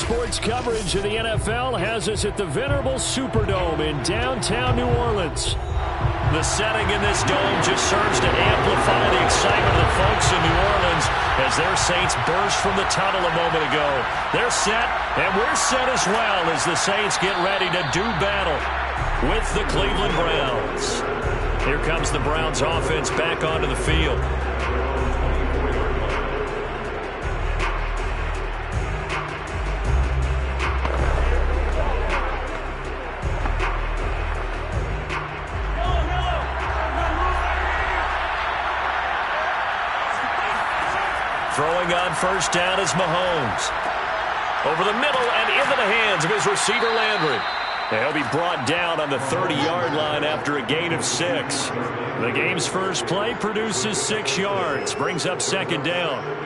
sports coverage of the NFL has us at the venerable Superdome in downtown New Orleans. The setting in this dome just serves to amplify the excitement of the folks in New Orleans as their Saints burst from the tunnel a moment ago. They're set, and we're set as well as the Saints get ready to do battle with the Cleveland Browns. Here comes the Browns offense back onto the field. Throwing on first down is Mahomes. Over the middle and into the hands of his receiver Landry. He'll be brought down on the 30-yard line after a gain of 6. The game's first play produces 6 yards. Brings up second down.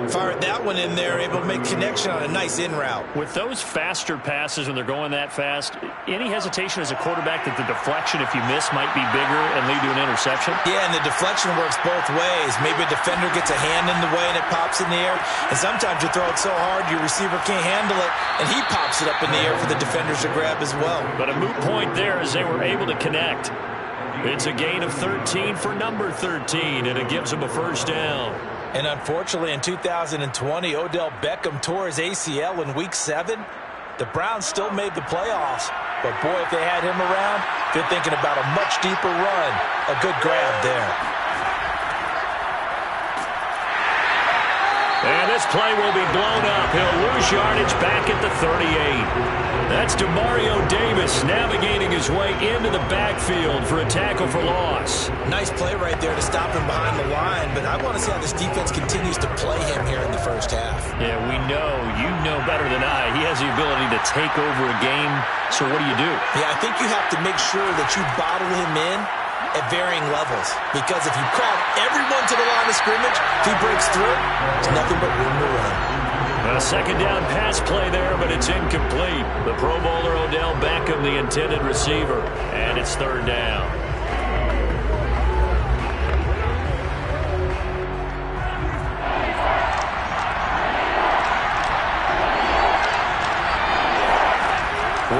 Fired that one in there, able to make connection on a nice in route. With those faster passes when they're going that fast, any hesitation as a quarterback that the deflection, if you miss, might be bigger and lead to an interception? Yeah, and the deflection works both ways. Maybe a defender gets a hand in the way and it pops in the air. And sometimes you throw it so hard your receiver can't handle it, and he pops it up in the air for the defenders to grab as well. But a moot point there as they were able to connect. It's a gain of 13 for number 13, and it gives them a first down. And unfortunately, in 2020, Odell Beckham tore his ACL in Week 7. The Browns still made the playoffs. But, boy, if they had him around, they're thinking about a much deeper run. A good grab there. And this play will be blown up. He'll lose yardage back at the 38. That's Demario Davis navigating his way into the backfield for a tackle for loss. Nice play right there to stop him behind the line, but I want to see how this defense continues to play him here in the first half. Yeah, we know. You know better than I. He has the ability to take over a game, so what do you do? Yeah, I think you have to make sure that you bottle him in at varying levels, because if you crowd everyone to the line of scrimmage, if he breaks through, it's nothing but room to run. A second down pass play there, but it's incomplete. The Pro Bowler Odell Beckham, the intended receiver, and it's third down.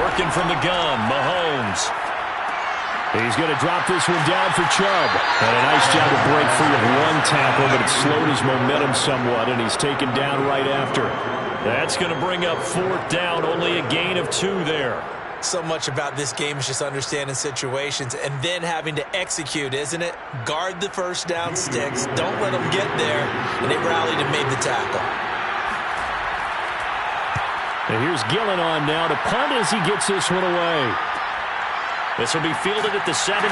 Working from the gun, Mahomes. He's going to drop this one down for Chubb. And a nice job to break free of one tackle, but it slowed his momentum somewhat, and he's taken down right after. That's going to bring up fourth down, only a gain of 2 there. So much about this game is just understanding situations and then having to execute, isn't it? Guard the first down sticks. Don't let them get there. And they rallied and made the tackle. And here's Gillen on now to punt as he gets this one away. This will be fielded at the 17.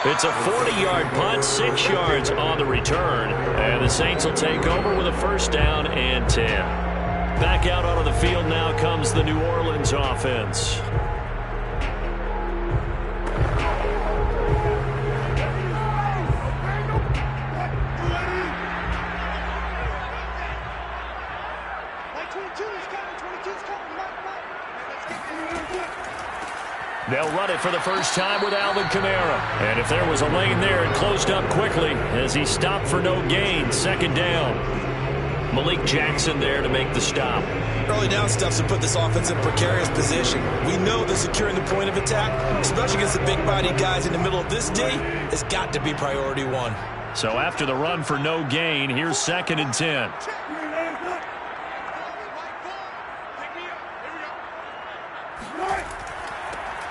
It's a 40-yard punt, 6 yards on the return. And the Saints will take over with a first down and 10. Back out onto the field now comes the New Orleans offense. They'll run it for the first time with Alvin Kamara. And if there was a lane there, it closed up quickly as he stopped for no gain. Second down. Malik Jackson there to make the stop. Early down stuffs to put this offense in precarious position. We know that securing the point of attack, especially against the big-bodied guys in the middle of this D, has got to be priority 1. So after the run for no gain, here's second and 10.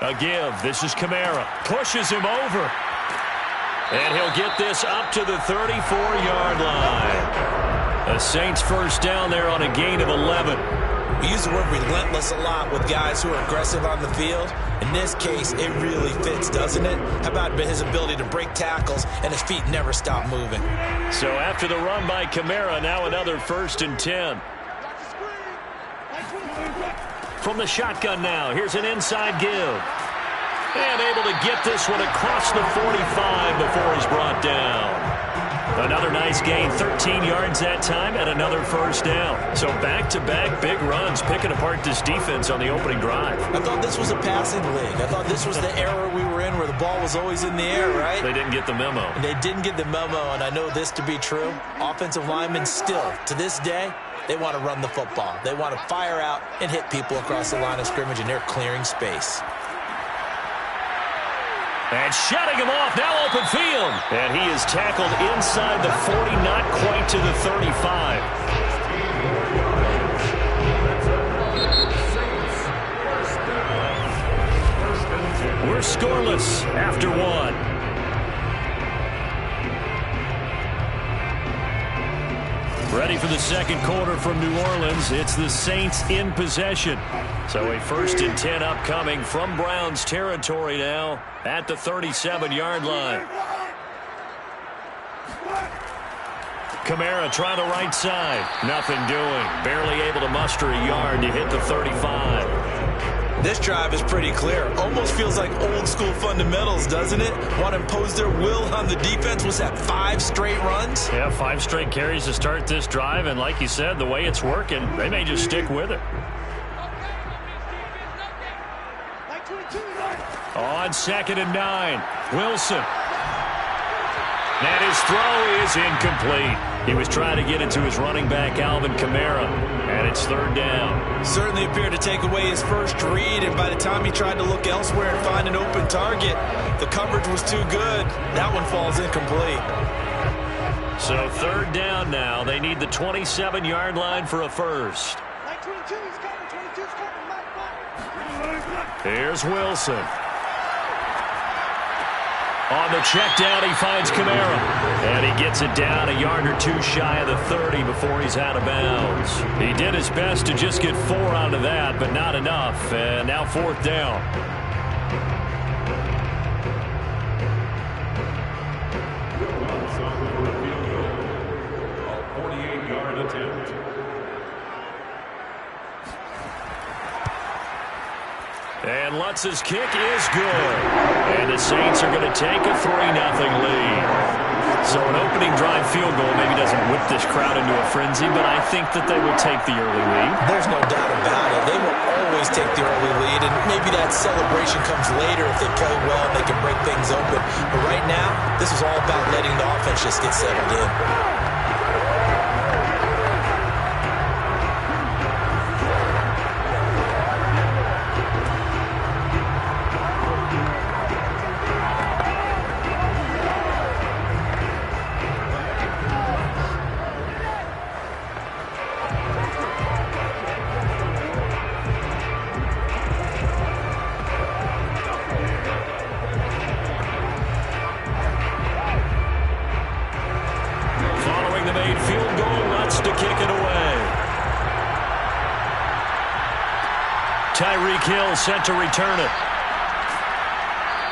A give. This is Kamara. Pushes him over. And he'll get this up to the 34-yard line. The Saints first down there on a gain of 11. We use the word relentless a lot with guys who are aggressive on the field. In this case, it really fits, doesn't it? How about his ability to break tackles and his feet never stop moving? So after the run by Kamara, now another first and 10. From the shotgun now, here's an inside give. And able to get this one across the 45 before he's brought down. Another nice gain, 13 yards that time, and another first down. So back-to-back big runs, picking apart this defense on the opening drive. I thought this was a passing league. I thought this was the era we were in where the ball was always in the air, right? They didn't get the memo. And they didn't get the memo, and I know this to be true. Offensive linemen still, to this day, They want to run the football. They want to fire out and hit people across the line of scrimmage, and they're clearing space. And shutting him off, now open field. And he is tackled inside the 40, not quite to the 35. We're scoreless after one. Ready for the second quarter from New Orleans. It's the Saints in possession. So a 1st and 10 upcoming from Browns territory now at the 37-yard line. Kamara trying the right side. Nothing doing. Barely able to muster a yard to hit the 35. This drive is pretty clear. Almost feels like old school fundamentals, doesn't it? Want to impose their will on the defense. Was that 5 straight runs? Yeah, 5 straight carries to start this drive. And like you said, the way it's working, they may just stick with it. On 2nd and 9, Wilson. And his throw is incomplete. He was trying to get it to his running back, Alvin Kamara, and it's 3rd down. Certainly appeared to take away his first read, and by the time he tried to look elsewhere and find an open target, the coverage was too good. That one falls incomplete. So 3rd down now. They need the 27-yard line for a first. Here's Wilson. On the check down, he finds Kamara. And he gets it down a yard or 2 shy of the 30 before he's out of bounds. He did his best to just get 4 out of that, but not enough. And now 4th down. A 48-yard attempt. And Lutz's kick is good. And the Saints are going to take a 3-0 lead. So an opening drive field goal maybe doesn't whip this crowd into a frenzy, but I think that they will take the early lead. There's no doubt about it. They will always take the early lead, and maybe that celebration comes later if they play well and they can break things open. But right now, this is all about letting the offense just get settled in. Tyreek Hill set to return it.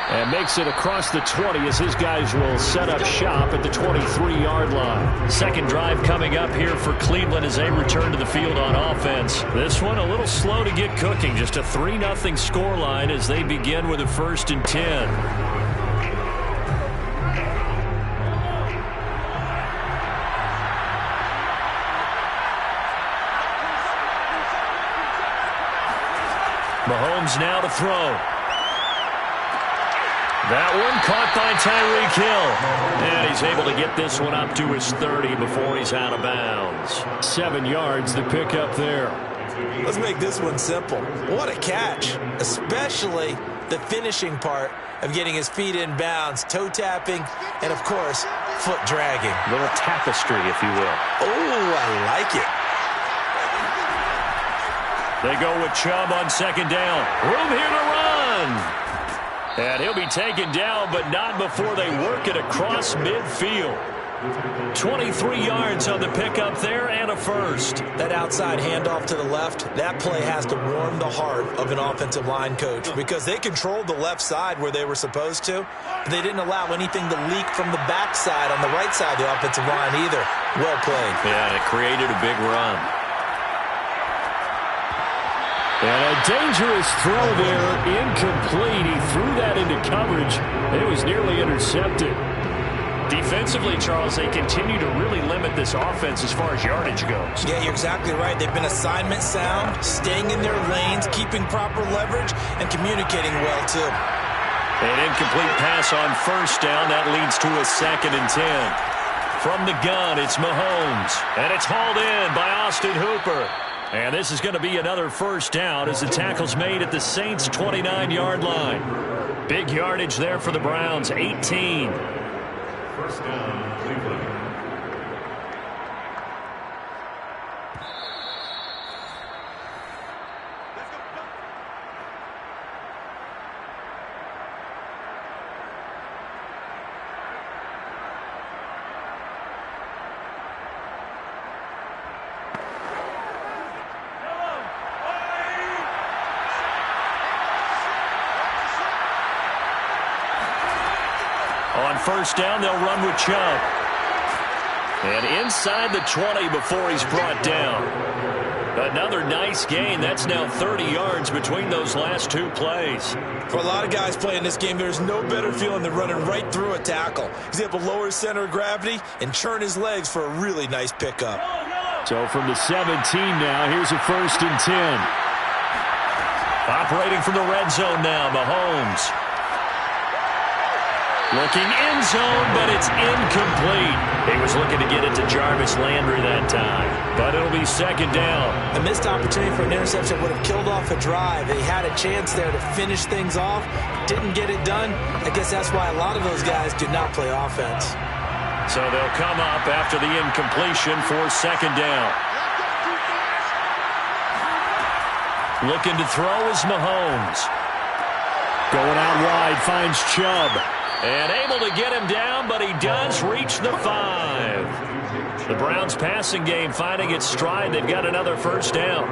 And makes it across the 20 as his guys will set up shop at the 23-yard line. Second drive coming up here for Cleveland as they return to the field on offense. This one a little slow to get cooking. Just a 3-0 scoreline as they begin with a 1st and 10. Mahomes now to throw. That one caught by Tyreek Hill. And he's able to get this one up to his 30 before he's out of bounds. 7 yards the pickup there. Let's make this one simple. What a catch, especially the finishing part of getting his feet in bounds, toe tapping, and of course, foot dragging. A little tapestry, if you will. Oh, I like it. They go with Chubb on 2nd down. Room here to run. And he'll be taken down, but not before they work it across midfield. 23 yards on the pickup there and a first. That outside handoff to the left, that play has to warm the heart of an offensive line coach because they controlled the left side where they were supposed to, but they didn't allow anything to leak from the backside on the right side of the offensive line either. Well played. Yeah, and it created a big run. And a dangerous throw there, incomplete. He threw that into coverage. It was nearly intercepted. Defensively, Charles, they continue to really limit this offense as far as yardage goes. Yeah, you're exactly right. They've been assignment sound, staying in their lanes, keeping proper leverage, and communicating well, too. An incomplete pass on 1st down. That leads to a 2nd and 10. From the gun, it's Mahomes. And it's hauled in by Austin Hooper. And this is going to be another first down as the tackle's made at the Saints' 29-yard line. Big yardage there for the Browns, 18. First down, Cleveland. On first down, they'll run with Chubb. And inside the 20 before he's brought down. Another nice gain. That's now 30 yards between those last two plays. For a lot of guys playing this game, there's no better feeling than running right through a tackle. He's able to lower his center of gravity and churn his legs for a really nice pickup. So from the 17 now, here's a 1st and 10. Operating from the red zone now, Mahomes. Looking end zone, but it's incomplete. He was looking to get it to Jarvis Landry that time, but it'll be second down. A missed opportunity for an interception would have killed off a drive. He had a chance there to finish things off, didn't get it done. I guess that's why a lot of those guys do not play offense. So they'll come up after the incompletion for second down. Looking to throw is Mahomes. Going out wide, finds Chubb. And able to get him down, but he does reach the 5. The Browns passing game finding its stride. They've got another first down.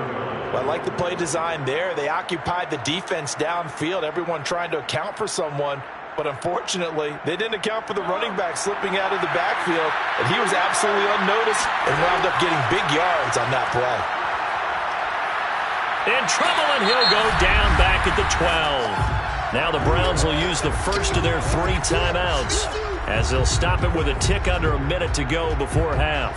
Well, I like the play design there. They occupied the defense downfield, everyone trying to account for someone. But unfortunately, they didn't account for the running back slipping out of the backfield. And he was absolutely unnoticed and wound up getting big yards on that play. In trouble, and he'll go down back at the 12. Now the Browns will use the first of their 3 timeouts as they'll stop it with a tick under a minute to go before half.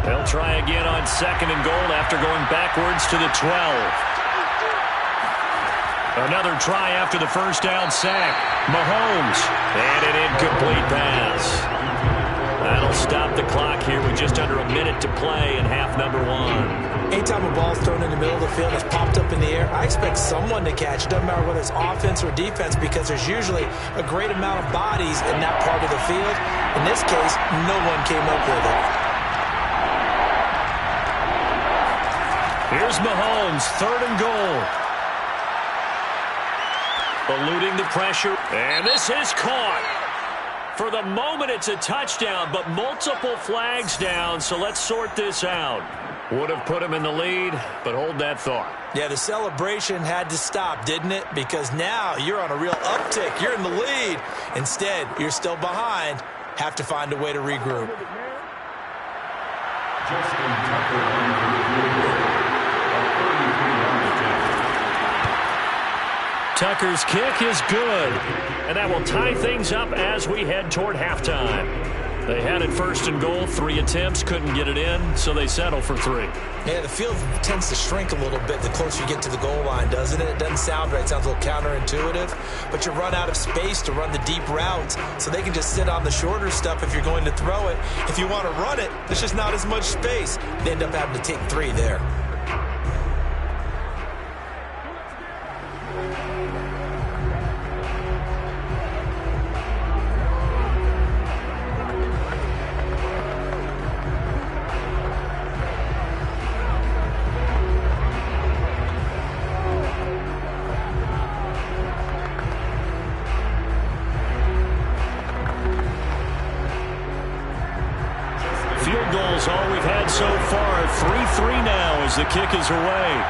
They'll try again on 2nd and goal after going backwards to the 12. Another try after the first down sack. Mahomes. And an incomplete pass. That'll stop the clock here with just under a minute to play in half number 1. Anytime a ball's thrown in the middle of the field and it's popped up in the air, I expect someone to catch. Doesn't matter whether it's offense or defense, because there's usually a great amount of bodies in that part of the field. In this case, no one came up with it. Here's Mahomes, 3rd and goal. Eluding the pressure, and this is caught. For the moment, it's a touchdown, but multiple flags down, so let's sort this out. Would have put him in the lead, but hold that thought. Yeah, the celebration had to stop, didn't it? Because now you're on a real uptick. You're in the lead. Instead, you're still behind. Have to find a way to regroup. Justin Tucker. Tucker's kick is good, and that will tie things up as we head toward halftime. They had it 1st and goal, 3 attempts, couldn't get it in, so they settle for 3. Yeah, the field tends to shrink a little bit the closer you get to the goal line, doesn't it? It doesn't sound right. It sounds a little counterintuitive, but you run out of space to run the deep routes, so they can just sit on the shorter stuff if you're going to throw it. If you want to run it, there's just not as much space. They end up having to take 3 there. Field goals all we've had so far. 3-3 now as the kick is away.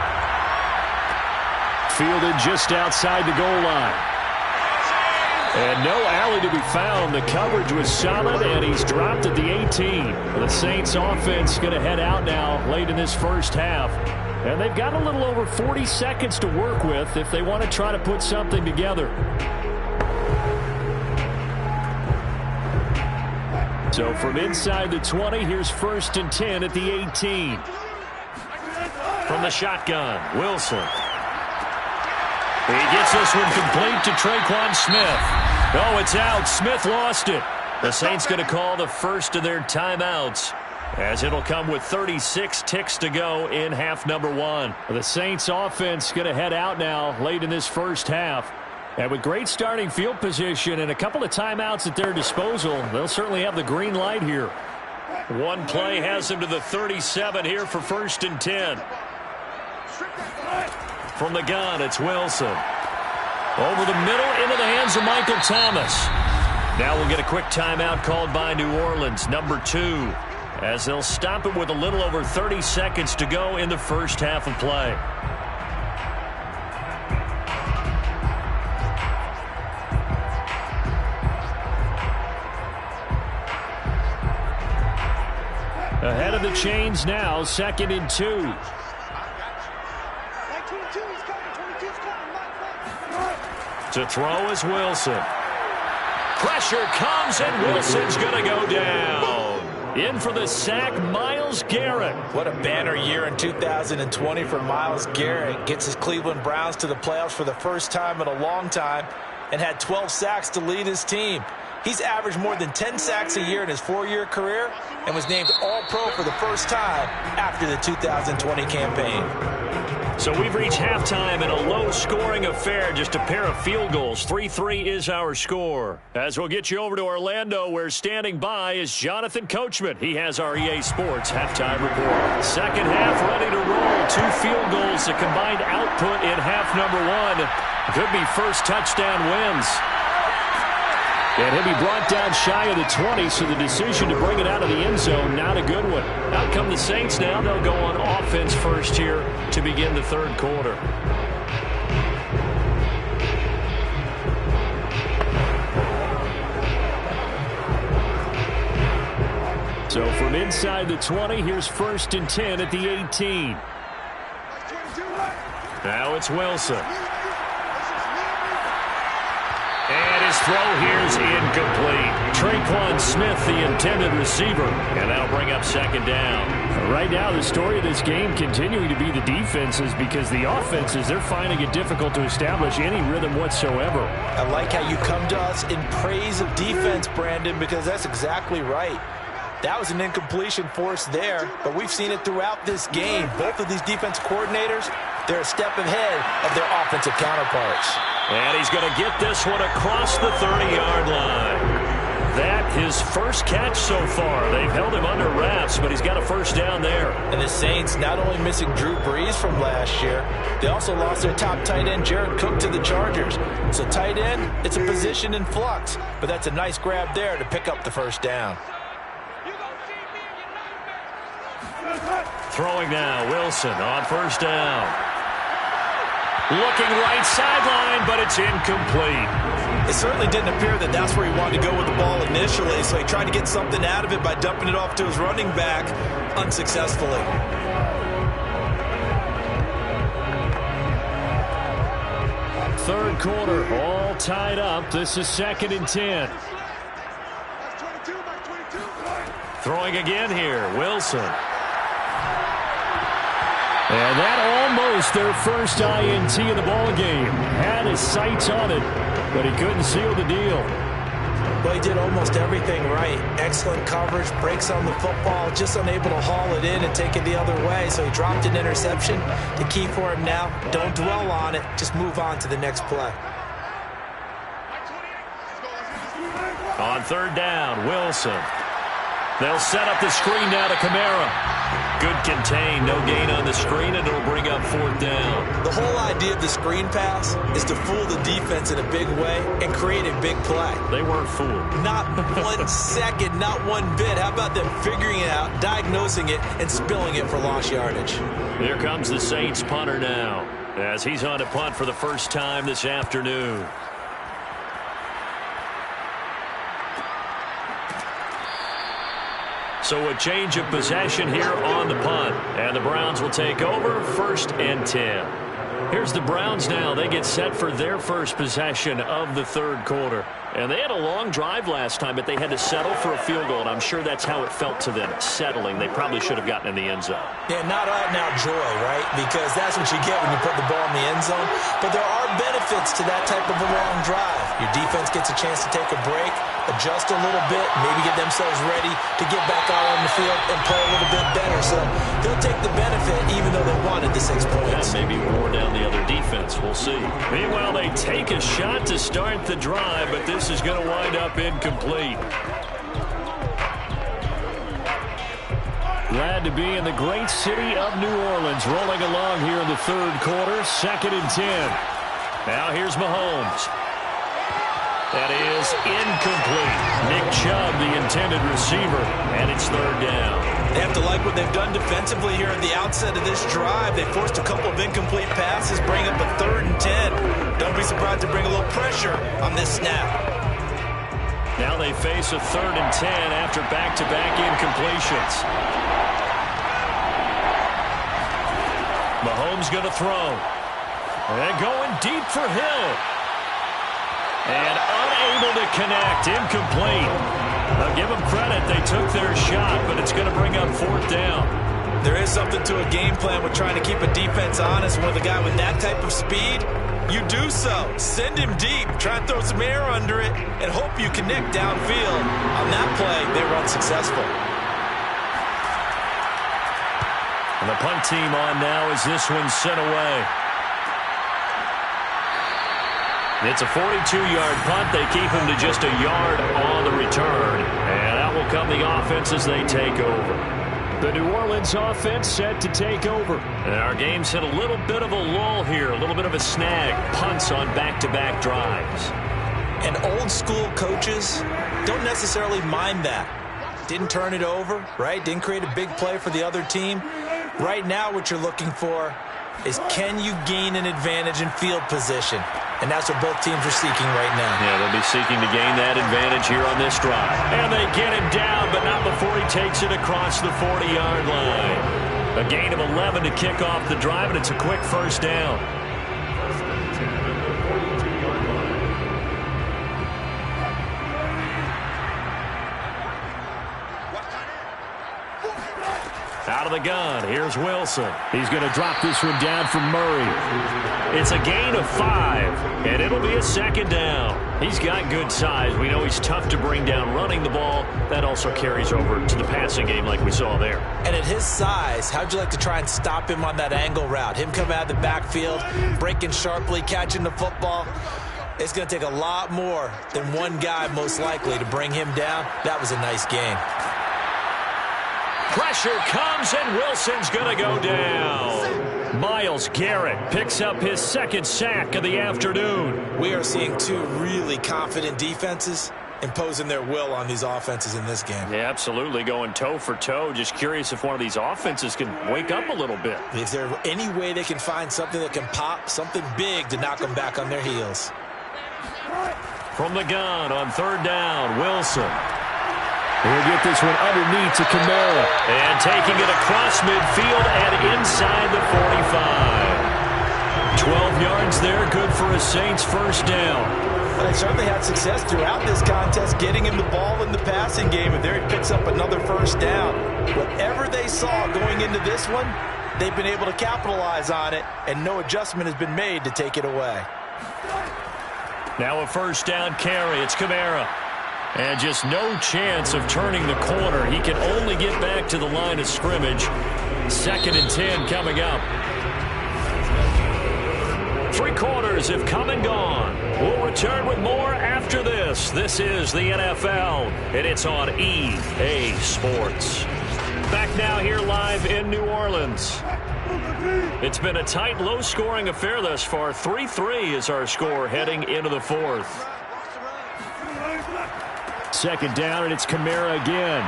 Fielded just outside the goal line. And no alley to be found. The coverage was solid, and he's dropped at the 18. The Saints offense going to head out now late in this first half. And they've got a little over 40 seconds to work with if they want to try to put something together. So from inside the 20, here's 1st and 10 at the 18. From the shotgun, Wilson. He gets this one complete to Tre'Quan Smith. Oh, it's out. Smith lost it. The Saints going to call the first of their timeouts, as it'll come with 36 ticks to go in half number 1. The Saints offense going to head out now late in this first half. And with great starting field position and a couple of timeouts at their disposal, they'll certainly have the green light here. One play has them to the 37 here for 1st and 10. From the gun, it's Wilson. Over the middle, into the hands of Michael Thomas. Now we'll get a quick timeout called by New Orleans, number 2, as they'll stop it with a little over 30 seconds to go in the first half of play. Ahead of the chains now, 2nd and 2. To throw is Wilson. Pressure comes, and Wilson's going to go down. In for the sack, Myles Garrett. What a banner year in 2020 for Myles Garrett. Gets his Cleveland Browns to the playoffs for the first time in a long time and had 12 sacks to lead his team. He's averaged more than 10 sacks a year in his 4-year career and was named All-Pro for the first time after the 2020 campaign. So we've reached halftime in a low-scoring affair, just a pair of field goals. 3-3 is our score. As we'll get you over to Orlando, where standing by is Jonathan Coachman. He has our EA Sports halftime report. Second half ready to roll. 2 field goals, the combined output in half number 1. Could be first touchdown wins. And he'll be brought down shy of the 20, so the decision to bring it out of the end zone, not a good one. Out come the Saints now. They'll go on offense first here to begin the third quarter. So from inside the 20, here's 1st and 10 at the 18. Now it's Wilson. And his throw here is incomplete. Tre'Quan Smith, the intended receiver. And that'll bring up 2nd down. Right now, the story of this game continuing to be the defenses, because the offenses, they're finding it difficult to establish any rhythm whatsoever. I like how you come to us in praise of defense, Brandon, because that's exactly right. That was an incompletion forced there, but we've seen it throughout this game. Both of these defense coordinators, they're a step ahead of their offensive counterparts. And he's going to get this one across the 30-yard line. That his first catch so far. They've held him under wraps, but he's got a first down there. And the Saints not only missing Drew Brees from last year, they also lost their top tight end, Jared Cook, to the Chargers. So tight end, it's a position in flux, but that's a nice grab there to pick up the first down. Throwing now, Wilson on first down. Looking right sideline, but it's incomplete. It certainly didn't appear that that's where he wanted to go with the ball initially, so he tried to get something out of it by dumping it off to his running back unsuccessfully. Third quarter, all tied up. This is 2nd and 10. Throwing again here, Wilson. And that almost their first INT of the ball game. Had his sights on it, but he couldn't seal the deal. Well, he did almost everything right. Excellent coverage, breaks on the football, just unable to haul it in and take it the other way. So he dropped an interception. The key for him now, don't dwell on it. Just move on to the next play. On 3rd down, Wilson. They'll set up the screen now to Kamara. Good contain, no gain on the screen, and it'll bring up 4th down. The whole idea of the screen pass is to fool the defense in a big way and create a big play. They weren't fooled. Not 1 second, not one bit. How about them figuring it out, diagnosing it, and spilling it for lost yardage? Here comes the Saints punter now, as he's on to punt for the first time this afternoon. So a change of possession here on the punt. And the Browns will take over 1st and 10. Here's the Browns now. They get set for their first possession of the third quarter. And they had a long drive last time, but they had to settle for a field goal, and I'm sure that's how it felt to them, settling. They probably should have gotten in the end zone. Yeah, not out-and-out joy, right? Because that's what you get when you put the ball in the end zone. But there are benefits to that type of a long drive. Your defense gets a chance to take a break, adjust a little bit, maybe get themselves ready to get back out on the field and play a little bit better. So they'll take the benefit even though they wanted the 6 points. Yeah, maybe wore down the other defense. We'll see. Meanwhile, they take a shot to start the drive, but this is going to wind up incomplete. Glad to be in the great city of New Orleans, rolling along here in the third quarter, 2nd and 10. Now here's Mahomes. That is incomplete. Nick Chubb, the intended receiver, and it's third down. They have to like what they've done defensively here at the outset of this drive. They forced a couple of incomplete passes, bring up a 3rd and 10. Don't be surprised to bring a little pressure on this snap. Now they face a 3rd and 10 after back-to-back incompletions. Mahomes going to throw. And going deep for Hill. And unable to connect. Incomplete. I'll give them credit. They took their shot, but it's going to bring up 4th down. There is something to a game plan with trying to keep a defense honest. With a guy with that type of speed, you do so. Send him deep. Try and throw some air under it and hope you connect downfield. On that play, they were unsuccessful. And the punt team on now as this one's sent away. It's a 42-yard punt. They keep him to just a yard on the return. And out will come the offense as they take over. The New Orleans offense set to take over. And our game's hit a little bit of a lull here, a little bit of a snag. Punts on back-to-back drives. And old-school coaches don't necessarily mind that. Didn't turn it over, right? Didn't create a big play for the other team. Right now what you're looking for is can you gain an advantage in field position? And that's what both teams are seeking right now. Yeah, they'll be seeking to gain that advantage here on this drive. And they get him down, but not before he takes it across the 40-yard line. A gain of 11 to kick off the drive, and it's a quick first down. Out of the gun, here's Wilson. He's going to drop this one down for Murray. It's a gain of 5, and it'll be a 2nd down. He's got good size. We know he's tough to bring down running the ball. That also carries over to the passing game like we saw there. And at his size, how'd you like to try and stop him on that angle route? Him coming out of the backfield, breaking sharply, catching the football. It's going to take a lot more than one guy most likely to bring him down. That was a nice game. Pressure comes, and Wilson's going to go down. Myles Garrett picks up his 2nd sack of the afternoon. We are seeing 2 really confident defenses imposing their will on these offenses in this game. Yeah, absolutely, going toe for toe. Just curious if one of these offenses can wake up a little bit. Is there any way they can find something that can pop, something big to knock them back on their heels? From the gun on 3rd down, Wilson. He'll get this one underneath to Kamara. And taking it across midfield and inside the 45. 12 yards there, good for a Saints first down. But they certainly had success throughout this contest, getting him the ball in the passing game, and there he picks up another first down. Whatever they saw going into this one, they've been able to capitalize on it, and no adjustment has been made to take it away. Now a first down carry. It's Kamara. And just no chance of turning the corner. He can only get back to the line of scrimmage. 2nd and 10 coming up. 3 quarters have come and gone. We'll return with more after this. This is the NFL, and it's on EA Sports. Back now here live in New Orleans. It's been a tight, low-scoring affair thus far. 3-3 is our score heading into the 4th. 2nd down, and it's Kamara again.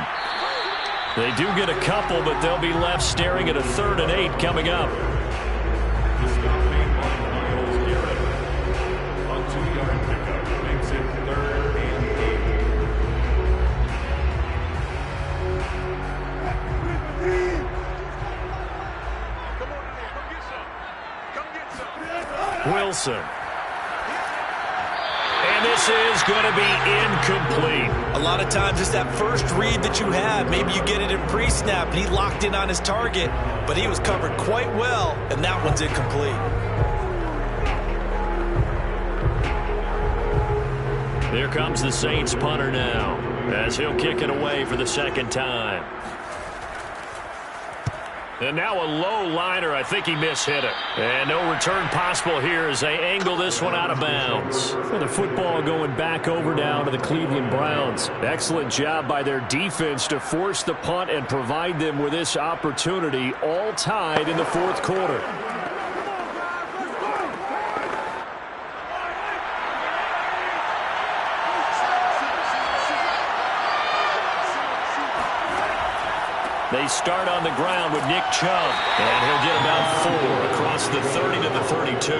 They do get a couple, but they'll be left staring at a 3rd and 8 coming up. Wilson. And this is going to be incomplete. A lot of times it's that first read that you have. Maybe you get it in pre-snap, and he locked in on his target, but he was covered quite well, and that one's incomplete. Here comes the Saints punter now, as he'll kick it away for the second time. And now a low liner. I think he mishit it. And no return possible here as they angle this one out of bounds. Well, the football going back over now to the Cleveland Browns. Excellent job by their defense to force the punt and provide them with this opportunity, all tied in the fourth quarter. They start on the ground with Nick Chubb, and he'll get about 4 across the 30 to the 32.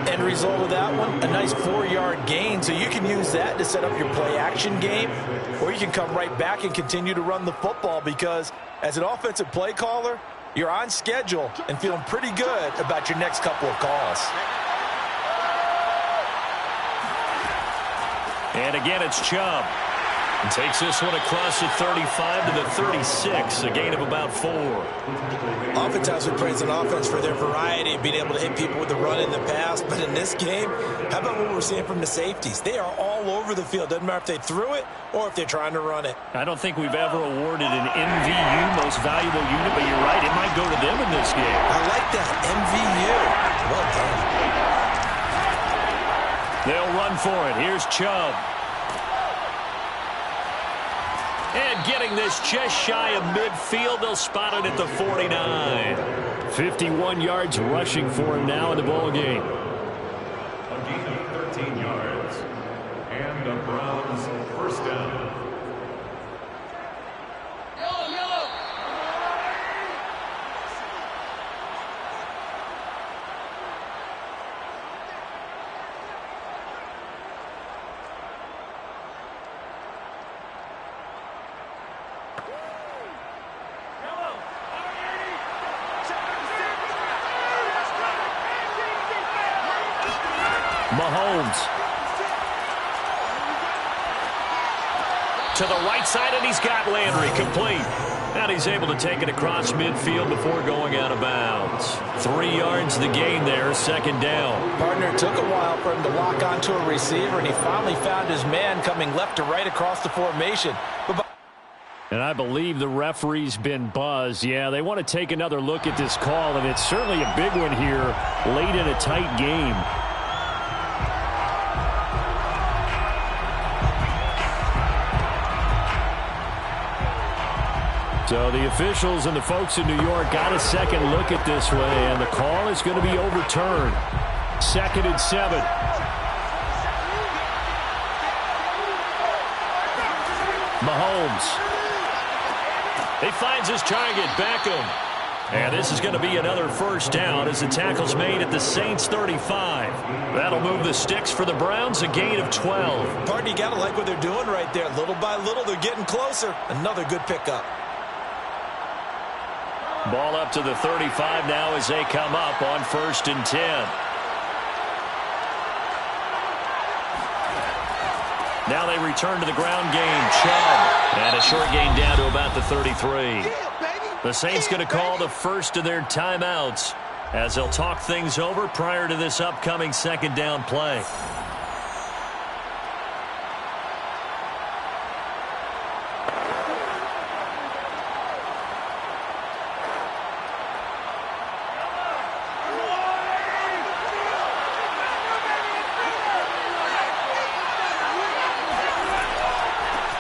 End result of that one, a nice 4-yard gain, so you can use that to set up your play-action game, or you can come right back and continue to run the football because as an offensive play caller, you're on schedule and feeling pretty good about your next couple of calls. And again, it's Chubb. And takes this one across the 35 to the 36, a gain of about 4. Oftentimes we praise an offense for their variety of being able to hit people with the run in the pass, but in this game, how about what we're seeing from the safeties? They are all over the field. Doesn't matter if they threw it or if they're trying to run it. I don't think we've ever awarded an MVU, most valuable unit, but you're right, it might go to them in this game. I like that, MVU. Well done. They'll run for it. Here's Chubb. And getting this just shy of midfield, they'll spot it at the 49. 51 yards rushing for him now in the ball game. A gain of 13 yards. And the Browns first down. Mahomes. To the right side, and he's got Landry complete. And he's able to take it across midfield before going out of bounds. 3 yards the gain there, second down. Partner, it took a while for him to lock onto a receiver, and he finally found his man coming left to right across the formation. And I believe the referee's been buzzed. Yeah, they want to take another look at this call, and it's certainly a big one here late in a tight game. So the officials and the folks in New York got a second look at this way, and the call is going to be overturned. 2nd and 7. Mahomes. He finds his target, Beckham. And this is going to be another first down as the tackle's made at the Saints 35. That'll move the sticks for the Browns, a gain of 12. Partner, you got to like what they're doing right there. Little by little, they're getting closer. Another good pickup. Ball up to the 35 now as they come up on 1st and 10. Now they return to the ground game. Chubb. And a short gain down to about the 33. The Saints going to call the first of their timeouts as they'll talk things over prior to this upcoming second down play.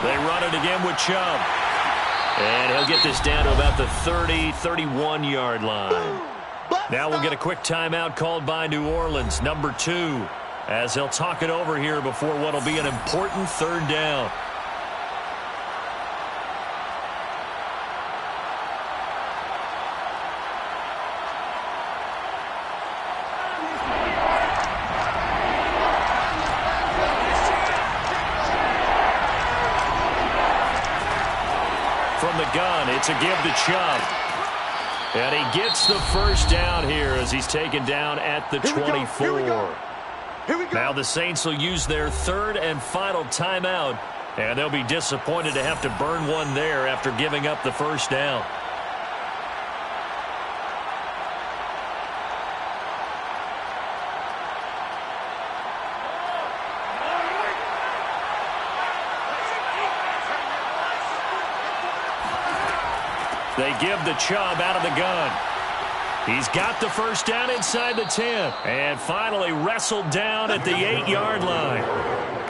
They run it again with Chubb. And he'll get this down to about the 30, 31-yard line. Now we'll get a quick timeout called by New Orleans, number 2, as they'll talk it over here before what will be an important third down. From the gun, it's a give to Chubb. And he gets the first down here as he's taken down at the 24. Here we go. Now the Saints will use their third and final timeout, and they'll be disappointed to have to burn one there after giving up the first down. They give the Chubb out of the gun. He's got the first down inside the 10. And finally wrestled down at the 8-yard line.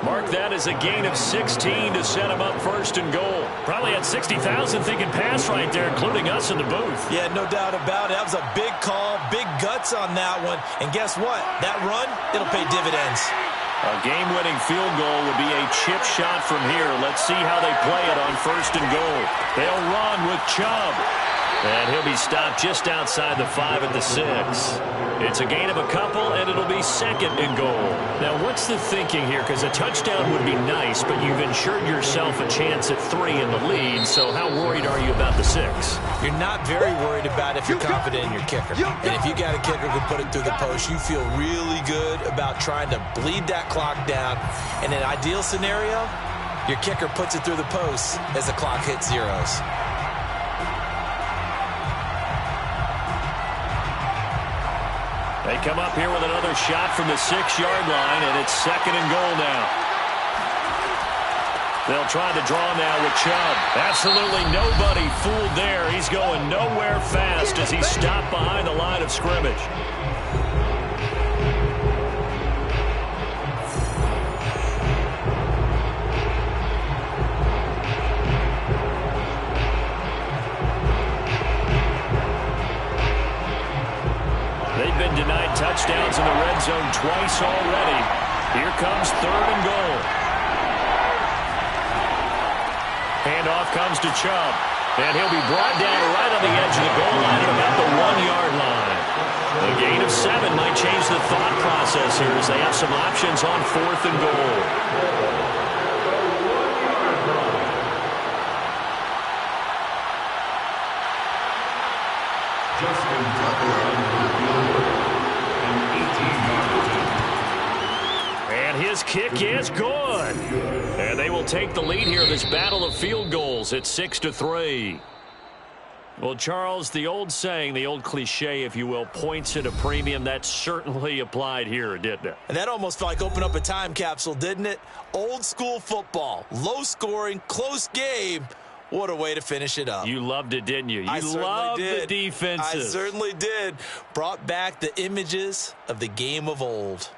Mark that as a gain of 16 to set him up first and goal. Probably had 60,000 thinking pass right there, including us in the booth. Yeah, no doubt about it. That was a big call, big guts on that one. And guess what? That run, it'll pay dividends. A game-winning field goal would be a chip shot from here. Let's see how they play it on first and goal. They'll run with Chubb. And he'll be stopped just outside the 5 at the 6. It's a gain of a couple, and it'll be second and goal. Now, what's the thinking here? Because a touchdown would be nice, but you've ensured yourself a chance at 3 in the lead, so how worried are you about the 6? You're not very worried about if you're confident in your kicker. And if you got a kicker who can put it through the post, you feel really good about trying to bleed that clock down. In an ideal scenario, your kicker puts it through the post as the clock hits zeros. They come up here with another shot from the 6-yard line, and it's second and goal now. They'll try the draw now with Chubb. Absolutely nobody fooled there. He's going nowhere fast as he's stopped behind the line of scrimmage. They've been denied touchdowns in the red zone twice already. Here comes third and goal. Handoff comes to Chubb. And he'll be brought down right on the edge of the goal line at about the 1-yard line. A gain of 7 might change the thought process here as they have some options on fourth and goal. Justin Tucker on the field, an 18-yard attempt. And his kick is good. And they will take the lead here in this battle of field goals at 6-3. Well, Charles, the old saying, the old cliche, if you will, points at a premium, that certainly applied here, didn't it? And that almost felt like opened up a time capsule, didn't it? Old school football, low scoring, close game. What a way to finish it up. You loved it, didn't you? You loved the defenses. I certainly did. Brought back the images of the game of old.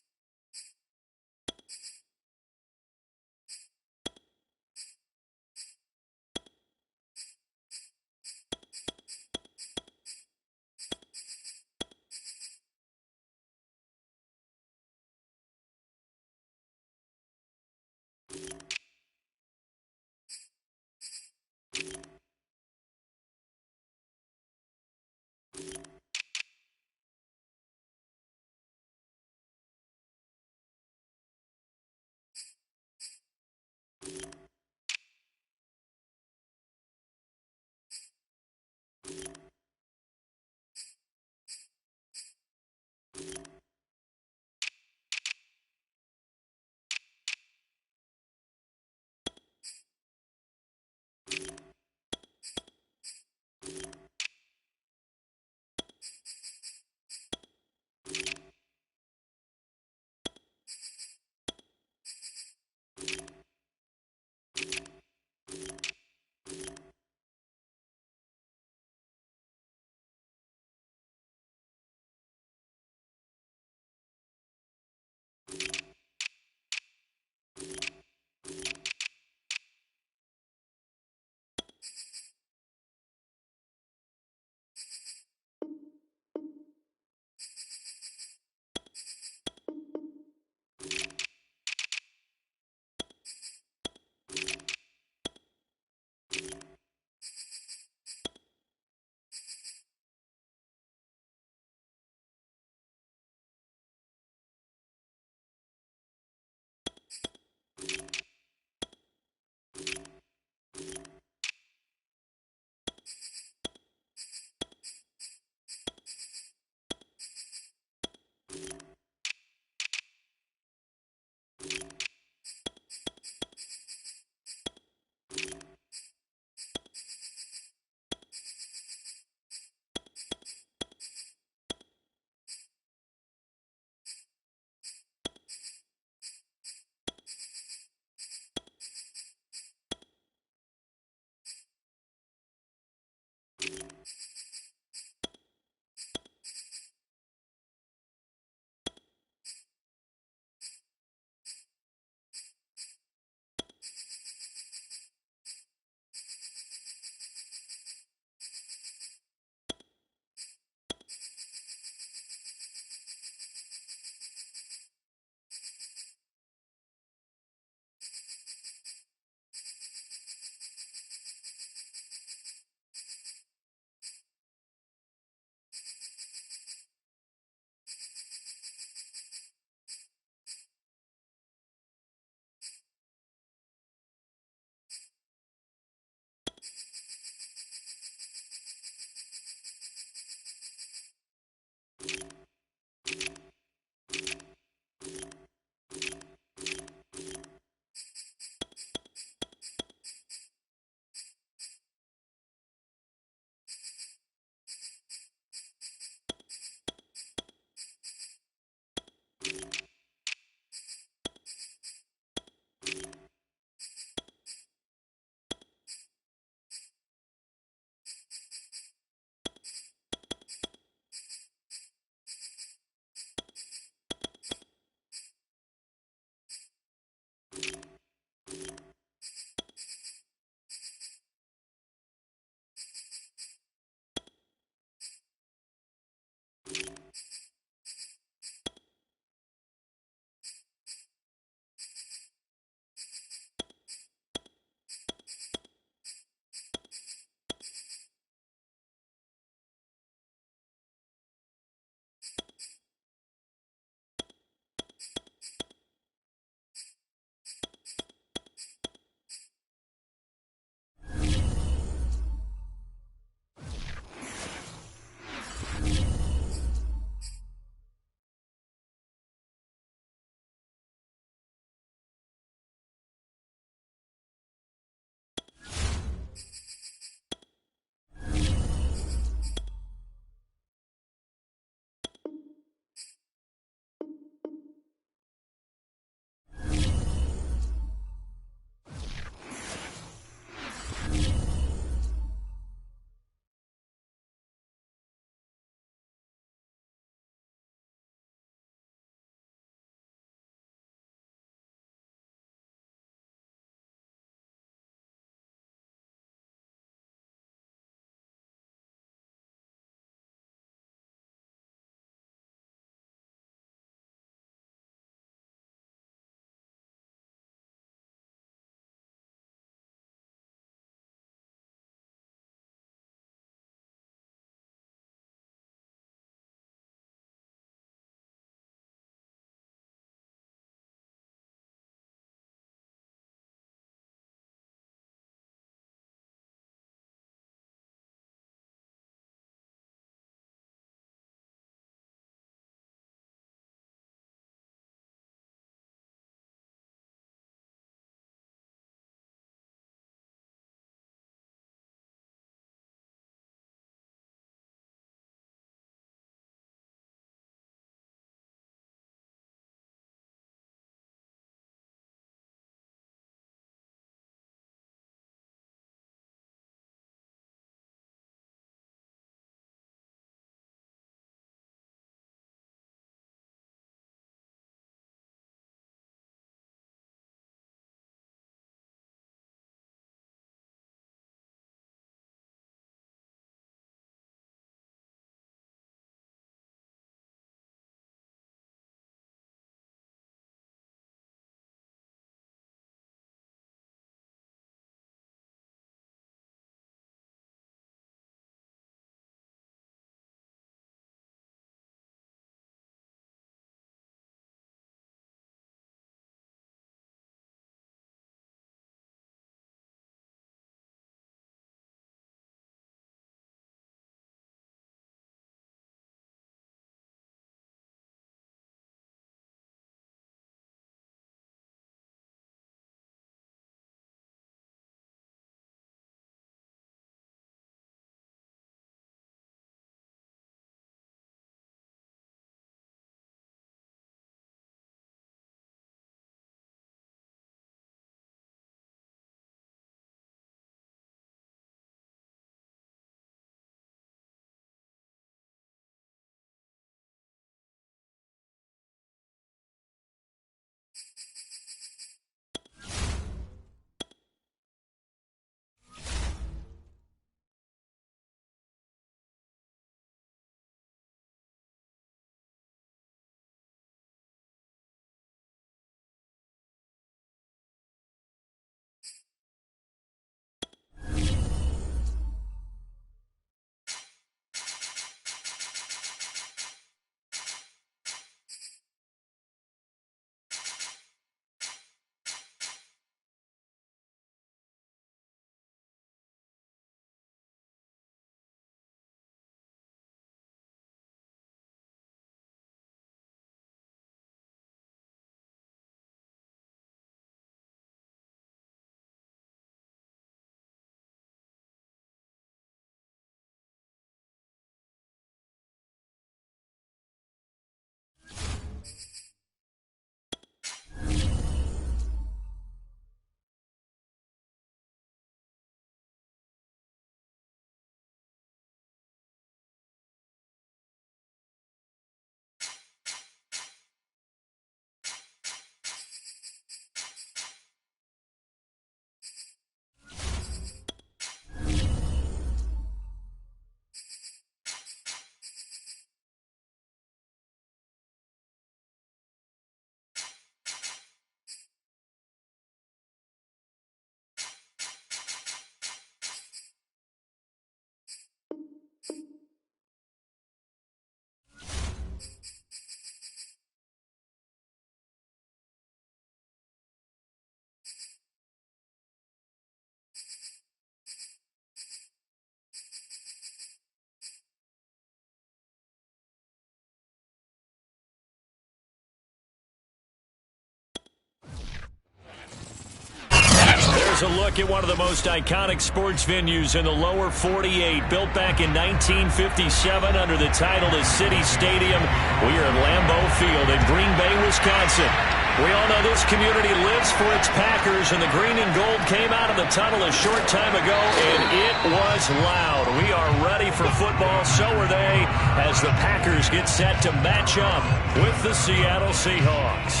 a look at one of the most iconic sports venues in the lower 48. Built back in 1957 under the title of City Stadium. We are at Lambeau Field in Green Bay, Wisconsin. We all know this community lives for its Packers, and the green and gold came out of the tunnel a short time ago, and it was loud. We are ready for football, so are they, as the Packers get set to match up with the Seattle Seahawks.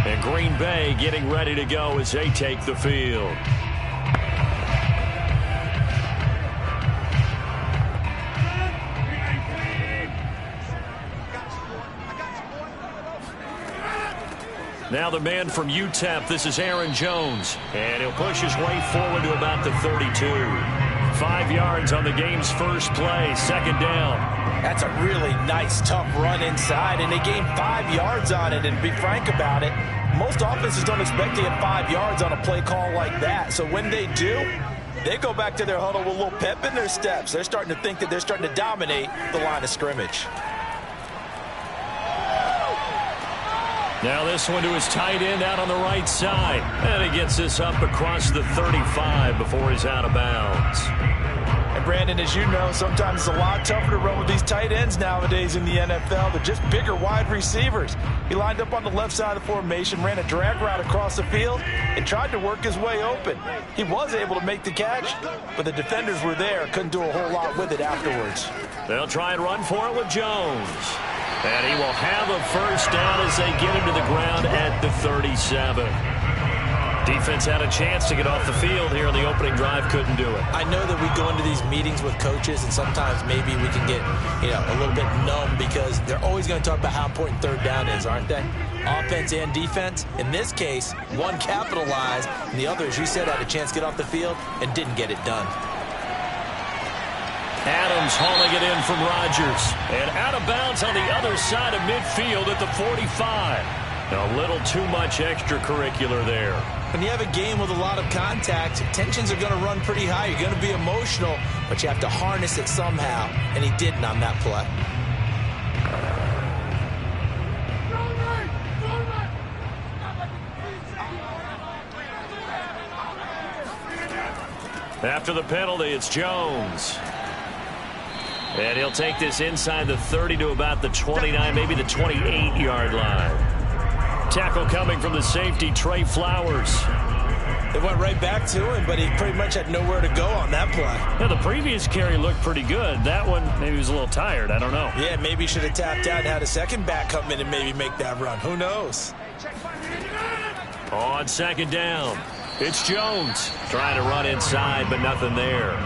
And Green Bay getting ready to go as they take the field. Now the man from UTEP, this is Aaron Jones. And he'll push his way forward to about the 32. 5 yards on the game's first play, second down. That's a really nice, tough run inside, and they gained 5 yards on it. And to be frank about it, most offenses don't expect to get 5 yards on a play call like that. So when they do, they go back to their huddle with a little pep in their steps. They're starting to think that they're starting to dominate the line of scrimmage. Now this one to his tight end out on the right side. And he gets this up across the 35 before he's out of bounds. And Brandon, as you know, sometimes it's a lot tougher to run with these tight ends nowadays in the NFL. They're just bigger wide receivers. He lined up on the left side of the formation, ran a drag route across the field, and tried to work his way open. He was able to make the catch, but the defenders were there, couldn't do a whole lot with it afterwards. They'll try and run for it with Jones. And he will have a first down as they get him to the ground at the 37. Defense had a chance to get off the field here in the opening drive, couldn't do it. I know that we go into these meetings with coaches, and sometimes maybe we can get, a little bit numb because they're always going to talk about how important third down is, aren't they? Offense and defense. In this case, one capitalized, and the other, as you said, had a chance to get off the field and didn't get it done. Adams hauling it in from Rodgers. And out of bounds on the other side of midfield at the 45. A little too much extracurricular there. When you have a game with a lot of contact, tensions are going to run pretty high. You're going to be emotional, but you have to harness it somehow, and he didn't on that play. After the penalty, it's Jones. And he'll take this inside the 30 to about the 29, maybe the 28-yard line. Tackle coming from the safety, Trey Flowers. They went right back to him, but he pretty much had nowhere to go on that play. Yeah, the previous carry looked pretty good. That one, maybe he was a little tired. I don't know. Yeah, maybe he should have tapped out and had a second back come in and maybe make that run. Who knows? On second down, it's Jones trying to run inside, but nothing there.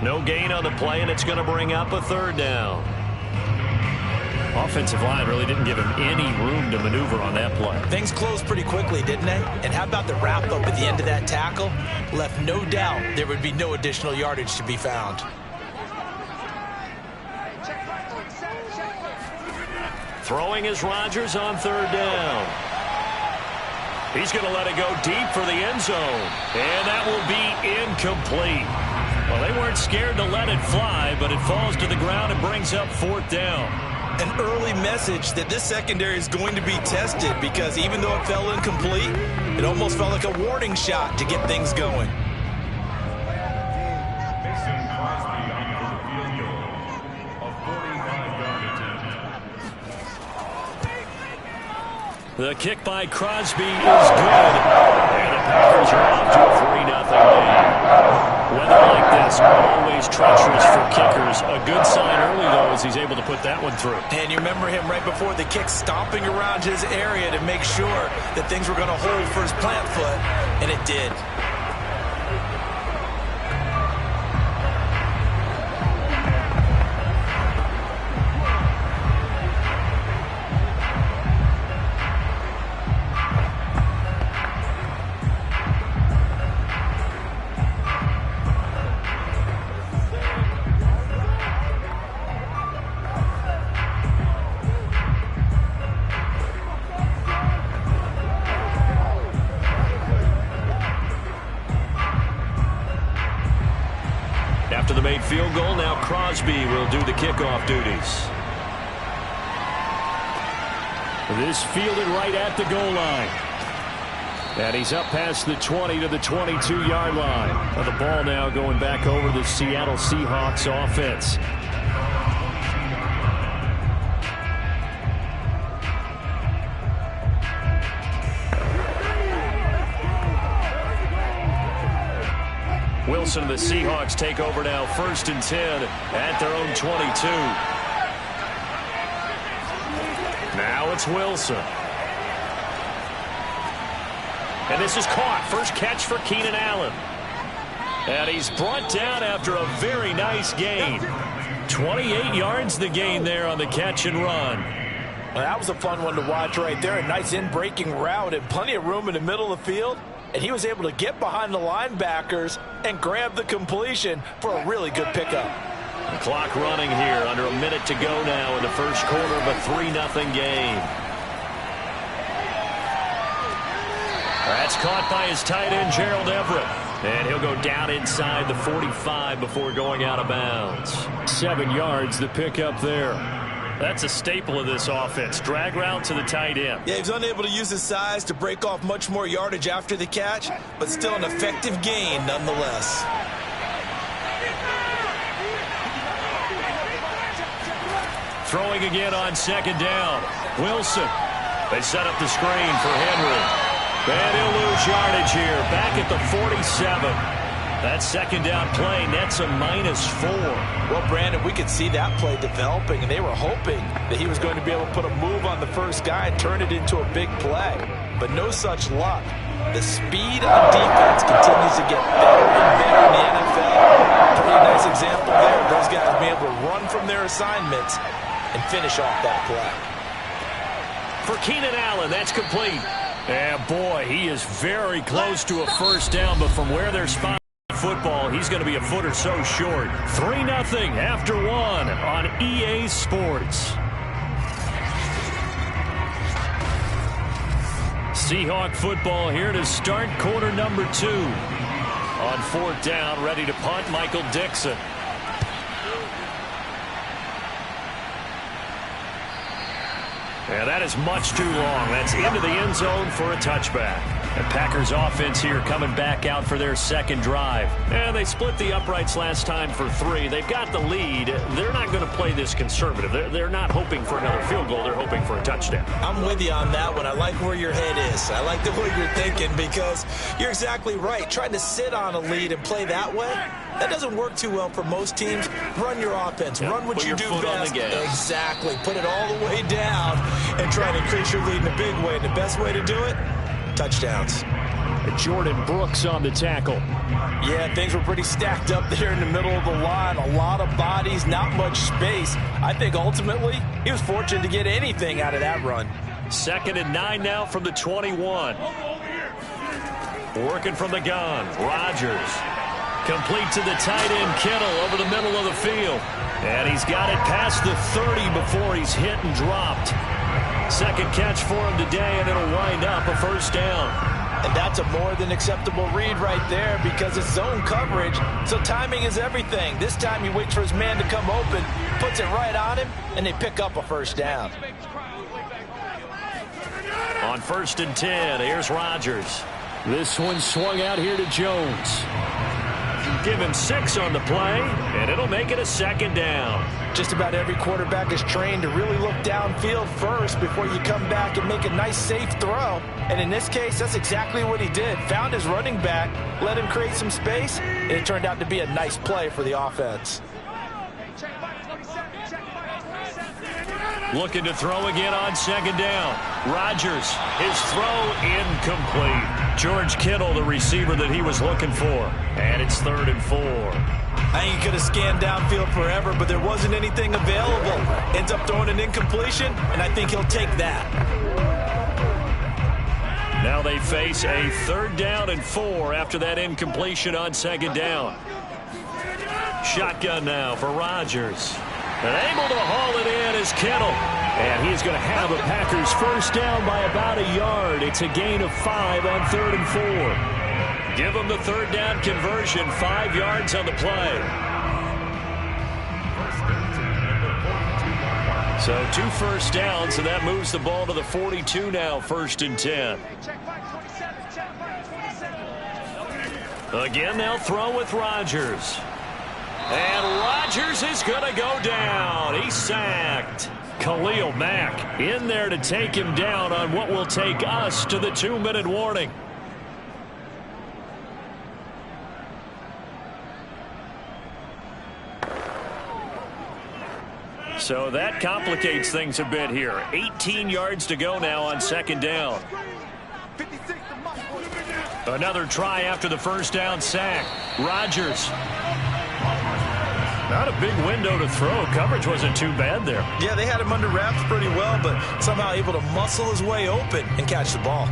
No gain on the play, and it's going to bring up a third down. Offensive line really didn't give him any room to maneuver on that play. Things closed pretty quickly, didn't they? And how about the wrap-up at the end of that tackle? Left no doubt there would be no additional yardage to be found. Throwing is Rodgers on third down. He's going to let it go deep for the end zone. And that will be incomplete. Well, they weren't scared to let it fly, but it falls to the ground and brings up fourth down. An early message that this secondary is going to be tested because even though it fell incomplete, it almost felt like a warning shot to get things going. Mason Crosby on for the field goal. A 45-yard attempt. The kick by Crosby is good. And the Packers are off to a 3-0 lead. Weather like this, always treacherous for kickers. A good sign early, though, as he's able to put that one through. And you remember him right before the kick stomping around his area to make sure that things were going to hold for his plant foot, and it did. After the made field goal, now Crosby will do the kickoff duties. This fielded right at the goal line. And he's up past the 20 to the 22-yard line. Well, the ball now going back over the Seattle Seahawks offense. Wilson and the Seahawks take over now, 1st and 10 at their own 22. Now it's Wilson. And this is caught. First catch for Keenan Allen. And he's brought down after a very nice gain. 28 yards the gain there on the catch and run. Well, that was a fun one to watch right there. A nice in-breaking route and plenty of room in the middle of the field. And he was able to get behind the linebackers and grab the completion for a really good pickup. The clock running here. Under a minute to go now in the first quarter of a 3-0 game. That's caught by his tight end, Gerald Everett. And he'll go down inside the 45 before going out of bounds. 7 yards, the pickup there. That's a staple of this offense. Drag route to the tight end. Yeah, he was unable to use his size to break off much more yardage after the catch, but still an effective gain nonetheless. Throwing again on 2nd down. Wilson. They set up the screen for Henry. And he'll lose yardage here. Back at the 47. That 2nd down play nets a -4. Well, Brandon, we could see that play developing, and they were hoping that he was going to be able to put a move on the first guy and turn it into a big play. But no such luck. The speed on defense continues to get better and better in the NFL. Pretty nice example there of those guys being able to run from their assignments and finish off that play. For Keenan Allen, that's complete. And boy, he is very close to a first down, but from where they're spotted football, he's going to be a foot or so short. 3-0 after 1 on EA Sports. Seahawk football here to start quarter number 2. On 4th down, ready to punt, Michael Dixon. And that is much too long. That's into the end zone for a touchback. The Packers offense here coming back out for their second drive. And they split the uprights last time for 3. They've got the lead. They're not going to play this conservative. They're not hoping for another field goal. They're hoping for a touchdown. I'm with you on that one. I like where your head is. I like the way you're thinking because you're exactly right. Trying to sit on a lead and play that way, that doesn't work too well for most teams. Run your offense. Yeah, run what you do best. Exactly. Put it all the way down and try to increase your lead in a big way. And the best way to do it, touchdowns. Jordan Brooks on the tackle. Yeah, things were pretty stacked up there in the middle of the line. A lot of bodies, not much space. I think ultimately he was fortunate to get anything out of that run. 2nd and 9 now from the 21. Working from the gun. Rodgers. Complete to the tight end, Kittle, over the middle of the field. And he's got it past the 30 before he's hit and dropped. Second catch for him today, and it'll wind up a first down. And that's a more than acceptable read right there because it's zone coverage, so timing is everything. This time he waits for his man to come open, puts it right on him, and they pick up a first down. On 1st and 10, here's Rodgers. This one swung out here to Jones. Give him 6 on the play, and it'll make it a 2nd down. Just about every quarterback is trained to really look downfield first before you come back and make a nice, safe throw. And in this case, that's exactly what he did. Found his running back, let him create some space, and it turned out to be a nice play for the offense. Looking to throw again on 2nd down. Rodgers, his throw incomplete. George Kittle, the receiver that he was looking for. And it's 3rd and 4. I think he could have scanned downfield forever, but there wasn't anything available. Ends up throwing an incompletion, and I think he'll take that. Now they face a 3rd down and 4 after that incompletion on 2nd down. Shotgun now for Rodgers. And able to haul it in is Kittle. And he's going to have the Packers first down by about a yard. It's a gain of 5 on 3rd and 4. Give them the 3rd down conversion, 5 yards on the play. So 2 first downs, and that moves the ball to the 42 now, 1st and 10. Again, they'll throw with Rodgers. And Rodgers is going to go down. He's sacked. Khalil Mack in there to take him down on what will take us to the 2-minute warning. So that complicates things a bit here. 18 yards to go now on second down. Another try after the first down sack. Rodgers. Not a big window to throw. Coverage wasn't too bad there. Yeah, they had him under wraps pretty well, but somehow able to muscle his way open and catch the ball.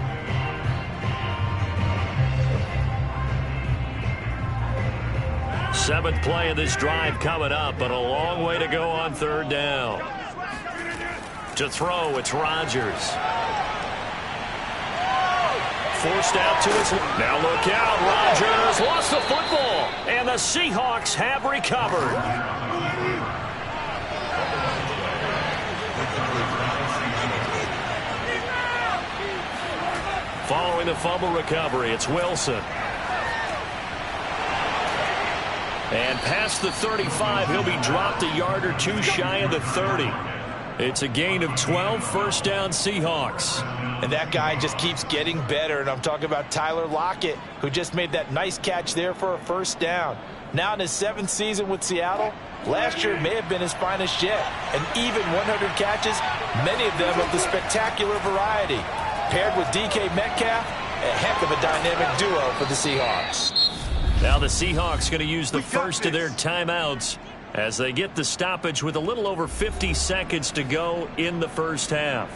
Seventh play of this drive coming up, but a long way to go on third down. To throw, it's Rodgers. Forced out to his... Now look out, Rodgers lost the football, and the Seahawks have recovered. Following the fumble recovery, it's Wilson. And past the 35, he'll be dropped a yard or two shy of the 30. It's a gain of 12, first down Seahawks. And that guy just keeps getting better, and I'm talking about Tyler Lockett, who just made that nice catch there for a first down. Now in his 7th season with Seattle, last year may have been his finest yet. And even 100 catches, many of them of the spectacular variety. Paired with DK Metcalf, a heck of a dynamic duo for the Seahawks. Now the Seahawks going to use the first of their timeouts as they get the stoppage with a little over 50 seconds to go in the first half.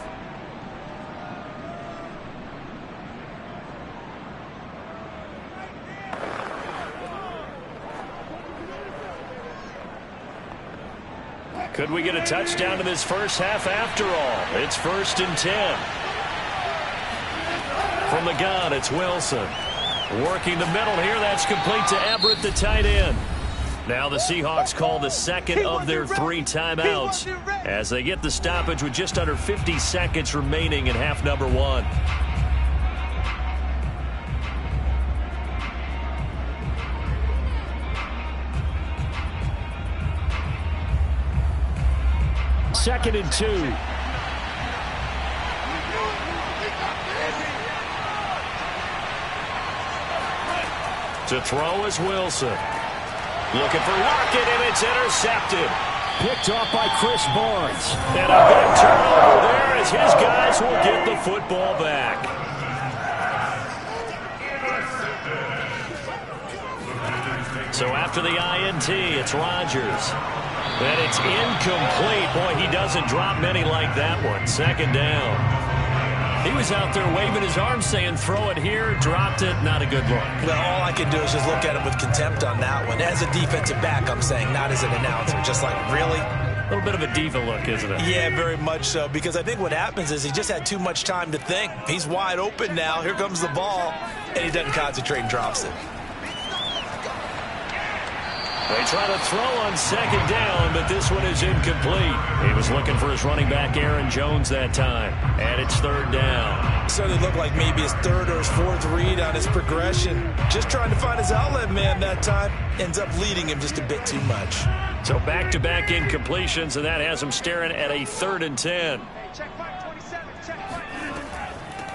Could we get a touchdown in this first half after all? It's 1st and 10. From the gun, it's Wilson. Working the middle here, that's complete to Everett, the tight end. Now the Seahawks call the second of their 3 timeouts as they get the stoppage with just under 50 seconds remaining in half number 1. Second and 2. To throw is Wilson. Looking for Lockett, and it's intercepted. Picked off by Chris Barnes. And a big turnover there as his guys will get the football back. So after the INT, it's Rodgers. And it's incomplete. Boy, he doesn't drop many like that one. Second down. He was out there waving his arms saying, throw it here, dropped it, not a good look. Well, all I can do is just look at him with contempt on that one. As a defensive back, I'm saying, not as an announcer. Just like, really? A little bit of a diva look, isn't it? Yeah, very much so, because I think what happens is he just had too much time to think. He's wide open now. Here comes the ball, and he doesn't concentrate and drops it. They try to throw on second down, but this one is incomplete. He was looking for his running back, Aaron Jones, that time. And it's third down. Certainly looked like maybe his 3rd or his 4th read on his progression. Just trying to find his outlet man that time. Ends up leading him just a bit too much. So back-to-back incompletions, and that has him staring at a 3rd and 10.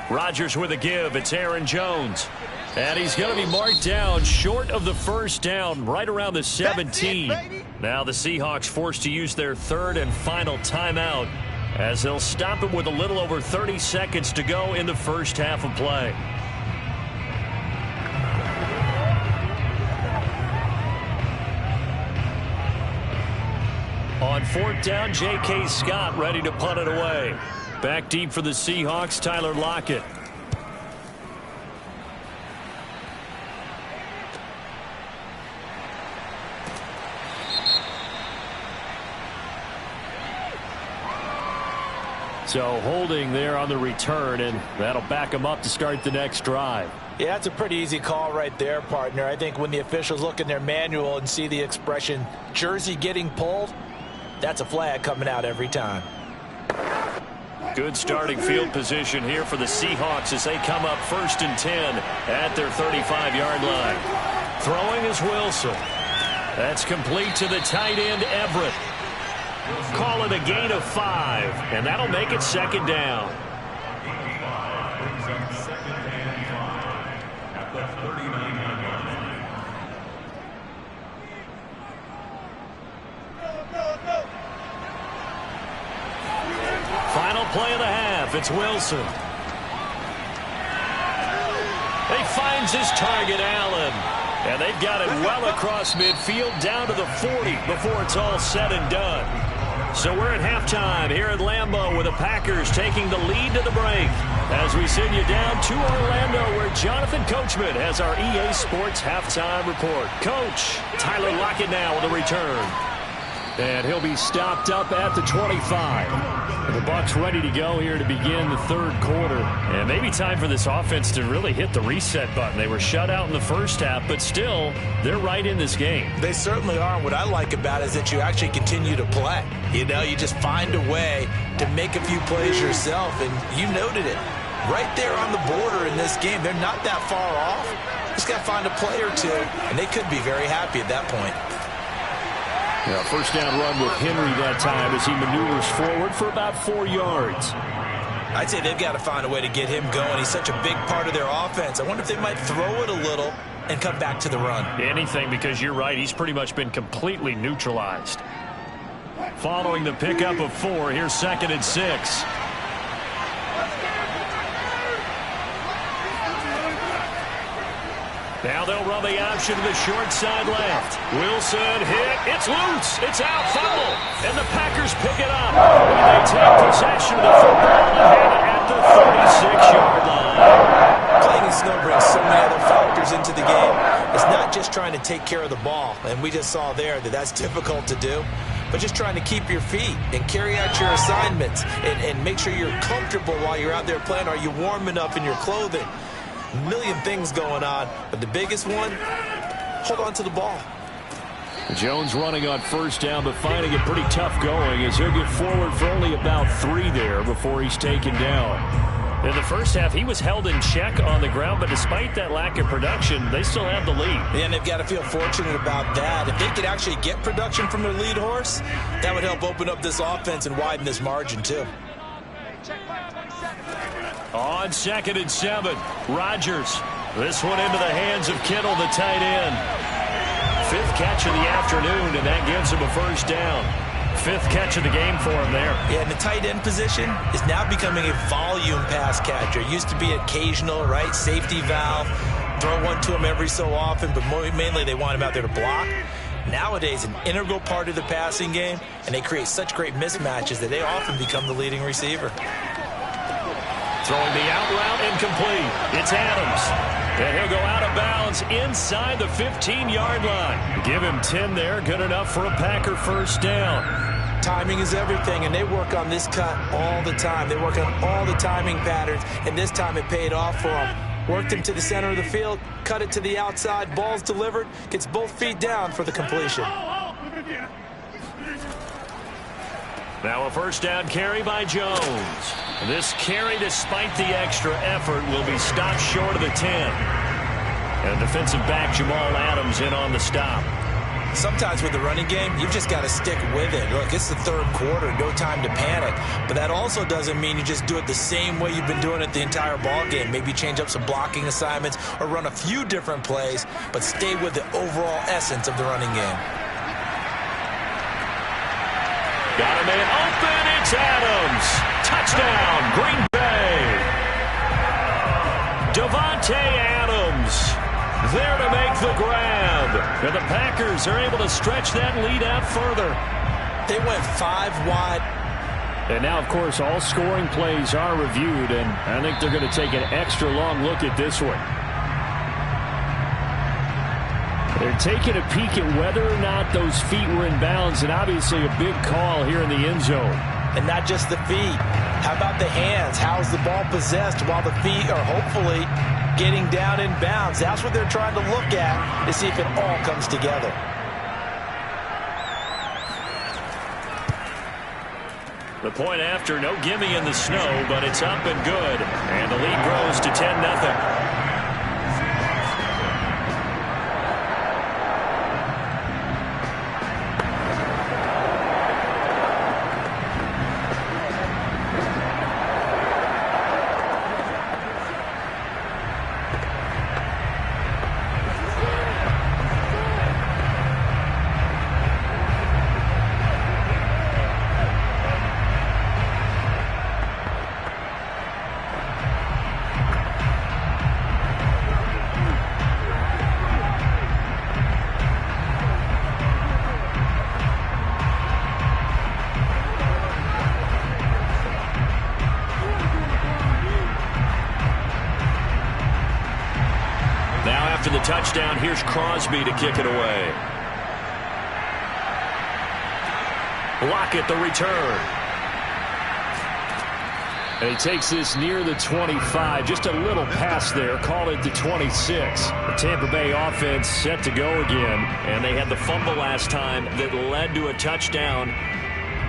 Rodgers with a give. It's Aaron Jones. And he's going to be marked down short of the first down, right around the 17. Now the Seahawks forced to use their 3rd and final timeout as they'll stop him with a little over 30 seconds to go in the first half of play. On 4th down, J.K. Scott ready to punt it away. Back deep for the Seahawks, Tyler Lockett. So holding there on the return, and that'll back him up to start the next drive. Yeah, that's a pretty easy call right there, partner. I think when the officials look in their manual and see the expression jersey getting pulled, that's a flag coming out every time. Good starting field position here for the Seahawks as they come up 1st and 10 at their 35-yard line. Throwing is Wilson. That's complete to the tight end, Everett. Call it a gain of 5, and that'll make it second down. Final play of the half. It's Wilson. He finds his target, Allen. And they've got it well across midfield down to the 40 before it's all said and done. So we're at halftime here at Lambeau with the Packers taking the lead to the break. As we send you down to Orlando where Jonathan Coachman has our EA Sports halftime report. Coach, Tyler Lockett now with a return. And he'll be stopped up at the 25. And the Bucs ready to go here to begin the third quarter. And maybe time for this offense to really hit the reset button. They were shut out in the first half, but still, they're right in this game. They certainly are. What I like about it is that you actually continue to play. You know, you just find a way to make a few plays yourself, and you noted it. Right there on the border in this game, they're not that far off. Just got to find a play or two, and they could be very happy at that point. Yeah, first down run with Henry that time as he maneuvers forward for about 4 yards. I'd say they've got to find a way to get him going. He's such a big part of their offense. I wonder if they might throw it a little and come back to the run. Anything, because you're right. He's pretty much been completely neutralized. Following the pickup of 4, here's 2nd and 6. Now they'll run the option to the short side left. Wilson hit. It's loose. It's out. Fumble. And the Packers pick it up. And they take possession of the football and have it at the 36-yard line. Playing in snow brings so many other factors into the game. It's not just trying to take care of the ball. And we just saw there that that's difficult to do. But just trying to keep your feet and carry out your assignments and make sure you're comfortable while you're out there playing. Are you warm enough in your clothing? A million things going on, but the biggest one, hold on to the ball. Jones running on first down, but finding it pretty tough going as he'll get forward for only about 3 there before he's taken down. In the first half, he was held in check on the ground, but despite that lack of production, they still have the lead. And they've got to feel fortunate about that. If they could actually get production from their lead horse, that would help open up this offense and widen this margin too. On 2nd and 7, Rodgers. This one into the hands of Kittle, the tight end. 5th catch of the afternoon, and that gives him a first down. 5th catch of the game for him there. Yeah, and the tight end position is now becoming a volume pass catcher. It used to be occasional, right? Safety valve. Throw one to him every so often, but mainly they want him out there to block. Nowadays, an integral part of the passing game, and they create such great mismatches that they often become the leading receiver. Throwing the out route incomplete. It's Adams. And he'll go out of bounds inside the 15-yard line. Give him 10 there. Good enough for a Packer first down. Timing is everything, and they work on this cut all the time. They work on all the timing patterns, and this time it paid off for them. Worked him to the center of the field, cut it to the outside, ball's delivered, gets both feet down for the completion. Now a first down carry by Jones. This carry, despite the extra effort, will be stopped short of the 10. And defensive back Jamal Adams in on the stop. Sometimes with the running game, you've just got to stick with it. Look, it's the third quarter, no time to panic. But that also doesn't mean you just do it the same way you've been doing it the entire ball game. Maybe change up some blocking assignments or run a few different plays, but stay with the overall essence of the running game. Got a man open. It's Adams. Touchdown, Green Bay. Davante Adams there to make the grab. And the Packers are able to stretch that lead out further. They went 5 wide. And now, of course, all scoring plays are reviewed, and I think they're going to take an extra long look at this one. They're taking a peek at whether or not those feet were in bounds, and obviously a big call here in the end zone. And not just the feet. How about the hands? How's the ball possessed while the feet are hopefully getting down in bounds? That's what they're trying to look at to see if it all comes together. The point after, no gimme in the snow, but it's up and good. And the lead grows to 10-0. touchdown. Here's Crosby to kick it away. Lockett the return. And he takes this near the 25. Just a little pass there. Call it the 26. The Tampa Bay offense set to go again. And they had the fumble last time that led to a touchdown.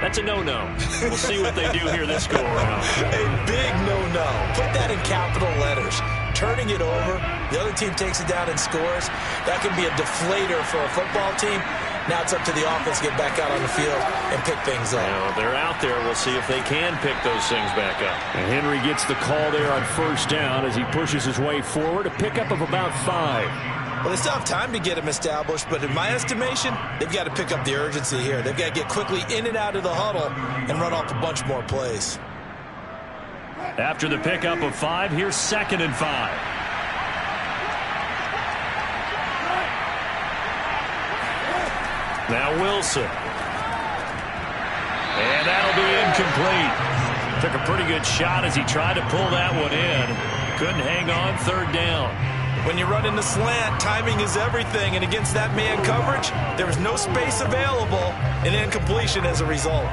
That's a no-no. We'll see what they do here this go-around. A big no-no. Put that in capital letters. Turning it over, the other team takes it down and scores. That can be a deflator for a football team. Now it's up to the offense to get back out on the field and pick things up. Well, they're out there. We'll see if they can pick those things back up. And Henry gets the call there on first down as he pushes his way forward. A pickup of about 5. Well, they still have time to get him established, but in my estimation, they've got to pick up the urgency here. They've got to get quickly in and out of the huddle and run off a bunch more plays. After the pickup of 5, here's 2nd and 5. Now Wilson. And that'll be incomplete. Took a pretty good shot as he tried to pull that one in. Couldn't hang on, 3rd down. When you run in the slant, timing is everything, and against that man coverage, there was no space available, and incompletion as a result.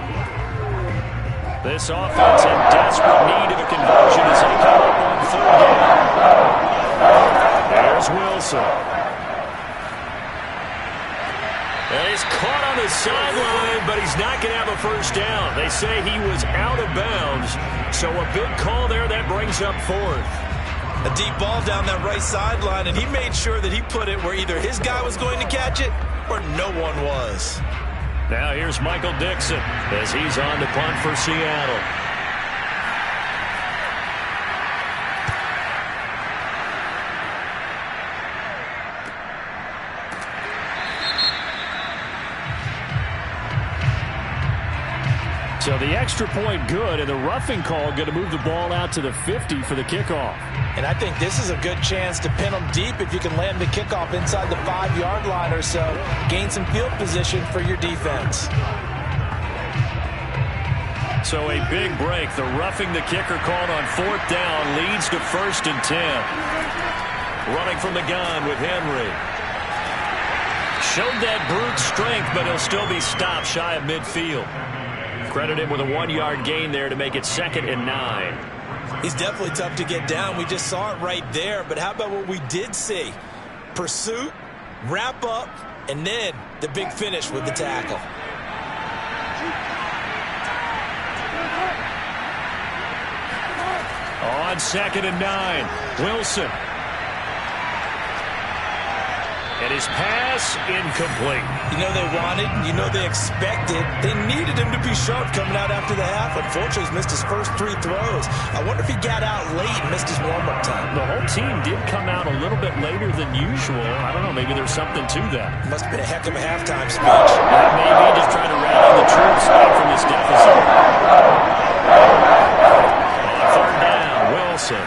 This offense in desperate need of a conversion as they come up on 3rd down. There's Wilson. And he's caught on the sideline, but he's not going to have a first down. They say he was out of bounds, so a big call there that brings up 4th. A deep ball down that right sideline, and he made sure that he put it where either his guy was going to catch it or no one was. Now here's Michael Dixon as he's on to punt for Seattle. So the extra point good, and the roughing call going to move the ball out to the 50 for the kickoff. And I think this is a good chance to pin them deep if you can land the kickoff inside the 5-yard line or so. Gain some field position for your defense. So a big break. The roughing the kicker called on 4th down leads to 1st and 10. Running from the gun with Henry. Showed that brute strength, but he'll still be stopped shy of midfield. Credit him with a 1-yard gain there to make it 2nd and 9. He's definitely tough to get down. We just saw it right there. But how about what we did see? Pursuit, wrap up, and then the big finish with the tackle. On 2nd and 9, Wilson. And his pass incomplete. You know they wanted, you know they expected. They needed him to be sharp coming out after the half. Unfortunately, he's missed his first 3 throws. I wonder if he got out late and missed his warm-up time. The whole team did come out a little bit later than usual. I don't know, maybe there's something to that. Must have been a heck of a halftime speech. Maybe just trying to rally the troops back from this deficit. On 3rd down, Wilson.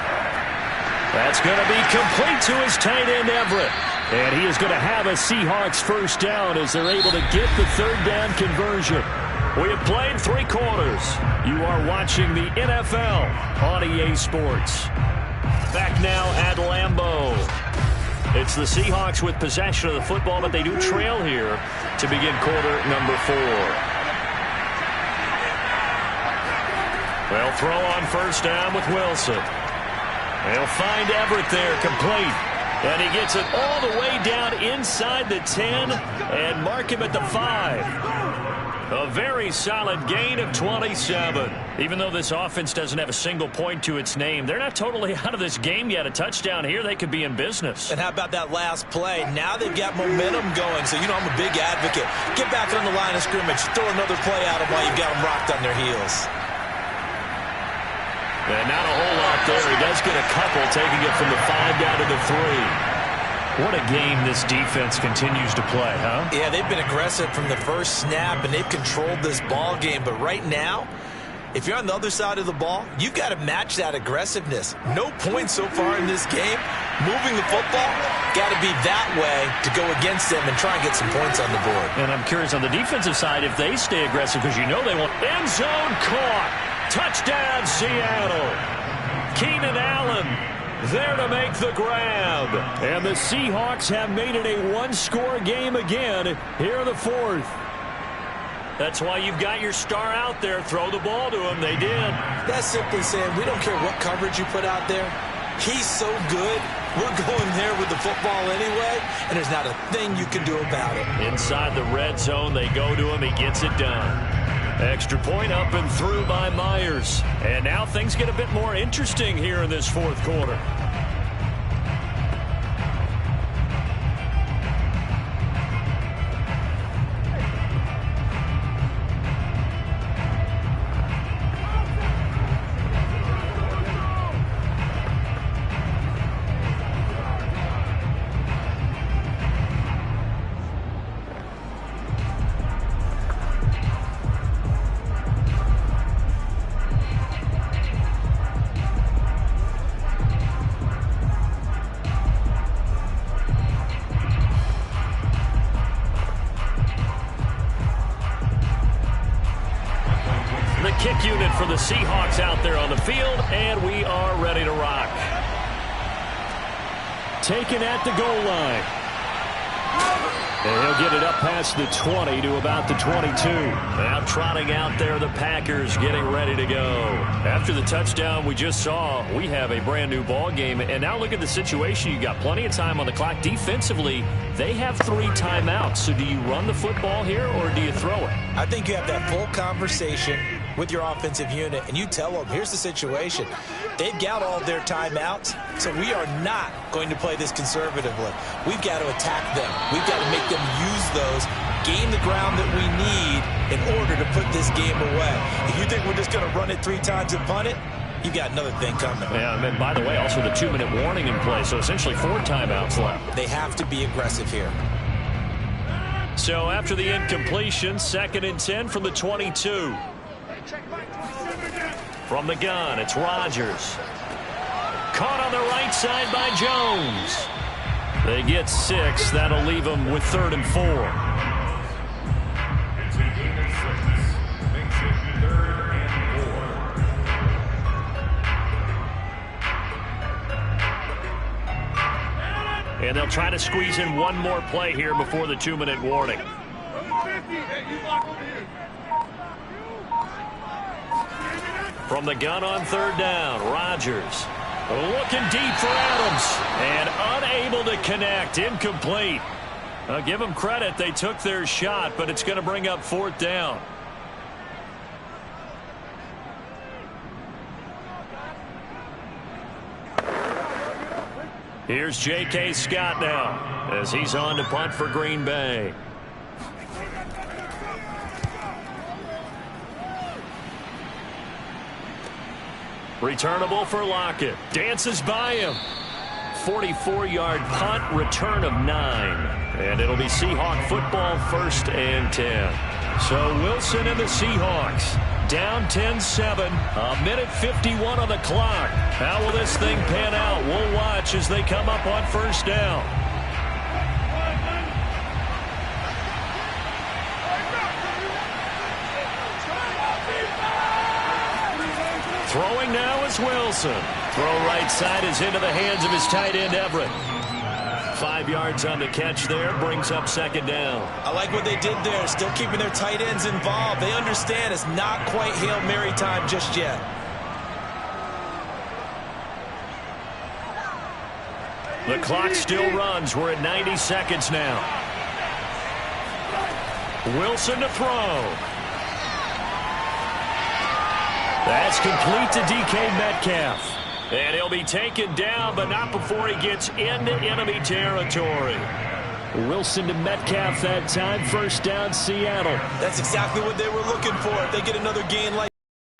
That's going to be complete to his tight end, Everett. And he is going to have a Seahawks first down as they're able to get the 3rd down conversion. We have played 3 quarters. You are watching the NFL on EA Sports. Back now at Lambeau. It's the Seahawks with possession of the football, but they do trail here to begin quarter number 4. They'll throw on first down with Wilson. They'll find Everett there, complete. And he gets it all the way down inside the 10 and mark him at the 5. A very solid gain of 27. Even though this offense doesn't have a single point to its name, they're not totally out of this game yet. A touchdown here, they could be in business. And how about that last play? Now they've got momentum going. So, you know, I'm a big advocate. Get back on the line of scrimmage. Throw another play at them while you've got them rocked on their heels. And not a whole lot there. He does get a couple, taking it from the 5 down to the 3. What a game this defense continues to play, huh? Yeah, they've been aggressive from the first snap, and they've controlled this ball game. But right now, if you're on the other side of the ball, you've got to match that aggressiveness. No points so far in this game. Moving the football, got to be that way to go against them and try and get some points on the board. And I'm curious on the defensive side if they stay aggressive, because you know they want end zone caught. Touchdown, Seattle. Keenan Allen There to make the grab. And the Seahawks have made it a one-score game again here in the fourth. That's why you've got your star out there. Throw the ball to him. They did. That's simply saying we don't care what coverage you put out there. He's so good. We're going there with the football anyway, and there's not a thing you can do about it. Inside the red zone, they go to him. He gets it done. Extra point up and through by Myers. And now things get a bit more interesting here in this fourth quarter. Kick unit for the Seahawks out there on the field, and we are ready to rock. Taken at the goal line. And he'll get it up past the 20 to about the 22. Now trotting out there, the Packers getting ready to go. After the touchdown we just saw, we have a brand new ball game. And now look at the situation. You got plenty of time on the clock. Defensively, they have 3 timeouts. So do you run the football here or do you throw it? I think you have that full conversation with your offensive unit, and you tell them, here's the situation. They've got all their timeouts, so we are not going to play this conservatively. We've got to attack them. We've got to make them use those, gain the ground that we need in order to put this game away. If you think we're just going to run it 3 times and punt it, you've got another thing coming. Yeah, and by the way, also the 2-minute warning in play, so essentially 4 timeouts left. They have to be aggressive here. So after the incompletion, 2nd and 10 from the 22. From the gun, it's Rodgers. Caught on the right side by Jones. They get 6. That'll leave them with 3rd and 4. And they'll try to squeeze in one more play here before the 2-minute warning. From the gun on 3rd down, Rodgers looking deep for Adams and unable to connect. Incomplete. I'll give them credit. They took their shot, but it's going to bring up 4th down. Here's J.K. Scott now as he's on to punt for Green Bay. Returnable for Lockett. Dances by him. 44-yard punt, return of 9. And it'll be Seahawk football, 1st and 10. So Wilson and the Seahawks down 10-7. A minute 51 on the clock. How will this thing pan out? We'll watch as they come up on 1st down. Throwing now is Wilson. Throw right side is into the hands of his tight end, Everett. 5 yards on the catch there, brings up 2nd down. I like what they did there, still keeping their tight ends involved. They understand it's not quite Hail Mary time just yet. The clock still runs. We're at 90 seconds now. Wilson to throw. That's complete to DK Metcalf. And he'll be taken down, but not before he gets into enemy territory. Wilson to Metcalf that time. 1st down, Seattle. That's exactly what they were looking for. If they get another gain like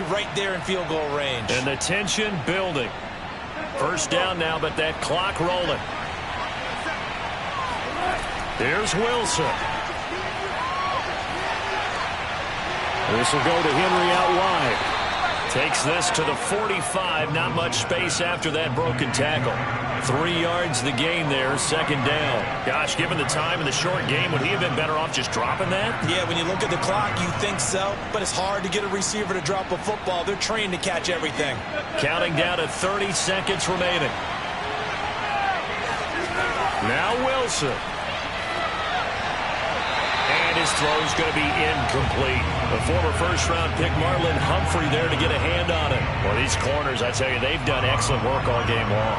right there in field goal range. And the tension building. 1st down now, but that clock rolling. Here's Wilson. This will go to Henry out wide. Takes this to the 45. Not much space after that broken tackle. 3 yards the gain there, 2nd down. Gosh, given the time in the short game, would he have been better off just dropping that? Yeah, when you look at the clock, you think so. But it's hard to get a receiver to drop a football. They're trained to catch everything. Counting down to 30 seconds remaining. Now Wilson. And his throw's going to be incomplete. The former first-round pick Marlon Humphrey there to get a hand on it. Well, these corners, I tell you, they've done excellent work all game long.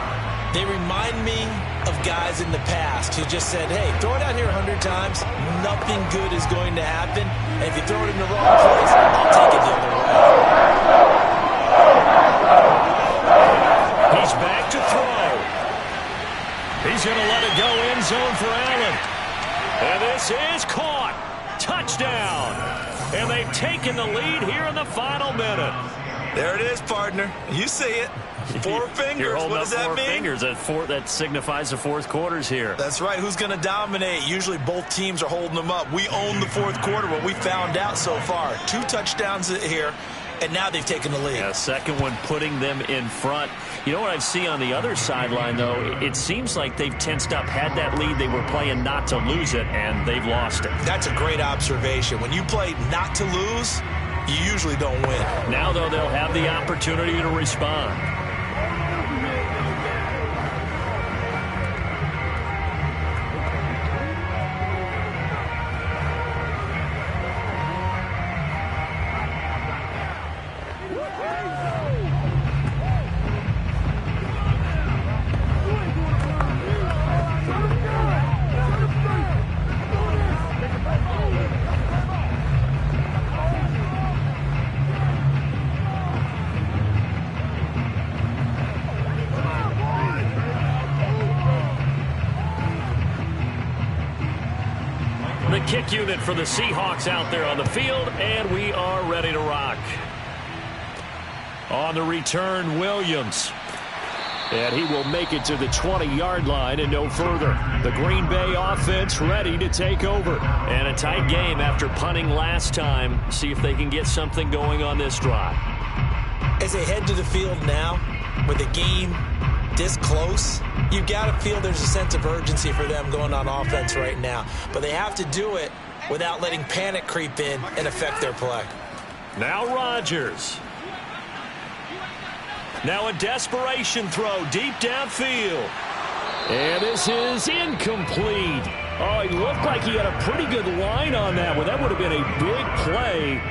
They remind me of guys in the past who just said, hey, throw it out here 100 times, nothing good is going to happen. And if you throw it in the wrong place, I'll take it the other way. He's back to throw. He's going to let it go end zone for Allen. And this is caught. Touchdown. And they've taken the lead here in the final minute. There it is, partner. You see it. Four fingers. What does that mean? Fingers. That signifies the fourth quarter's here. That's right. Who's going to dominate? Usually both teams are holding them up. We own the fourth quarter, what we found out so far. 2 touchdowns here, and now they've taken the lead. Yeah, second one putting them in front. You know what I see on the other sideline, though? It seems like they've tensed up. Had that lead, they were playing not to lose it, and they've lost it. That's a great observation. When you play not to lose, you usually don't win. Now, though, they'll have the opportunity to respond. The kick unit for the Seahawks out there on the field, and we are ready to rock. On the return, Williams. And he will make it to the 20-yard line and no further. The Green Bay offense ready to take over. And a tight game after punting last time. See if they can get something going on this drive. As they head to the field now, with the game this close, you've got to feel there's a sense of urgency for them going on offense right now. But they have to do it without letting panic creep in and affect their play. Now Rodgers. Now a desperation throw deep downfield. And this is incomplete. Oh, he looked like he had a pretty good line on that one. That would have been a big play,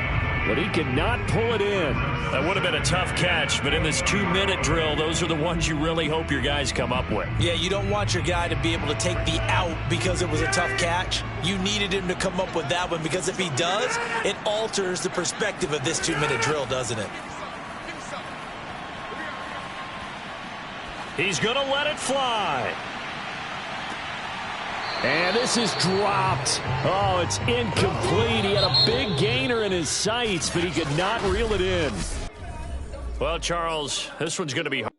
but he could not pull it in. That would have been a tough catch, but in this 2-minute drill, those are the ones you really hope your guys come up with. Yeah, you don't want your guy to be able to take the out because it was a tough catch. You needed him to come up with that one, because if he does, it alters the perspective of this 2-minute drill, doesn't it? He's going to let it fly. And this is dropped. Oh, it's incomplete. He had a big gainer in his sights, but he could not reel it in. Well, Charles, this one's going to be hard.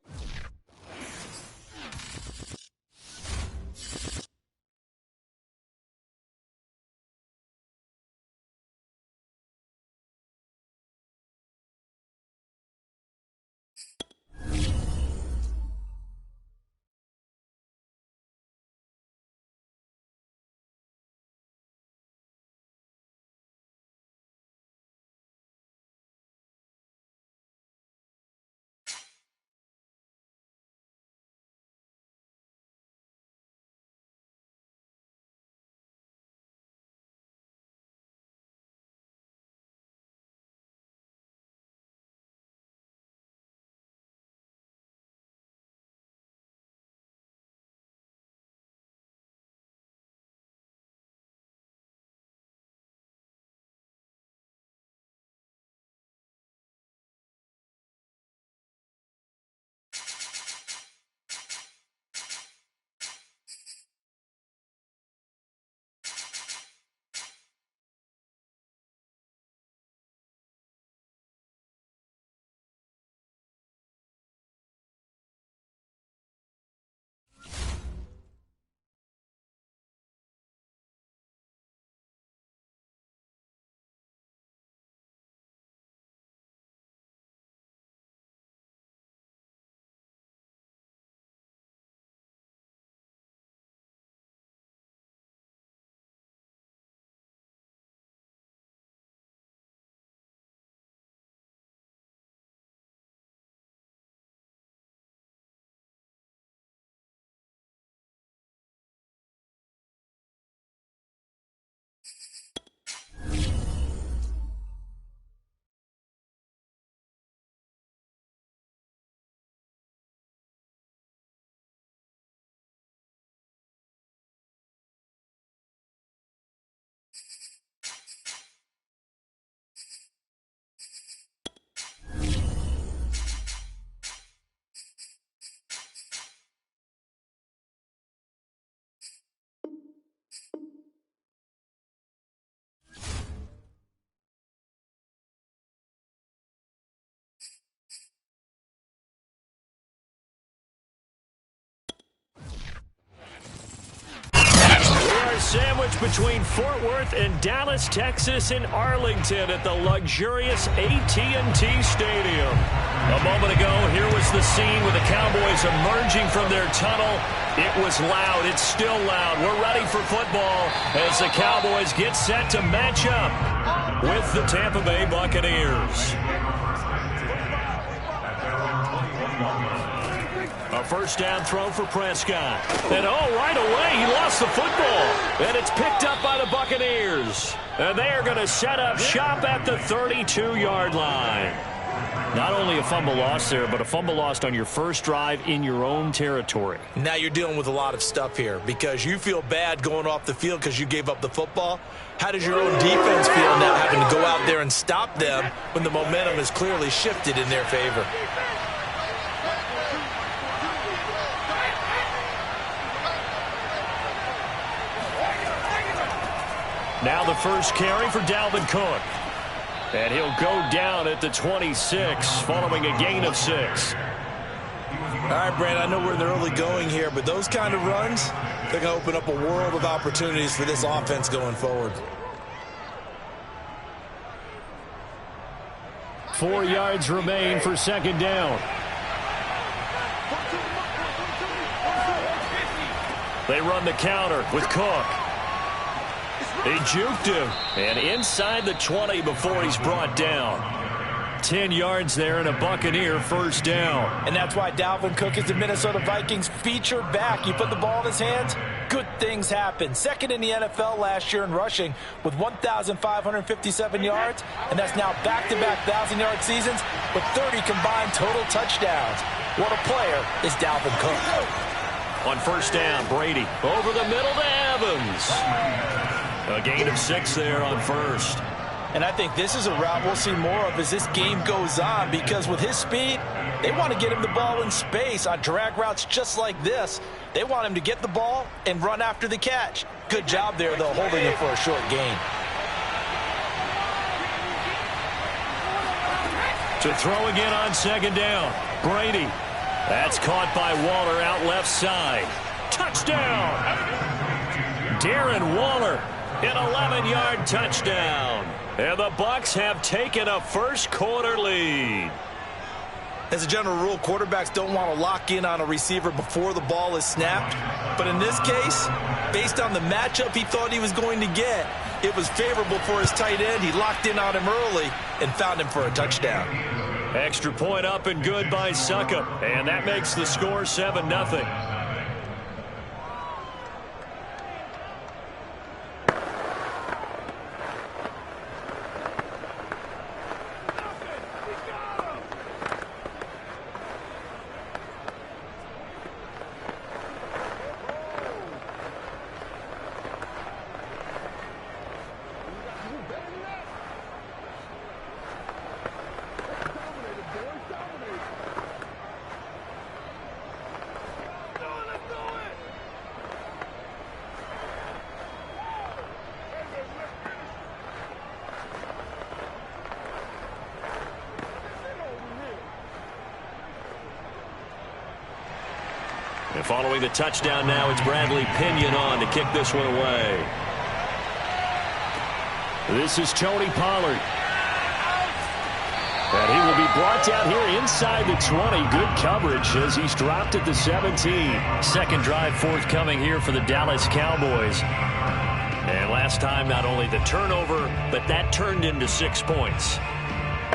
sandwiched between Fort Worth and Dallas, Texas in Arlington at the luxurious AT&T Stadium. A moment ago, here was the scene with the Cowboys emerging from their tunnel. It was loud. It's still loud. We're ready for football as the Cowboys get set to match up with the Tampa Bay Buccaneers. A first down throw for Prescott. And right away, he lost the football. And it's picked up by the Buccaneers. And they are going to set up shop at the 32-yard line. Not only a fumble loss there, but a fumble lost on your first drive in your own territory. Now you're dealing with a lot of stuff here because you feel bad going off the field because you gave up the football. How does your own defense feel now having to go out there and stop them when the momentum is clearly shifted in their favor? Now the first carry for Dalvin Cook. And he'll go down at the 26 following a gain of 6. All right, Brandon, I know we're in the early going here, but those kind of runs, they're going to open up a world of opportunities for this offense going forward. 4 yards remain for second down. They run the counter with Cook. He juked him, and inside the 20 before he's brought down. 10 yards there and a Buccaneer first down. And that's why Dalvin Cook is the Minnesota Vikings featured back. You put the ball in his hands, good things happen. Second in the NFL last year in rushing with 1,557 yards, and that's now back-to-back 1,000-yard seasons with 30 combined total touchdowns. What a player is Dalvin Cook. On first down, Brady over the middle to Evans. A gain of 6 there on first. And I think this is a route we'll see more of as this game goes on because with his speed, they want to get him the ball in space on drag routes just like this. They want him to get the ball and run after the catch. Good job there, though, holding it for a short gain. To throw again on second down, Brady. That's caught by Waller out left side. Touchdown! Darren Waller. An 11-yard touchdown. And the Bucs have taken a first-quarter lead. As a general rule, quarterbacks don't want to lock in on a receiver before the ball is snapped. But in this case, based on the matchup he thought he was going to get, it was favorable for his tight end. He locked in on him early and found him for a touchdown. Extra point up and good by Succop. And that makes the score 7-0. And following the touchdown now, it's Bradley Pinion on to kick this one away. This is Tony Pollard. And he will be brought down here inside the 20. Good coverage as he's dropped at the 17. Second drive forthcoming here for the Dallas Cowboys. And last time, not only the turnover, but that turned into 6 points.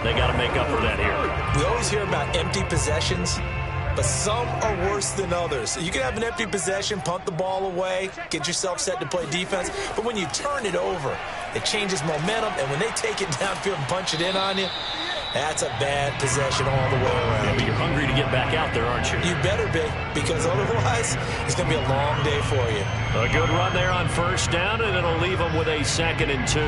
They got to make up for that here. We always hear about empty possessions, but some are worse than others. You can have an empty possession, punt the ball away, get yourself set to play defense, but when you turn it over, it changes momentum, and when they take it downfield and punch it in on you, that's a bad possession all the way around. Yeah, but you're hungry to get back out there, aren't you? You better be, because otherwise it's going to be a long day for you. A good run there on first down, and it'll leave them with a 2nd and 2.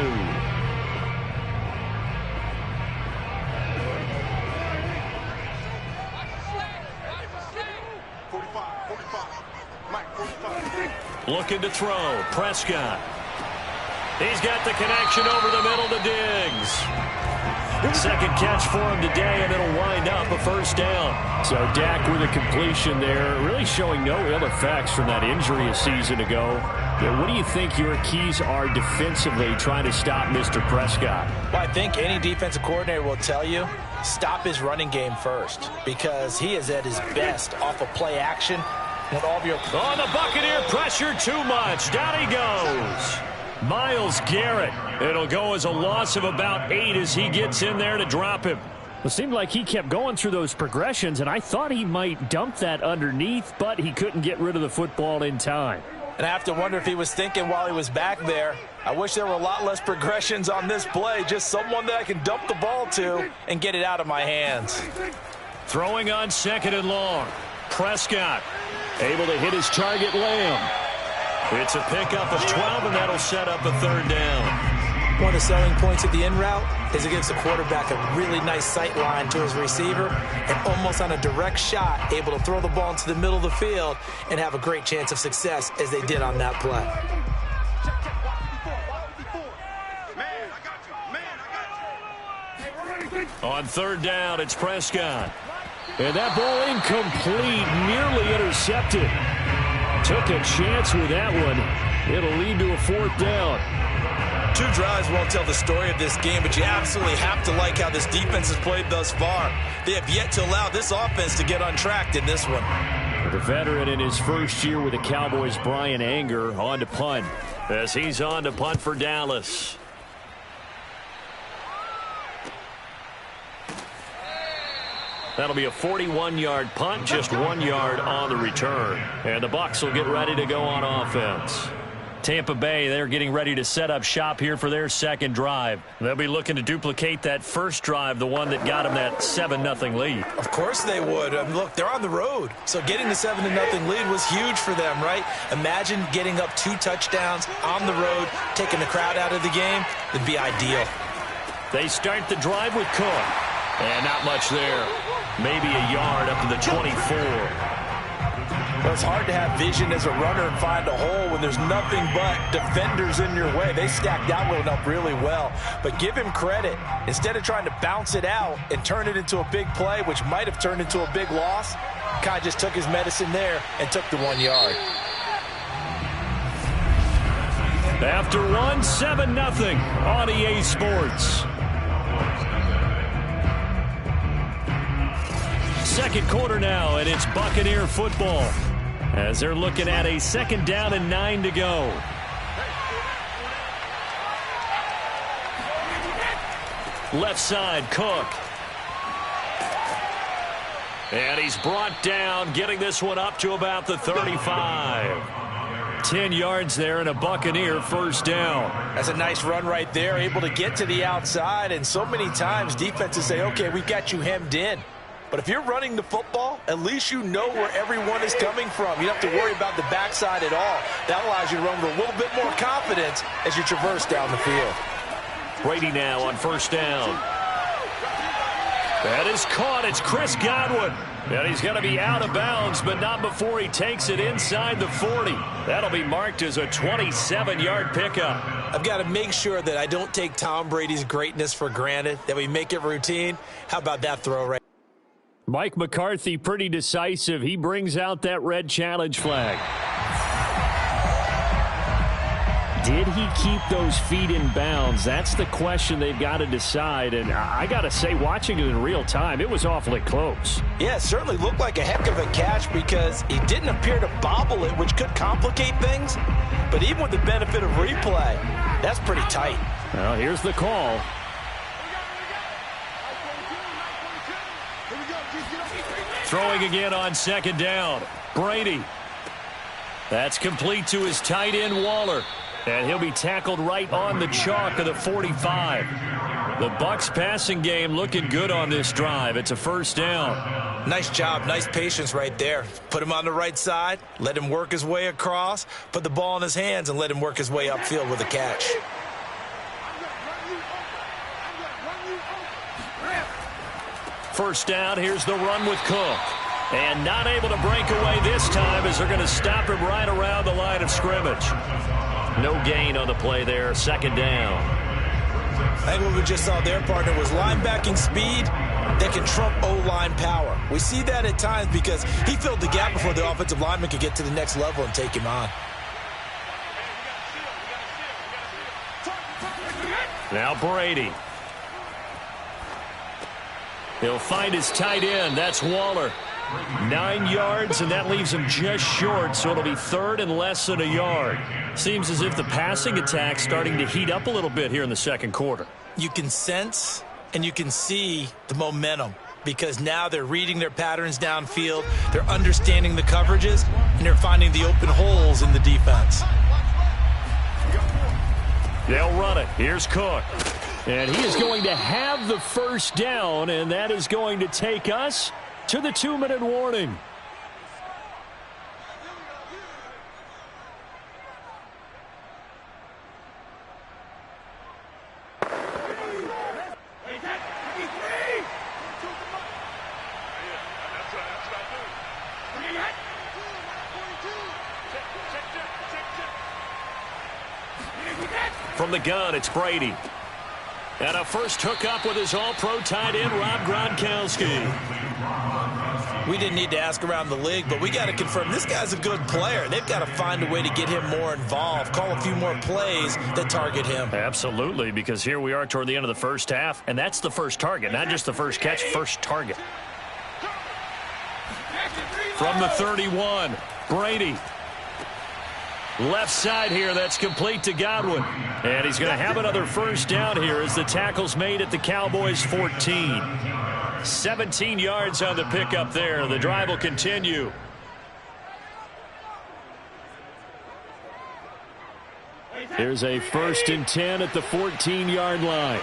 Looking to throw. Prescott. He's got the connection over the middle to Diggs. Second catch for him today, and it'll wind up a first down. So Dak with a completion there, really showing no ill effects from that injury a season ago. Yeah, what do you think your keys are defensively trying to stop Mr. Prescott? Well, I think any defensive coordinator will tell you, stop his running game first, because he is at his best off of play action. When all of your the Buccaneer pressure too much. Down he goes. Myles Garrett. It'll go as a loss of about 8 as he gets in there to drop him. It seemed like he kept going through those progressions, and I thought he might dump that underneath, but he couldn't get rid of the football in time. And I have to wonder if he was thinking while he was back there, I wish there were a lot less progressions on this play, just someone that I can dump the ball to and get it out of my hands. Throwing on 2nd and long. Prescott able to hit his target, Lamb. It's a pickup of 12, and that'll set up a 3rd down. One of the selling points of the in route is it gives the quarterback a really nice sight line to his receiver and almost on a direct shot able to throw the ball into the middle of the field and have a great chance of success as they did on that play. On 3rd down, it's Prescott. And that ball incomplete, nearly intercepted. Took a chance with that one. It'll lead to a 4th down. 2 drives won't tell the story of this game, but you absolutely have to like how this defense has played thus far. They have yet to allow this offense to get untracked in this one. The veteran in his first year with the Cowboys, Bryan Anger, on to punt. As he's on to punt for Dallas. That'll be a 41-yard punt, just 1 yard on the return. And the Bucs will get ready to go on offense. Tampa Bay, they're getting ready to set up shop here for their 2nd drive. They'll be looking to duplicate that first drive, the one that got them that 7-0 lead. Of course they would. Look, they're on the road, so getting the 7-0 lead was huge for them, right? Imagine getting up 2 touchdowns on the road, taking the crowd out of the game. It'd be ideal. They start the drive with Cook. And not much there. Maybe a yard up to the 24. Well, it's hard to have vision as a runner and find a hole when there's nothing but defenders in your way. They stacked that one up really well. But give him credit. Instead of trying to bounce it out and turn it into a big play, which might have turned into a big loss, Kai just took his medicine there and took the 1 yard. After 7-0 on EA Sports. 2nd quarter now, and it's Buccaneer football as they're looking at a 2nd down and 9 to go. Left side, Cook. And he's brought down, getting this one up to about the 35. 10 yards there and a Buccaneer 1st down. That's a nice run right there, able to get to the outside. And so many times defenses say, okay, we got you hemmed in. But if you're running the football, at least you know where everyone is coming from. You don't have to worry about the backside at all. That allows you to run with a little bit more confidence as you traverse down the field. Brady now on 1st down. That is caught. It's Chris Godwin. And he's going to be out of bounds, but not before he takes it inside the 40. That'll be marked as a 27-yard pickup. I've got to make sure that I don't take Tom Brady's greatness for granted, that we make it routine. How about that throw right? Mike McCarthy pretty decisive. He brings out that red challenge flag. Did he keep those feet in bounds? That's the question they've got to decide. And I got to say, watching it in real time, it was awfully close. Yeah, it certainly looked like a heck of a catch because he didn't appear to bobble it, which could complicate things. But even with the benefit of replay, that's pretty tight. Well, here's the call. Throwing again on 2nd down. Brady. That's complete to his tight end, Waller. And he'll be tackled right on the chalk of the 45. The Bucs passing game looking good on this drive. It's a 1st down. Nice job. Nice patience right there. Put him on the right side. Let him work his way across. Put the ball in his hands and let him work his way upfield with a catch. First down, here's the run with Cook. And not able to break away this time as they're going to stop him right around the line of scrimmage. No gain on the play there, 2nd down. I think what we just saw there, partner, was linebacking speed that can trump O-line power. We see that at times because he filled the gap before the offensive lineman could get to the next level and take him on. Now Brady. He'll find his tight end. That's Waller. 9 yards, and that leaves him just short, so it'll be third and less than a yard. Seems as if the passing attack's starting to heat up a little bit here in the second quarter. You can sense and you can see the momentum because now they're reading their patterns downfield, they're understanding the coverages, and they're finding the open holes in the defense. They'll run it. Here's Cook. And he is going to have the first down, and that is going to take us to the 2-minute warning. From the gun, it's Brady. And a first hookup with his all-pro tight end, Rob Gronkowski. We didn't need to ask around the league, but we got to confirm this guy's a good player. They've got to find a way to get him more involved, call a few more plays that target him. Absolutely, because here we are toward the end of the first half, and that's the first target, not just the first catch, first target. From the 31, Brady. Left side here, that's complete to Godwin. And he's going to have another first down here as the tackle's made at the Cowboys' 14. 17 yards on the pickup there. The drive will continue. Here's a 1st and 10 at the 14-yard line.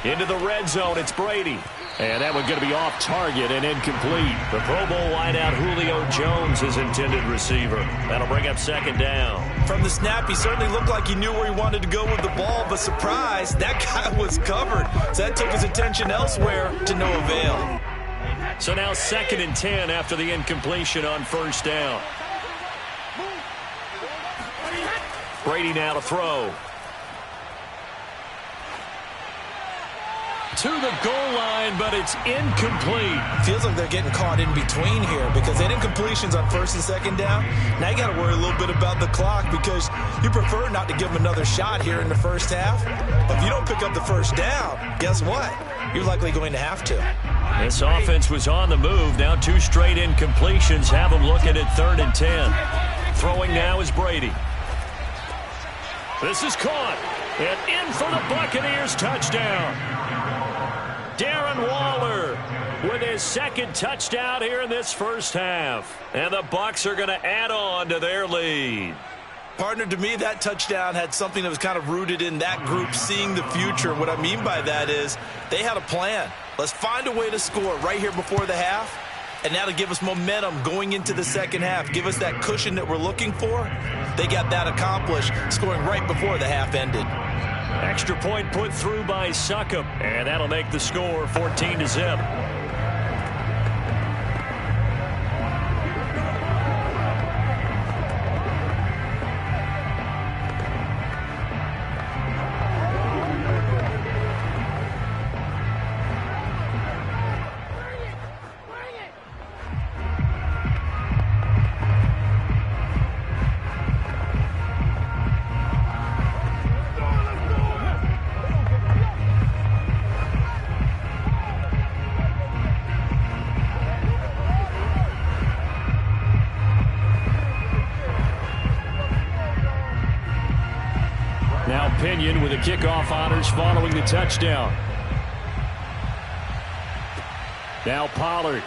Into the red zone, it's Brady. And that one's going to be off target and incomplete. The Pro Bowl wideout Julio Jones, his intended receiver. That'll bring up second down. From the snap, he certainly looked like he knew where he wanted to go with the ball, but surprise, that guy was covered. So that took his attention elsewhere to no avail. So now 2nd and 10 after the incompletion on first down. Brady now to throw. To the goal line, but it's incomplete. Feels like they're getting caught in between here because they had incompletions on 1st and 2nd down. Now you got to worry a little bit about the clock because you prefer not to give them another shot here in the first half. But if you don't pick up the first down, guess what? You're likely going to have to. This offense was on the move. Now 2 straight incompletions have them looking at 3rd and 10. Throwing now is Brady. This is caught. And in for the Buccaneers touchdown. Darren Waller with his 2nd touchdown here in this first half. And the Bucs are going to add on to their lead. Partner, to me, that touchdown had something that was kind of rooted in that group seeing the future. What I mean by that is they had a plan. Let's find a way to score right here before the half. And now to give us momentum going into the second half, give us that cushion that we're looking for. They got that accomplished, scoring right before the half ended. Extra point put through by Succop, and that'll make the score 14-0. Pinion with the kickoff honors following the touchdown. Now Pollard.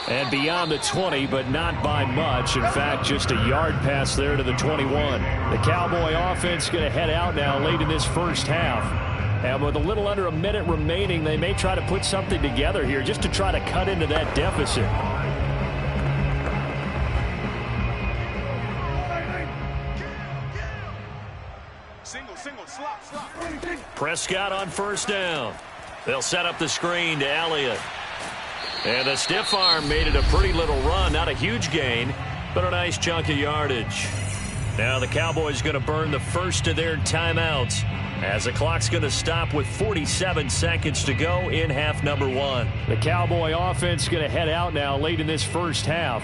And beyond the 20, but not by much. In fact, just a yard pass there to the 21. The Cowboy offense going to head out now late in this first half. And with a little under a minute remaining, they may try to put something together here just to try to cut into that deficit. Prescott on first down. They'll set up the screen to Elliott. And the stiff arm made it a pretty little run. Not a huge gain, but a nice chunk of yardage. Now the Cowboys going to burn the first of their timeouts as the clock's going to stop with 47 seconds to go in half number 1. The Cowboy offense going to head out now late in this first half.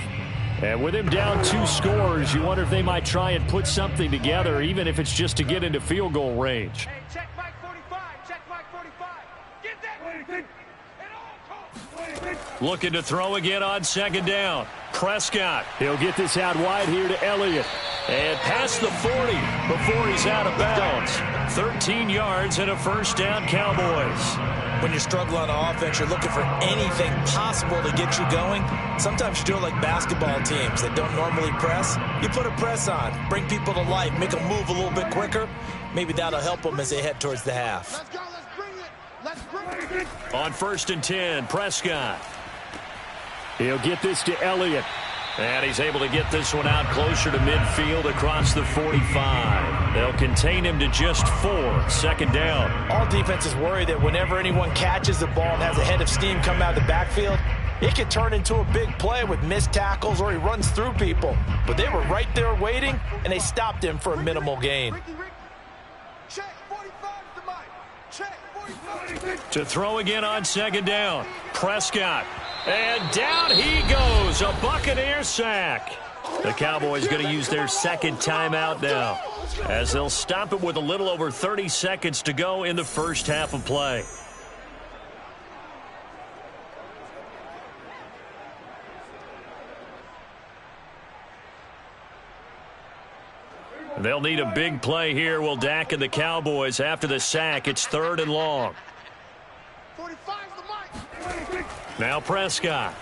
And with him down 2 scores, you wonder if they might try and put something together, even if it's just to get into field goal range. Hey, check Mike 45. Check Mike 45. Get that. Looking to throw again on 2nd down. Prescott. He'll get this out wide here to Elliott. And past the 40 before he's out of bounds. 13 yards and a 1st down, Cowboys. When you're struggling on offense, you're looking for anything possible to get you going. Sometimes you do it like basketball teams that don't normally press. You put a press on, bring people to life, make them move a little bit quicker. Maybe that'll help them as they head towards the half. Let's go. Let's bring it. Let's bring it. On 1st and 10, Prescott. He'll get this to Elliott. And he's able to get this one out closer to midfield across the 45. They'll contain him to just 4. 2nd down. All defenses worry that whenever anyone catches the ball and has a head of steam come out of the backfield, it can turn into a big play with missed tackles or he runs through people. But they were right there waiting, and they stopped him for a minimal gain. Check 45 to Mike. Check 45. To throw again on 2nd down. Prescott. And down he goes. A Buccaneer sack. The Cowboys going to use their 2nd timeout now, as they'll stop it with a little over 30 seconds to go in the 1st half of play. They'll need a big play here, will Dak and the Cowboys. After the sack, it's 3rd and long. 45 to Mike. Now Prescott.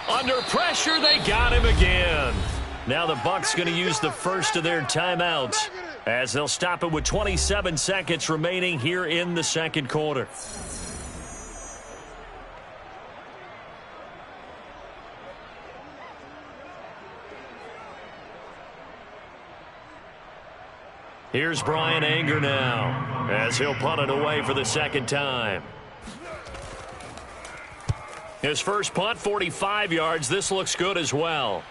Under pressure, they got him again. Now the Bucs going to use the first of their timeouts, as they'll stop it with 27 seconds remaining here in the 2nd quarter. Here's Brian Anger now, as he'll punt it away for the 2nd time. His first punt, 45 yards. This looks good as well.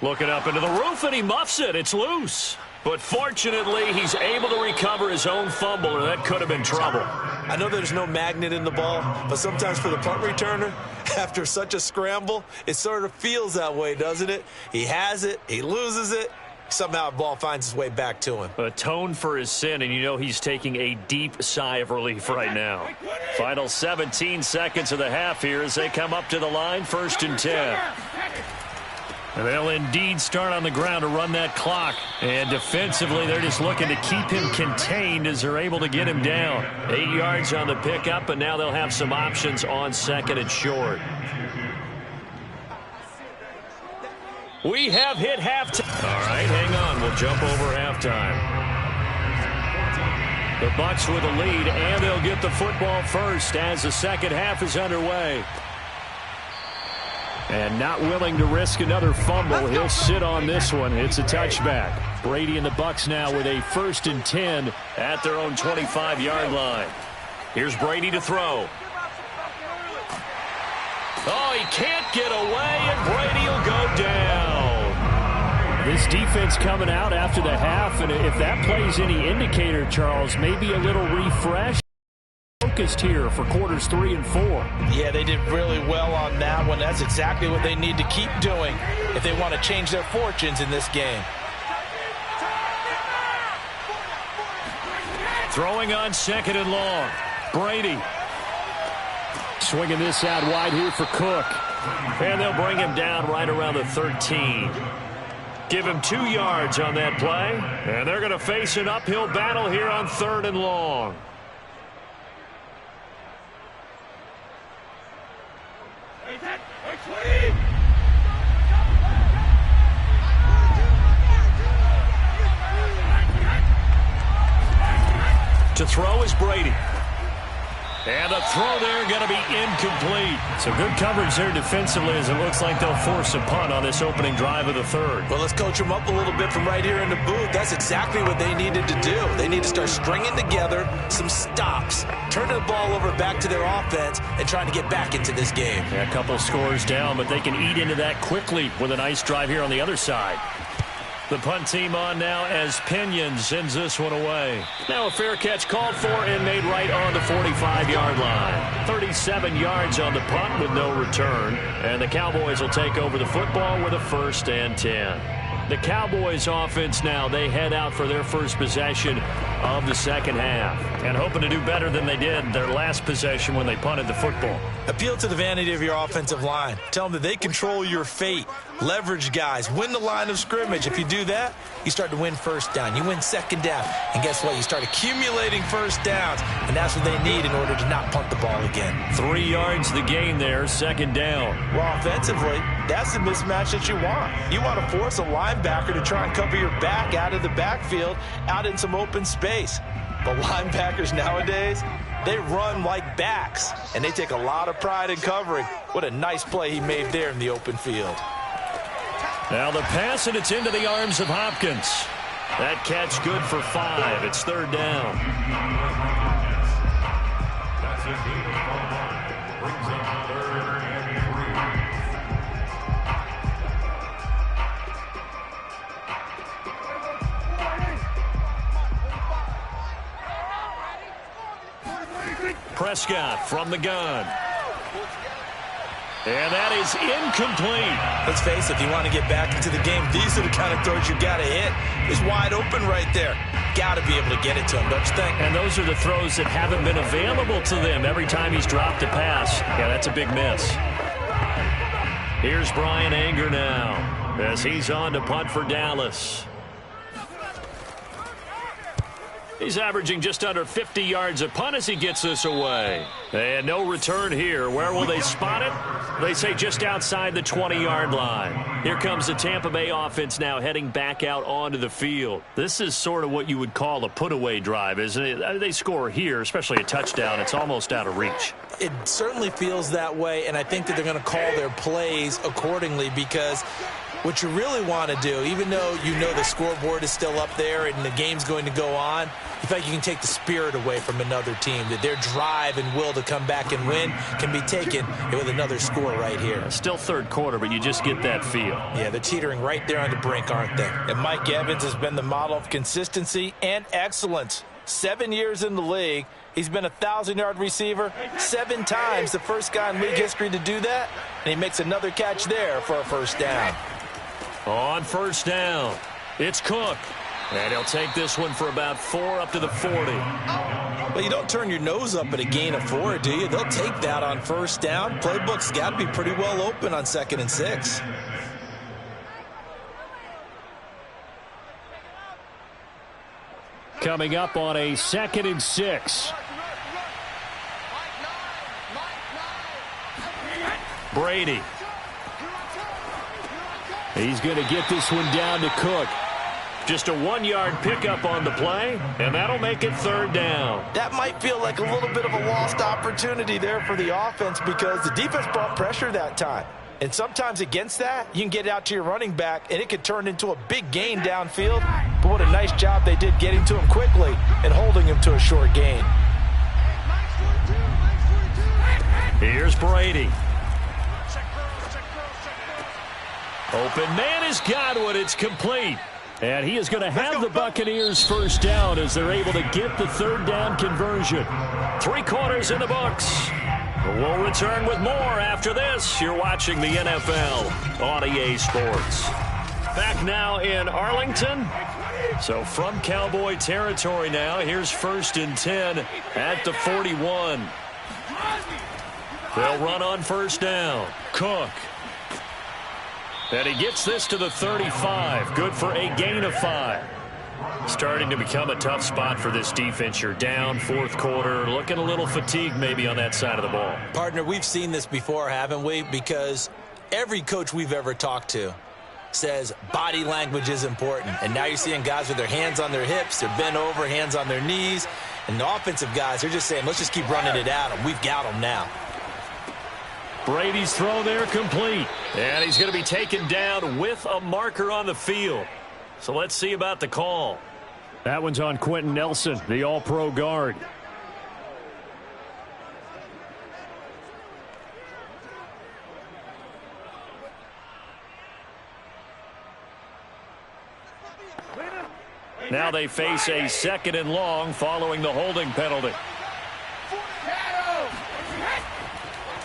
Looking up into the roof, and he muffs it. It's loose. But fortunately, he's able to recover his own fumble, or that could have been trouble. I know there's no magnet in the ball, but sometimes for the punt returner, after such a scramble, it sort of feels that way, doesn't it? He has it, he loses it, somehow the ball finds its way back to him. Atone for his sin, and you know he's taking a deep sigh of relief right now. Final 17 seconds of the half here as they come up to the line, 1st and 10. And they'll indeed start on the ground to run that clock. And defensively, they're just looking to keep him contained as they're able to get him down. 8 yards on the pickup, and now they'll have some options on 2nd and short. We have hit halftime. All right, hang on. We'll jump over halftime. The Bucs with a lead, and they'll get the football first as the 2nd half is underway. And not willing to risk another fumble, he'll sit on this one. It's a touchback. Brady and the Bucs now with a 1st and 10 at their own 25-yard line. Here's Brady to throw. Oh, he can't get away, and Brady will go down. This defense coming out after the half, and if that plays any indicator, Charles, maybe a little refresh. Focused here for quarters 3 and 4. Yeah, they did really well on that one. That's exactly what they need to keep doing if they want to change their fortunes in this game. Throwing on 2nd and long. Brady. Swinging this out wide here for Cook. And they'll bring him down right around the 13. Give him 2 yards on that play. And they're going to face an uphill battle here on 3rd and long. To throw is Brady. And the throw there going to be incomplete. So good coverage there defensively as it looks like they'll force a punt on this opening drive of the 3rd. Well, let's coach them up a little bit from right here in the booth. That's exactly what they needed to do. They need to start stringing together some stops, turning the ball over back to their offense, and trying to get back into this game. Yeah, a couple scores down, but they can eat into that quickly with a nice drive here on the other side. The punt team on now as Pinion sends this one away. Now a fair catch called for and made right on the 45-yard line. 37 yards on the punt with no return. And the Cowboys will take over the football with a 1st and 10. The Cowboys offense now, they head out for their first possession of the second half. And hoping to do better than they did their last possession when they punted the football. Appeal to the vanity of your offensive line. Tell them that they control your fate. Leverage guys. Win the line of scrimmage. If you do that, you start to win first down. You win second down. And guess what? You start accumulating first downs. And that's what they need in order to not punt the ball again. 3 yards the gain there, second down. Well, offensively, that's the mismatch that you want. You want to force a linebacker to try and cover your back out of the backfield, out in some open space. But linebackers nowadays, they run like backs, and they take a lot of pride in covering. What a nice play he made there in the open field. Now the pass, and it's into the arms of Hopkins. That catch good for 5. It's 3rd down. That's a gain of 5. Brings up 3rd and 3. Prescott from the gun. And that is incomplete. Let's face it, if you want to get back into the game, these are the kind of throws you got to hit. He's wide open right there. Got to be able to get it to him, don't you think? And those are the throws that haven't been available to them every time he's dropped a pass. Yeah, that's a big miss. Here's Brian Anger now as he's on to punt for Dallas. He's averaging just under 50 yards a punt as he gets this away. And no return here. Where will they spot it? They say just outside the 20-yard line. Here comes the Tampa Bay offense now heading back out onto the field. This is sort of what you would call a put-away drive, isn't it? They score here, especially a touchdown. It's almost out of reach. It certainly feels that way, and I think that they're going to call their plays accordingly because what you really want to do, even though you know the scoreboard is still up there and the game's going to go on, you feel like you can take the spirit away from another team, that their drive and will to come back and win can be taken with another score right here. Still 3rd quarter, but you just get that feel. Yeah, they're teetering right there on the brink, aren't they? And Mike Evans has been the model of consistency and excellence. 7 years in the league. He's been a 1,000-yard receiver 7 times, the first guy in league history to do that. And he makes another catch there for a 1st down. On 1st down, it's Cook. And he'll take this one for about 4 up to the 40. Well, you don't turn your nose up at a gain of 4, do you? They'll take that on 1st down. Playbook's got to be pretty well open on 2nd and 6. Coming up on a 2nd and 6. Brady. He's going to get this one down to Cook. Just a 1-yard pickup on the play, and that'll make it 3rd down. That might feel like a little bit of a lost opportunity there for the offense because the defense brought pressure that time. And sometimes against that, you can get out to your running back, and it could turn into a big gain downfield. But what a nice job they did getting to him quickly and holding him to a short gain. Here's Brady. Open man is Godwin. It's complete. And he is going to have the Buccaneers 1st down as they're able to get the 3rd down conversion. 3 quarters in the books. We'll return with more after this. You're watching the NFL on EA Sports. Back now in Arlington. So from Cowboy territory now, here's 1st and 10 at the 41. They'll run on 1st down. Cook. And he gets this to the 35. Good for a gain of 5. Starting to become a tough spot for this defense. You're down 4th quarter. Looking a little fatigued maybe on that side of the ball. Partner, we've seen this before, haven't we? Because every coach we've ever talked to says body language is important. And now you're seeing guys with their hands on their hips. They're bent over, hands on their knees. And the offensive guys, they're just saying, let's just keep running it at them. We've got them now. Brady's throw there complete. And he's going to be taken down with a marker on the field. So let's see about the call. That one's on Quentin Nelson, the all-pro guard. Now they face a 2nd and long following the holding penalty.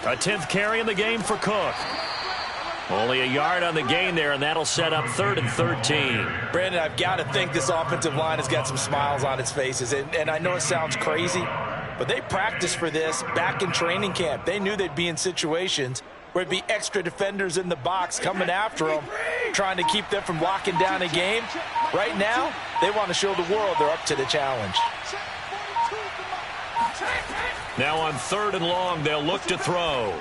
A 10th carry in the game for Cook. Only a yard on the gain there, and that'll set up 3rd and 13. Brandon, I've got to think this offensive line has got some smiles on its faces. And I know it sounds crazy, but they practiced for this back in training camp. They knew they'd be in situations where it'd be extra defenders in the box coming after them, trying to keep them from locking down a game. Right now, they want to show the world they're up to the challenge. Now on 3rd and long, they'll look to throw.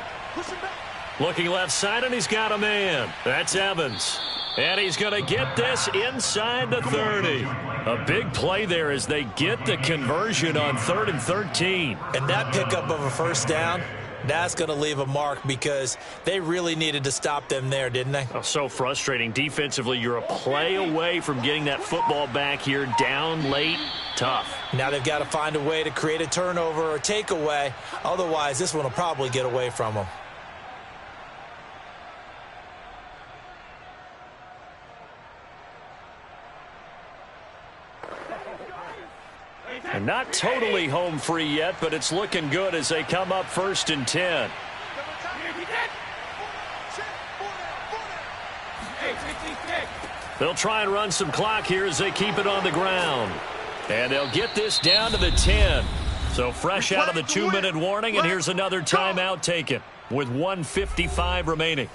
Looking left side, and he's got a man. That's Evans. And he's going to get this inside the 30. A big play there as they get the conversion on 3rd and 13. And that pickup of a first down, that's going to leave a mark because they really needed to stop them there, didn't they? Oh, so frustrating. Defensively, you're a play away from getting that football back here down late. Tough. Now they've got to find a way to create a turnover or takeaway. Otherwise, this one will probably get away from them. And not totally home free yet, but it's looking good as they come up 1st and 10. They'll try and run some clock here as they keep it on the ground. And they'll get this down to the 10. So fresh out of the 2-minute warning, and here's another timeout taken with 1:55 remaining.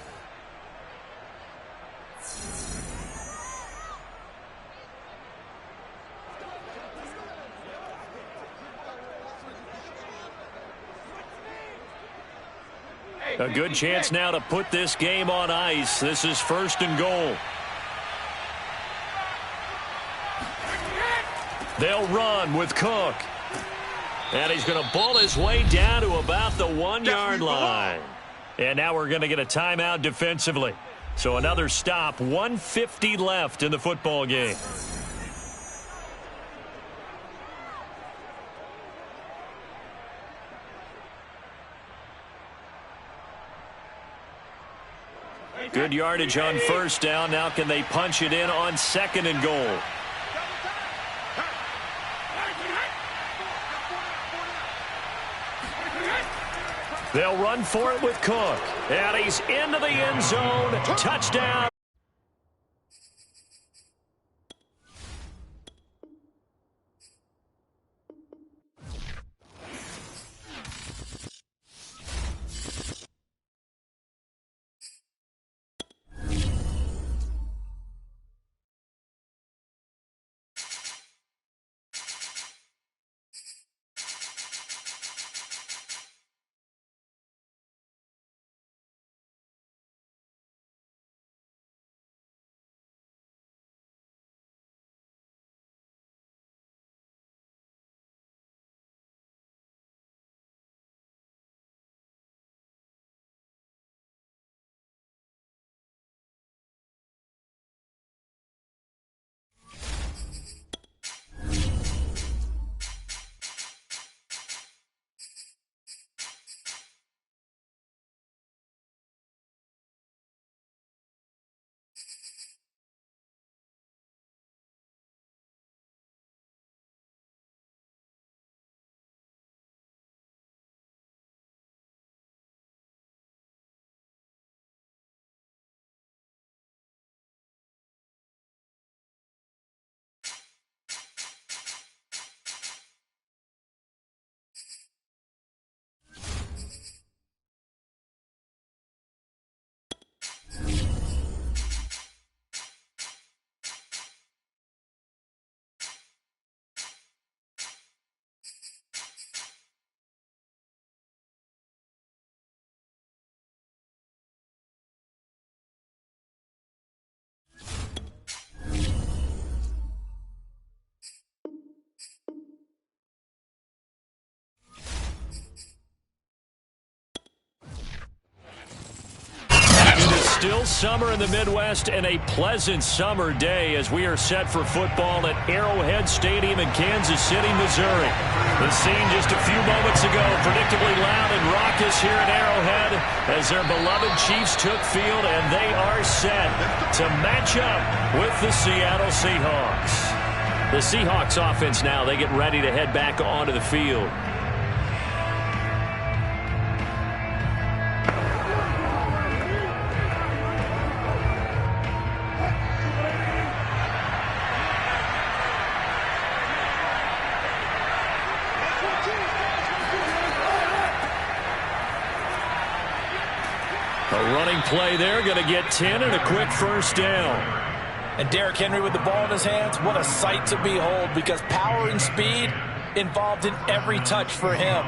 A good chance now to put this game on ice. This is 1st and goal. They'll run with Cook. And he's going to ball his way down to about the 1-yard line. And now we're going to get a timeout defensively. So another stop, 1:50 left in the football game. Good yardage on 1st down. Now can they punch it in on 2nd and goal? They'll run for it with Cook. And he's into the end zone. Touchdown. Still summer in the Midwest and a pleasant summer day as we are set for football at Arrowhead Stadium in Kansas City, Missouri. The scene just a few moments ago, predictably loud and raucous here at Arrowhead as their beloved Chiefs took field, and they are set to match up with the Seattle Seahawks. The Seahawks offense now, they get ready to head back onto the field. A running play there, going to get 10 and a quick first down. And Derrick Henry with the ball in his hands, what a sight to behold, because power and speed involved in every touch for him.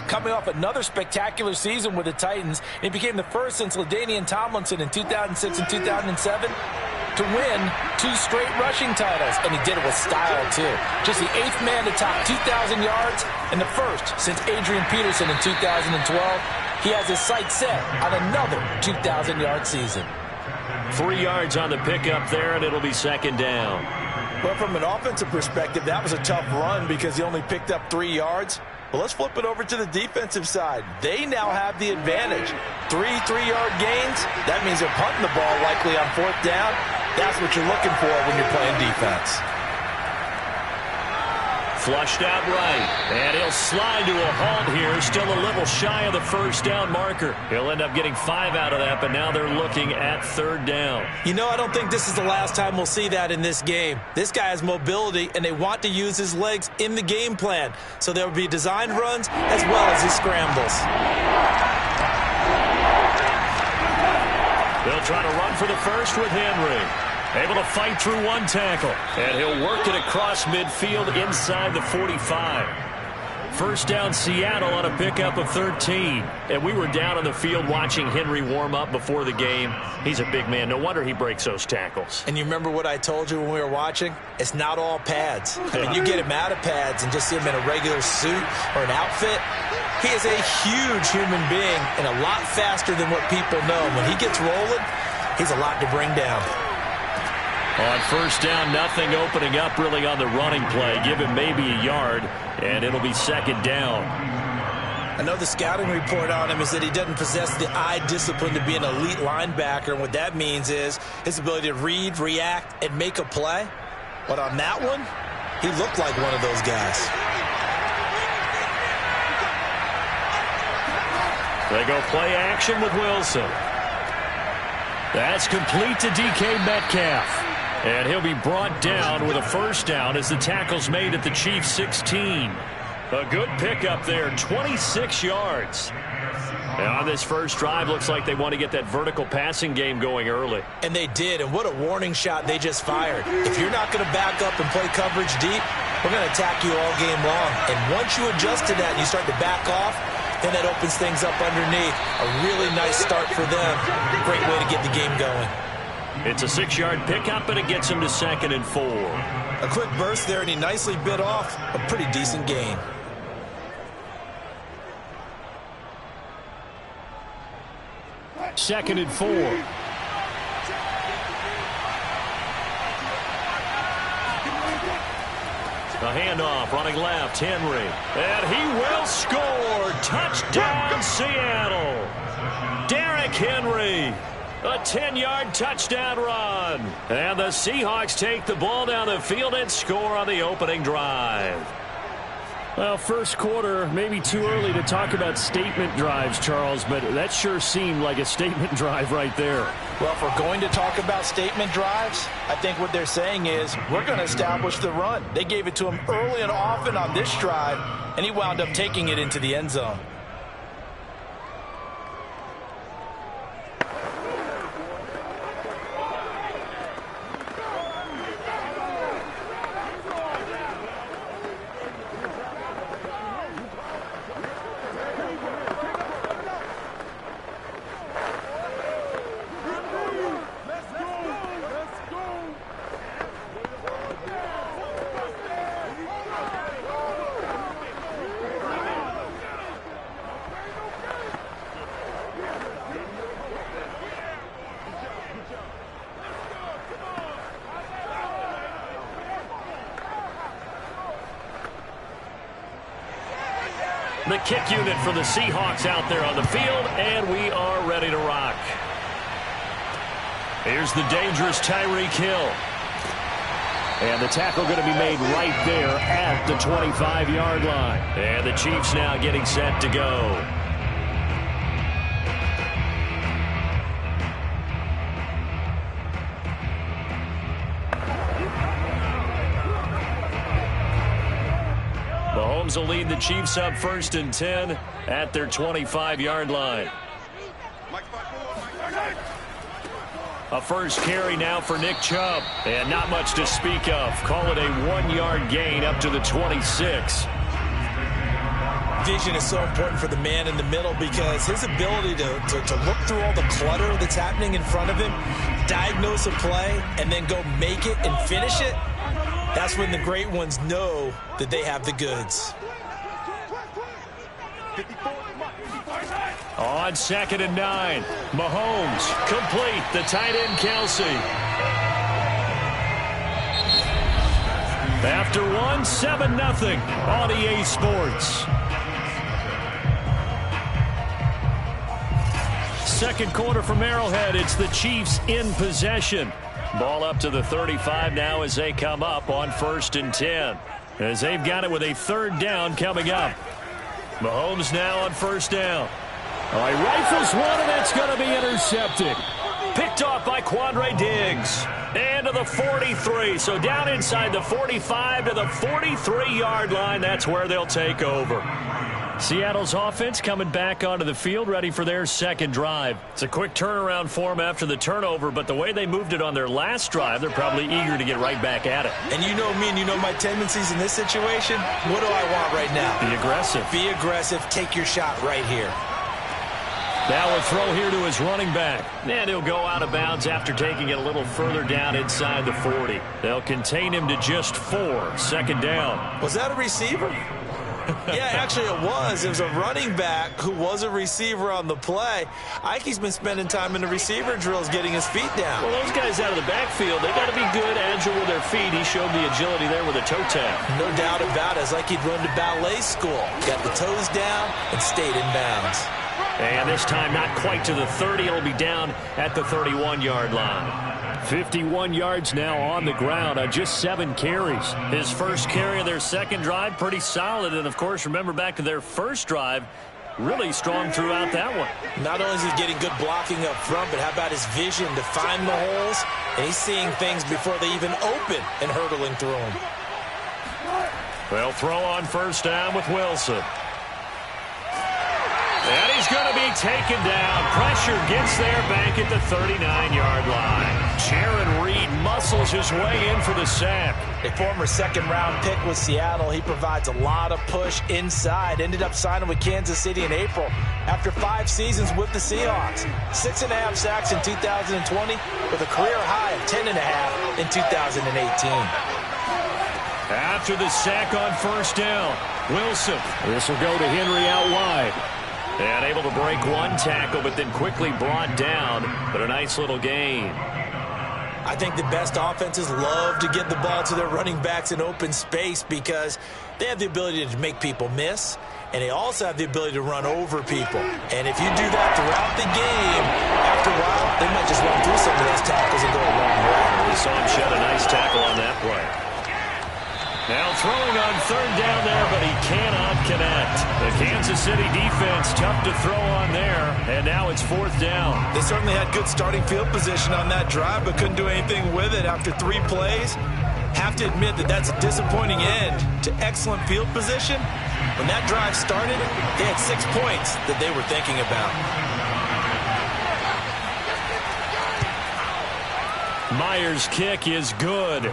Coming off another spectacular season with the Titans, he became the first since LaDainian Tomlinson in 2006 and 2007 to win 2 straight rushing titles, and he did it with style, too. Just the 8th man to top 2,000 yards and the first since Adrian Peterson in 2012. He has his sights set on another 2,000-yard season. 3 yards on the pickup there, and it'll be second down. Well, from an offensive perspective, that was a tough run because he only picked up 3 yards. Well, let's flip it over to the defensive side. They now have the advantage. 3 3-yard gains. That means they're punting the ball likely on 4th down. That's what you're looking for when you're playing defense. Flushed out right, and he'll slide to a halt here, still a little shy of the first down marker. He'll end up getting 5 out of that, but now they're looking at 3rd down. You know, I don't think this is the last time we'll see that in this game. This guy has mobility, and they want to use his legs in the game plan. So there will be designed runs as well as his scrambles. They'll try to run for the first with Henry. Able to fight through 1 tackle. And he'll work it across midfield inside the 45. First down Seattle on a pickup of 13. And we were down on the field watching Henry warm up before the game. He's a big man. No wonder he breaks those tackles. And you remember what I told you when we were watching? It's not all pads. I mean, you get him out of pads and just see him in a regular suit or an outfit. He is a huge human being and a lot faster than what people know. When he gets rolling, he's a lot to bring down. On first down, nothing opening up really on the running play. Give him maybe a yard, and it'll be second down. I know the scouting report on him is that he doesn't possess the eye discipline to be an elite linebacker. And what that means is his ability to read, react, and make a play. But on that one, he looked like one of those guys. They go play action with Wilson. That's complete to DK Metcalf. And he'll be brought down with a first down as the tackle's made at the Chiefs' 16. A good pickup there, 26 yards. And on this first drive, looks like they want to get that vertical passing game going early. And they did, and what a warning shot they just fired. If you're not going to back up and play coverage deep, we're going to attack you all game long. And once you adjust to that and you start to back off, then that opens things up underneath. A really nice start for them. Great way to get the game going. It's a 6-yard pickup, and it gets him to 2nd and 4. A quick burst there, and he nicely bit off a pretty decent gain. Second and 4. A handoff, running left, Henry. And he will score. Touchdown, Seattle. Derrick Henry. A 10-yard touchdown run. And the Seahawks take the ball down the field and score on the opening drive. Well, first quarter, maybe too early to talk about statement drives, Charles, but that sure seemed like a statement drive right there. Well, if we're going to talk about statement drives, I think what they're saying is we're going to establish the run. They gave it to him early and often on this drive, and he wound up taking it into the end zone. The kick unit for the Seahawks out there on the field, and we are ready to rock. Here's the dangerous Tyreek Hill. And the tackle going to be made right there at the 25-yard line. And the Chiefs now getting set to go. Mahomes will lead the Chiefs up 1st and 10 at their 25-yard line. A first carry now for Nick Chubb. And not much to speak of. Call it a 1-yard gain up to the 26. Vision is so important for the man in the middle because his ability to look through all the clutter that's happening in front of him, diagnose a play, and then go make it and finish it, that's when the great ones know that they have the goods. On 2nd and 9, Mahomes complete. The tight end, Kelsey. After 7-0 on EA Sports. Second quarter from Arrowhead. It's the Chiefs in possession. Ball up to the 35 now as they come up on 1st and 10. As they've got it with a 3rd down coming up. Mahomes now on 1st down. All right, rifles one, and that's going to be intercepted. Picked off by Quandre Diggs. And to the 43. So down inside the 45 to the 43-yard line. That's where they'll take over. Seattle's offense coming back onto the field, ready for their second drive. It's a quick turnaround for them after the turnover, but the way they moved it on their last drive, they're probably eager to get right back at it. And you know me and you know my tendencies in this situation. What do I want right now? Be aggressive. Be aggressive. Take your shot right here. Now a throw here to his running back. And he'll go out of bounds after taking it a little further down inside the 40. They'll contain him to just 4. 2nd down. Was that a receiver? Yeah, actually it was. It was a running back who was a receiver on the play. Ike's been spending time in the receiver drills getting his feet down. Well, those guys out of the backfield, they got to be good, agile with their feet. He showed the agility there with a toe tap. No doubt about it. It's like he'd run to ballet school. Got the toes down and stayed in bounds. And this time not quite to the 30. It'll be down at the 31-yard line. 51 yards now on the ground on just 7 carries. His first carry of their second drive, pretty solid. And, of course, remember back to their first drive, really strong throughout that one. Not only is he getting good blocking up front, but how about his vision to find the holes? And he's seeing things before they even open and hurtling through them. They'll throw on 1st down with Wilson. And he's going to be taken down. Pressure gets there back at the 39-yard line. Jaron Reed muscles his way in for the sack. A former 2nd-round pick with Seattle. He provides a lot of push inside. Ended up signing with Kansas City in April after 5 seasons with the Seahawks. 6.5 sacks in 2020 with a career high of 10.5 in 2018. After the sack on 1st down, Wilson. This will go to Henry out wide. And able to break one tackle, but then quickly brought down. But a nice little gain. I think the best offenses love to get the ball to their running backs in open space because they have the ability to make people miss, and they also have the ability to run over people. And if you do that throughout the game, after a while, they might just run through some of those tackles and go a long way. We saw him shed a nice tackle on that play. Now throwing on 3rd down there, but he cannot connect. The Kansas City defense tough to throw on there, and now it's 4th down. They certainly had good starting field position on that drive, but couldn't do anything with it after 3 plays. Have to admit that that's a disappointing end to excellent field position. When that drive started, they had 6 points that they were thinking about. Myers' kick is good.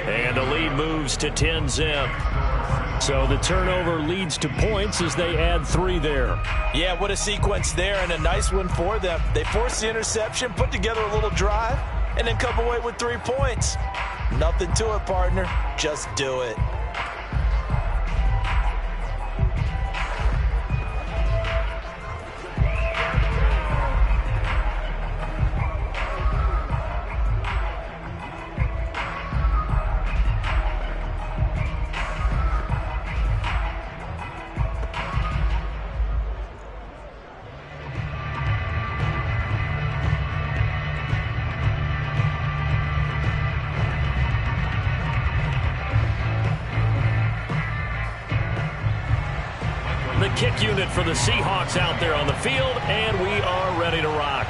And the lead moves to 10-zip. So the turnover leads to points as they add 3 there. Yeah, what a sequence there, and a nice one for them. They forced the interception, put together a little drive, and then come away with 3 points. Nothing to it, partner. Just do it. kick unit for the Seahawks out there on the field, and we are ready to rock.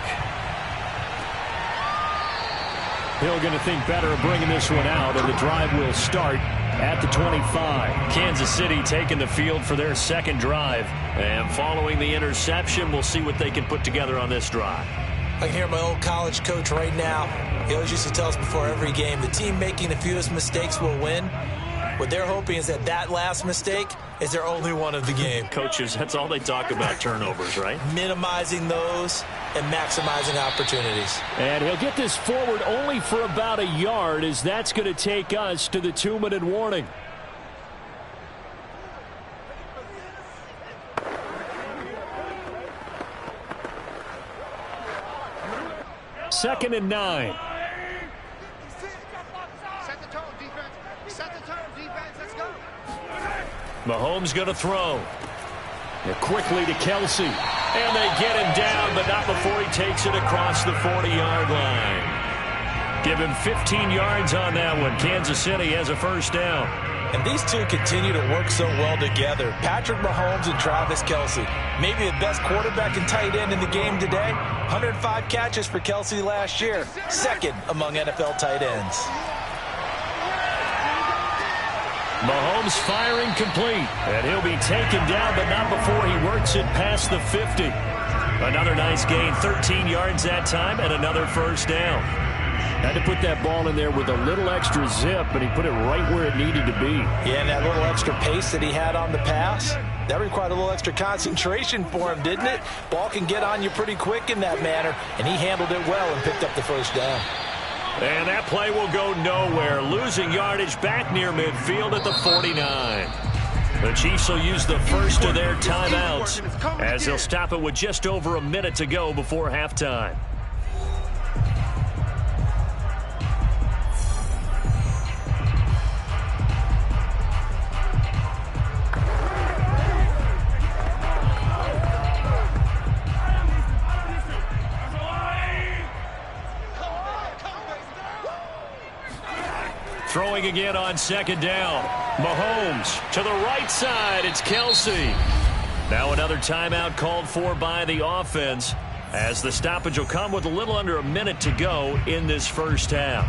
Hill going to think better of bringing this one out, and the drive will start at the 25. Kansas City taking the field for their second drive. And following the interception, we'll see what they can put together on this drive. I can hear my old college coach right now. He always used to tell us before every game, the team making the fewest mistakes will win. What they're hoping is that last mistake is their only one of the game. Coaches, that's all they talk about, turnovers, right? Minimizing those and maximizing opportunities. And he'll get this forward only for about a yard, as that's going to take us to the 2-minute warning. Second and 9. Set the tone, defense. Set the tone, defense. Let's go. Mahomes going to throw. And quickly to Kelsey. And they get him down, but not before he takes it across the 40-yard line. Give him 15 yards on that one. Kansas City has a first down. And these two continue to work so well together. Patrick Mahomes and Travis Kelsey. Maybe the best quarterback and tight end in the game today. 105 catches for Kelsey last year. Second among NFL tight ends. Mahomes firing complete. And he'll be taken down, but not before he works it past the 50. Another nice gain, 13 yards that time, and another first down. Had to put that ball in there with a little extra zip, but he put it right where it needed to be. Yeah, and that little extra pace that he had on the pass, that required a little extra concentration for him, didn't it? Ball can get on you pretty quick in that manner, and he handled it well and picked up the first down. And that play will go nowhere. Losing yardage back near midfield at the 49. The Chiefs will use the first of their timeouts as they'll stop it with just over a minute to go before halftime. Throwing again on second down. Mahomes to the right side. It's Kelsey. Now another timeout called for by the offense as the stoppage will come with a little under a minute to go in this first half.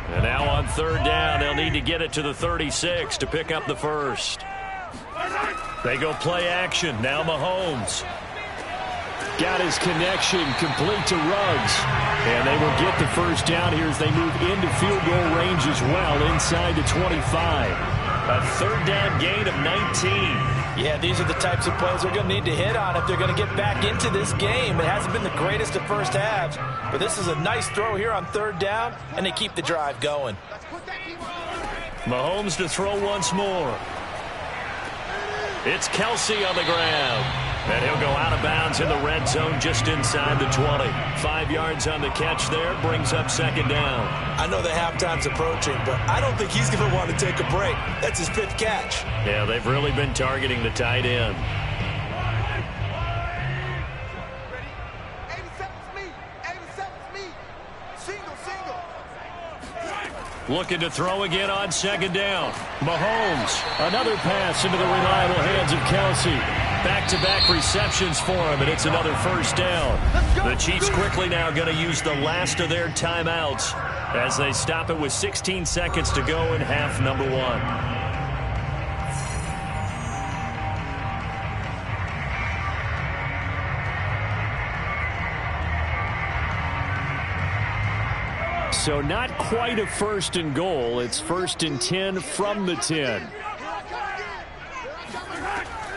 And now on third down, they'll need to get it to the 36 to pick up the first. They go play action. Now Mahomes. Got his connection complete to Ruggs. And they will get the first down here as they move into field goal range as well inside the 25. A third down gain of 19. Yeah, these are the types of plays they're going to need to hit on if they're going to get back into this game. It hasn't been the greatest of first halves, but this is a nice throw here on third down, and they keep the drive going. Mahomes to throw once more. It's Kelsey on the ground. And he'll go out of bounds in the red zone just inside the 20. 5 yards on the catch there, brings up second down. I know the halftime's approaching, but I don't think he's going to want to take a break. That's his 5th catch. Yeah, they've really been targeting the tight end. 87's me. 87's me. Single, single. Looking to throw again on second down. Mahomes, another pass into the reliable hands of Kelsey. Back-to-back receptions for him, and it's another first down. The Chiefs quickly now going to use the last of their timeouts as they stop it with 16 seconds to go in half number one. So not quite a first and goal. It's first and 10 from the 10.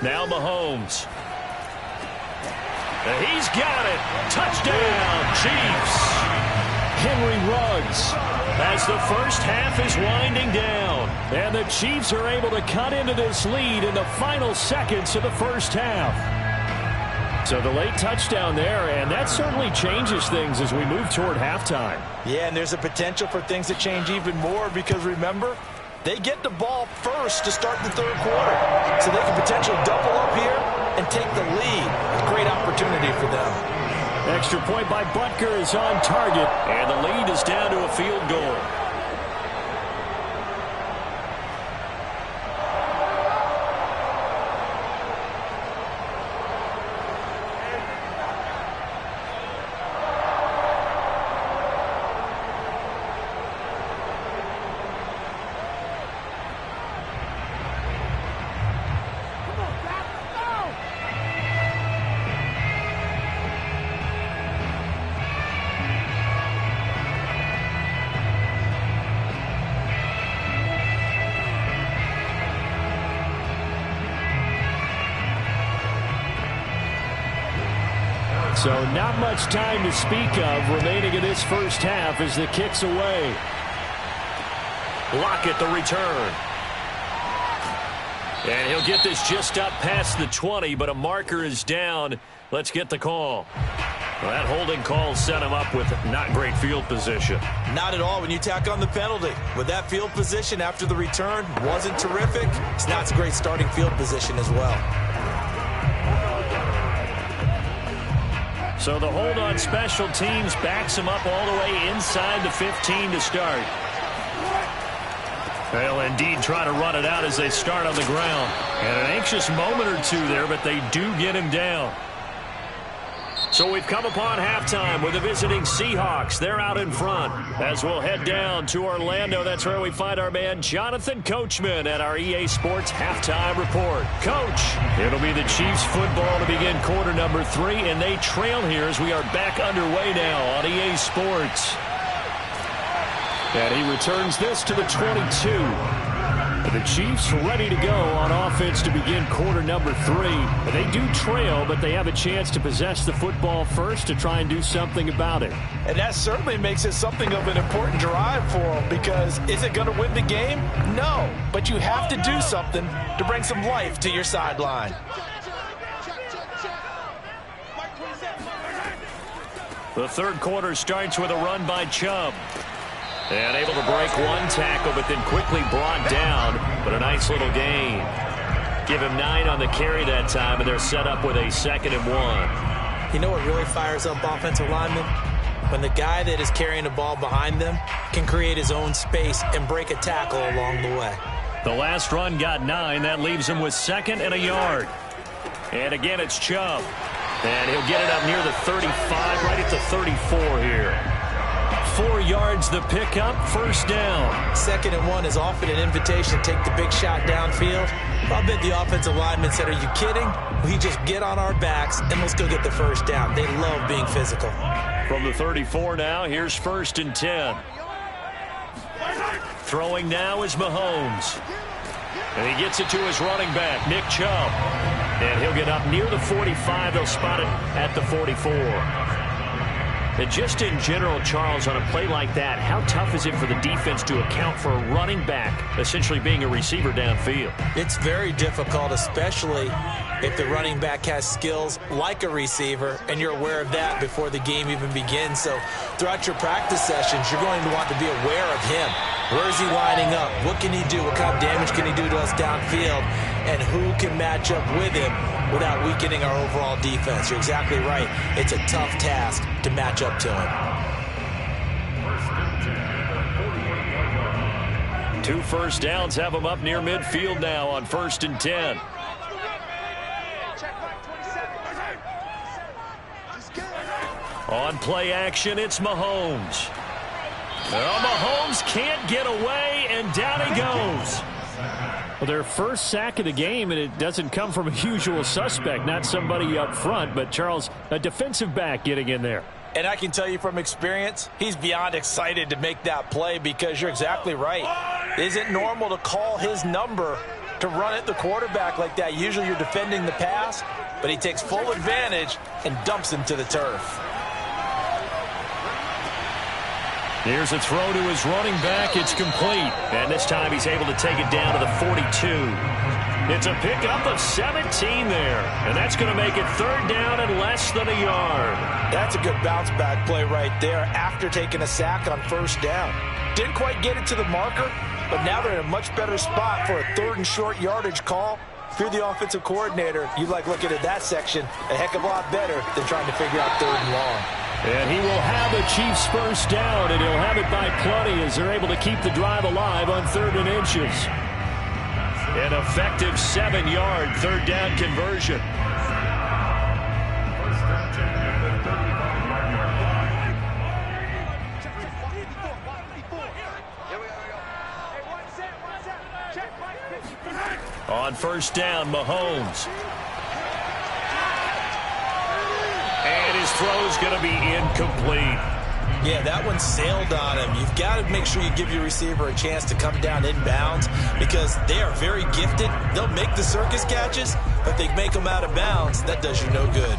Now Mahomes. He's got it. Touchdown, Chiefs. Henry Ruggs. As the first half is winding down. And the Chiefs are able to cut into this lead in the final seconds of the first half. So the late touchdown there, and that certainly changes things as we move toward halftime. Yeah, and there's a potential for things to change even more because, remember, they get the ball first to start the third quarter. So they can potentially double up here and take the lead. A great opportunity for them. Extra point by Butker is on target, and the lead is down to a field goal. So not much time to speak of remaining in this first half as the kick's away. Lockett the return. And he'll get this just up past the 20, but a marker is down. Let's get the call. Well, that holding call set him up with not great field position. Not at all when you tack on the penalty. With that field position after the return wasn't terrific. It's not a great starting field position as well. So the hold on special teams backs him up all the way inside the 15 to start. They'll indeed try to run it out as they start on the ground. And an anxious moment or two there, but they do get him down. So we've come upon halftime with the visiting Seahawks. They're out in front. As we'll head down to Orlando, that's where we find our man Jonathan Coachman at our EA Sports Halftime Report. Coach, it'll be the Chiefs football to begin quarter number 3, and they trail here as we are back underway now on EA Sports. And he returns this to the 22. The Chiefs ready to go on offense to begin quarter number 3. They do trail, but they have a chance to possess the football first to try and do something about it. And that certainly makes it something of an important drive for them, because is it going to win the game? No, but you have to do something to bring some life to your sideline. The third quarter starts with a run by Chubb. And able to break one tackle, but then quickly brought down. But a nice little gain. Give him 9 on the carry that time, and they're set up with a 2nd and 1. You know what really fires up offensive linemen? When the guy that is carrying the ball behind them can create his own space and break a tackle along the way. The last run got 9. That leaves him with 2nd and a yard. And again, it's Chubb. And he'll get it up near the 35, right at the 34 here. 4 yards the pickup, first down. 2nd and 1 is often an invitation to take the big shot downfield. I bet the offensive lineman said, are you kidding? We just get on our backs and let's go get the first down. They love being physical. From the 34 now, here's 1st and 10. Throwing now is Mahomes. And he gets it to his running back, Nick Chubb. And he'll get up near the 45. They'll spot it at the 44. And just in general, Charles, on a play like that, how tough is it for the defense to account for a running back essentially being a receiver downfield? It's very difficult, especially if the running back has skills like a receiver, and you're aware of that before the game even begins. So throughout your practice sessions, you're going to want to be aware of him. Where is he lining up? What can he do? What kind of damage can he do to us downfield? And who can match up with him without weakening our overall defense? You're exactly right. It's a tough task to match up to him. 2 first downs have him up near midfield now on 1st and 10. On play action, it's Mahomes. Well, Mahomes can't get away, and down he goes. Well, their first sack of the game, and it doesn't come from a usual suspect, not somebody up front, but Charles, a defensive back getting in there. And I can tell you from experience, he's beyond excited to make that play, because you're exactly right. It isn't normal to call his number to run at the quarterback like that. Usually you're defending the pass, but he takes full advantage and dumps him to the turf. Here's a throw to his running back. It's complete. And this time he's able to take it down to the 42. It's a pickup of 17 there. And that's going to make it 3rd down and less than a yard. That's a good bounce back play right there after taking a sack on 1st down. Didn't quite get it to the marker, but now they're in a much better spot for a 3rd and short yardage call. if you're the offensive coordinator, you like looking at that section a heck of a lot better than trying to figure out 3rd and long. And he will have a Chiefs first down, and he'll have it by plenty as they're able to keep the drive alive on 3rd and inches. An effective 7-yard 3rd down conversion. On 1st down, Mahomes. And his throw's going to be incomplete. Yeah, that one sailed on him. You've got to make sure you give your receiver a chance to come down inbounds because they are very gifted. They'll make the circus catches, but they make them out of bounds. That does you no good.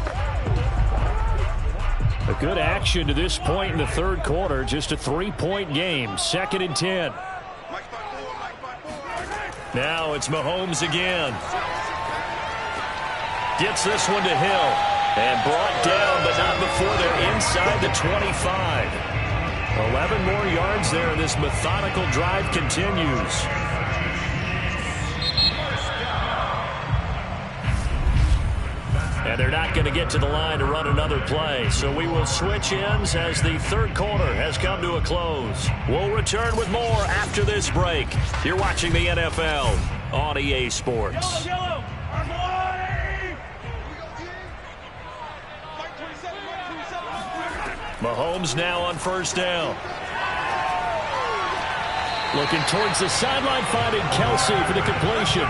A good action to this point in the 3rd quarter. Just a 3-point game. 2nd and 10. Now it's Mahomes again. Gets this one to Hill. And brought down, but not before they're inside the 25. 11 more yards there, and this methodical drive continues. And they're not going to get to the line to run another play. So we will switch ends as the 3rd quarter has come to a close. We'll return with more after this break. You're watching the NFL on EA Sports. Yellow. Mahomes now on 1st down. Looking towards the sideline, finding Kelsey for the completion.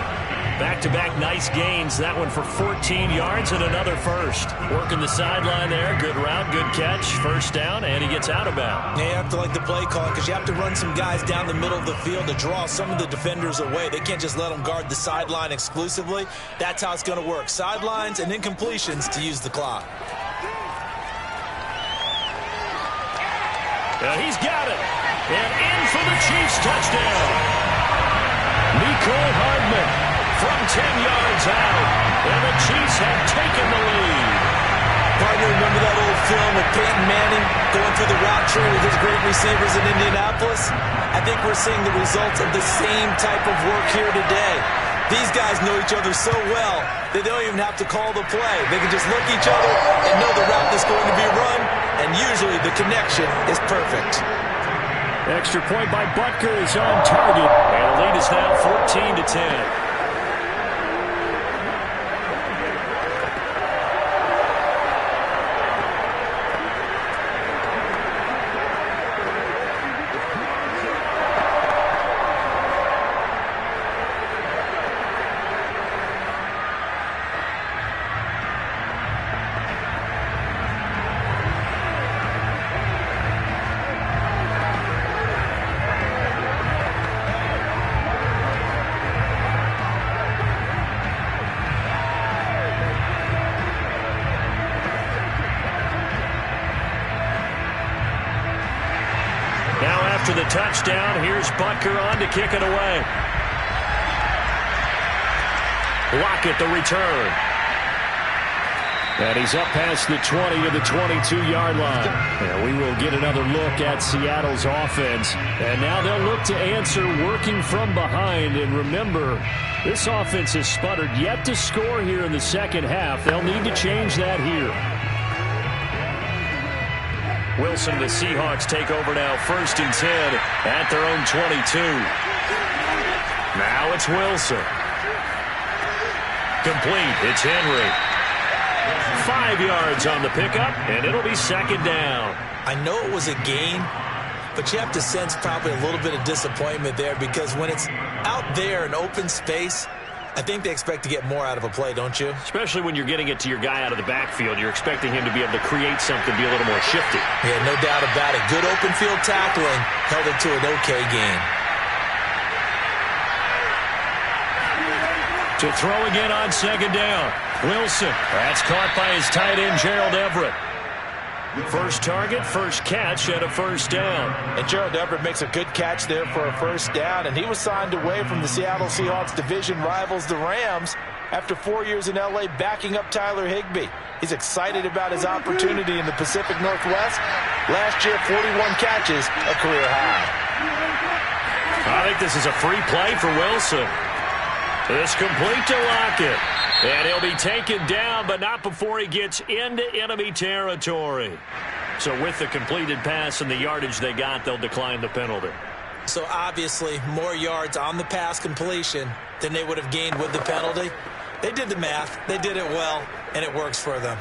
Back-to-back nice gains. That one for 14 yards and another first. Working the sideline there. Good route, good catch. 1st down, and he gets out of bounds. Yeah, you have to like the play call because you have to run some guys down the middle of the field to draw some of the defenders away. They can't just let them guard the sideline exclusively. That's how it's going to work. Sidelines and incompletions to use the clock. He's got it. And in for the Chiefs touchdown. Mecole Hardman from 10 yards out. And the Chiefs have taken the lead. Partner, remember that old film with Peyton Manning going through the route tree with his great receivers in Indianapolis? I think we're seeing the results of the same type of work here today. These guys know each other so well that they don't even have to call the play. They can just look at each other and know the route that's going to be run, and usually the connection is perfect. Extra point by Butker is on target, and the lead is now 14-10. After the touchdown, here's Butker on to kick it away. Lockett the return. And he's up past the 20 to the 22-yard line. And we will get another look at Seattle's offense. And now they'll look to answer working from behind. And remember, this offense has sputtered yet to score here in the 2nd half. They'll need to change that here. Wilson, the Seahawks take over now, 1st and 10 at their own 22. Now it's Wilson. Complete. It's Henry. 5 yards on the pickup, and it'll be 2nd down. I know it was a gain, but you have to sense probably a little bit of disappointment there because when it's out there in open space, I think they expect to get more out of a play, don't you? Especially when you're getting it to your guy out of the backfield. You're expecting him to be able to create something, be a little more shifty. Yeah, no doubt about it. Good open field tackling held it to an okay gain. To throw again on 2nd down. Wilson. That's caught by his tight end, Gerald Everett. First target, first catch, and a 1st down. And Gerald Everett makes a good catch there for a 1st down, and he was signed away from the Seattle Seahawks division rivals, the Rams, after 4 years in L.A. backing up Tyler Higbee. He's excited about his opportunity in the Pacific Northwest. Last year, 41 catches, a career high. I think this is a free play for Wilson. It's complete to Lockett. And he'll be taken down, but not before he gets into enemy territory. So with the completed pass and the yardage they got, they'll decline the penalty. So obviously more yards on the pass completion than they would have gained with the penalty. They did the math. They did it well, and it works for them.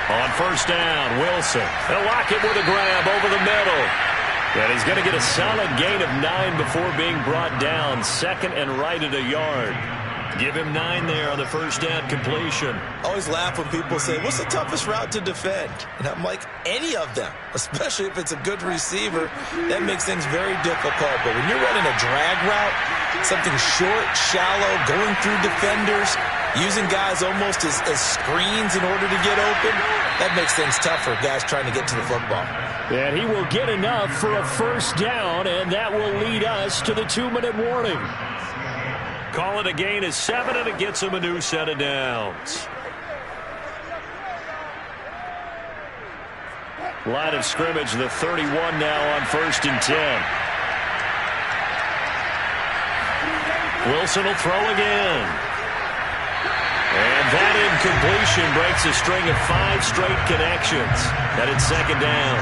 On first down, Wilson. They'll lock it with a grab over the middle. And he's going to get a solid gain of 9 before being brought down. Second and right at a yard. Give him 9 there on the first down completion. Always laugh when people say, what's the toughest route to defend? And I'm like, any of them, especially if it's a good receiver. That makes things very difficult. But when you're running a drag route, something short, shallow, going through defenders, using guys almost as screens in order to get open, that makes things tough for guys trying to get to the football. And he will get enough for a first down, and that will lead us to the 2-minute warning. Call it a gain of 7, and it gets him a new set of downs. Line of scrimmage, the 31 now on first and 10. Wilson will throw again. And that incompletion breaks a string of 5 straight connections. Headed second down.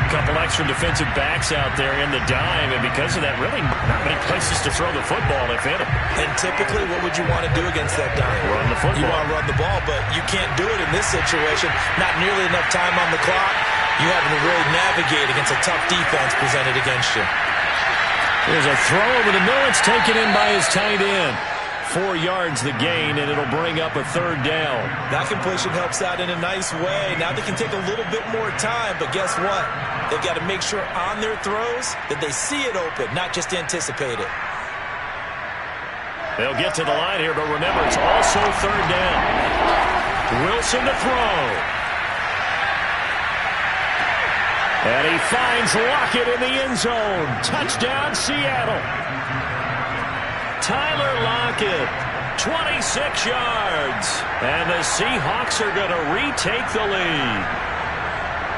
A couple extra defensive backs out there in the dime, and because of that, really not many places to throw the football, if any. And typically, what would you want to do against that dime? Run the football. You want to run the ball, but you can't do it in this situation. Not nearly enough time on the clock. You having to really navigate against a tough defense presented against you. There's a throw over the middle. It's taken in by his tight end. 4 yards the gain, and it'll bring up a third down. That completion helps out in a nice way. Now they can take a little bit more time, but guess what? They've got to make sure on their throws that they see it open, not just anticipate it. They'll get to the line here, but remember, it's also third down. Wilson to throw. And he finds Lockett in the end zone. Touchdown, Seattle. Tyler Lockett, 26 yards. And the Seahawks are going to retake the lead.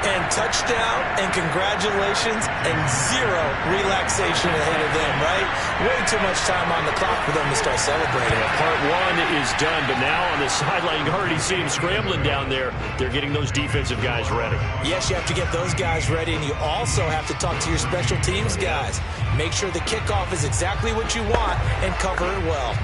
And touchdown, and congratulations, and 0 relaxation ahead of them, right? Way too much time on the clock for them to start celebrating. Part 1 is done, but now on the sideline, you already see him scrambling down there. They're getting those defensive guys ready. Yes, you have to get those guys ready, and you also have to talk to your special teams guys. Make sure the kickoff is exactly what you want and cover it well.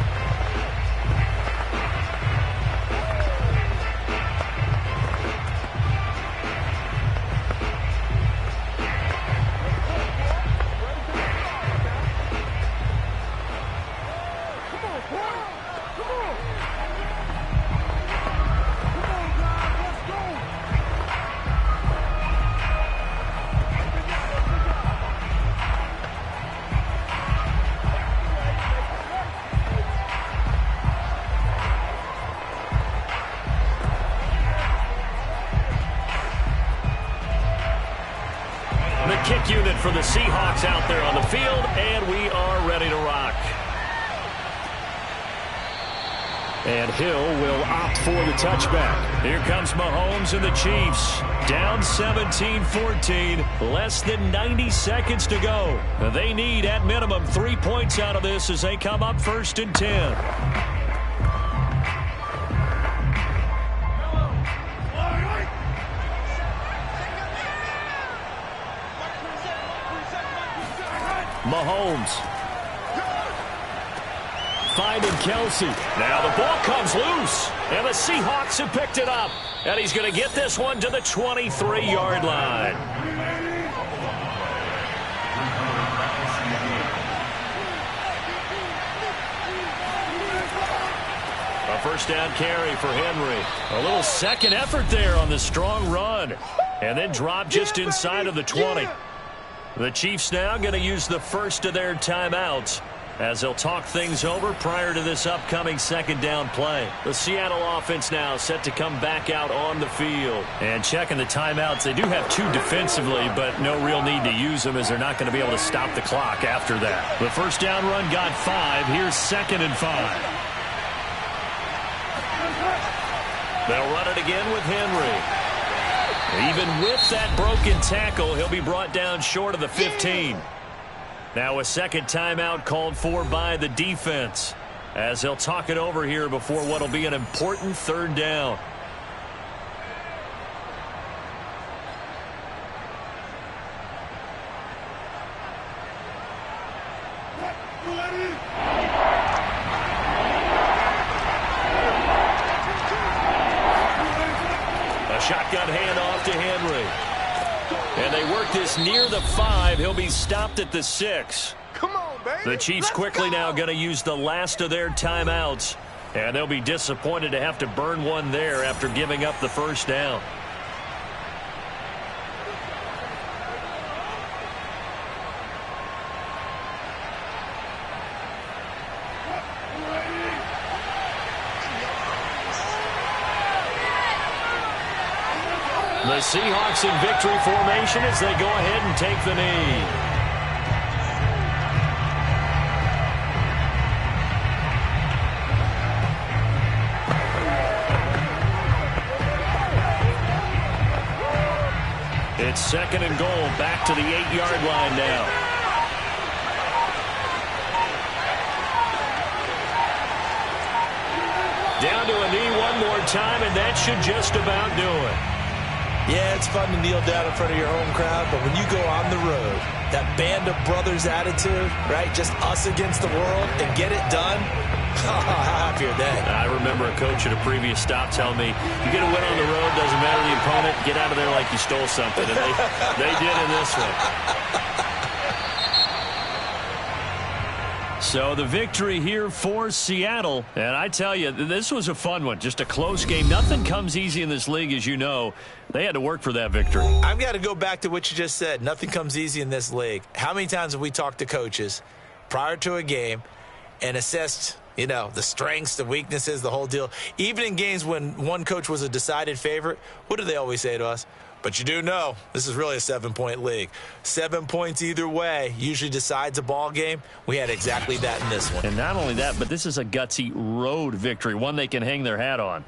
Kick unit for the Seahawks out there on the field, and we are ready to rock. And Hill will opt for the touchback. Here comes Mahomes and the Chiefs. Down 17-14, less than 90 seconds to go. They need, at minimum, 3 points out of this as they come up first and 10. Mahomes finding Kelsey. Now the ball comes loose, and the Seahawks have picked it up. And he's going to get this one to the 23-yard line. A first down carry for Henry. A little second effort there on the strong run, and then drop just inside of the 20. The Chiefs now going to use the first of their timeouts as they'll talk things over prior to this upcoming second down play. The Seattle offense now set to come back out on the field. And checking the timeouts, they do have 2 defensively, but no real need to use them as they're not going to be able to stop the clock after that. The first down run got 5. Here's 2nd and 5. They'll run it again with Henry. Even with that broken tackle, he'll be brought down short of the 15. Now a second timeout called for by the defense, as they'll talk it over here before what will be an important third down. A shotgun handoff to Henry. And they work this near the 5. He'll be stopped at the 6. Come on, baby. The Chiefs quickly now going to use the last of their timeouts. And they'll be disappointed to have to burn one there after giving up the first down. The Seahawks in victory formation as they go ahead and take the knee. It's second and goal, back to the 8-yard line now. Down to a knee one more time, and that should just about do it. Yeah, it's fun to kneel down in front of your home crowd, but when you go on the road, that band of brothers attitude, right, just us against the world, and get it done, how happy are they? I remember a coach at a previous stop telling me, you get a win on the road, doesn't matter the opponent, get out of there like you stole something. And they did in this one. So the victory here for Seattle. And I tell you, this was a fun one. Just a close game. Nothing comes easy in this league, as you know. They had to work for that victory. I've got to go back to what you just said. Nothing comes easy in this league. How many times have we talked to coaches prior to a game and assessed, you know, the strengths, the weaknesses, the whole deal? Even in games when one coach was a decided favorite, what do they always say to us? But you do know this is really a 7-point league. 7 points either way usually decides a ball game. We had exactly that in this one. And not only that, but this is a gutsy road victory, one they can hang their hat on.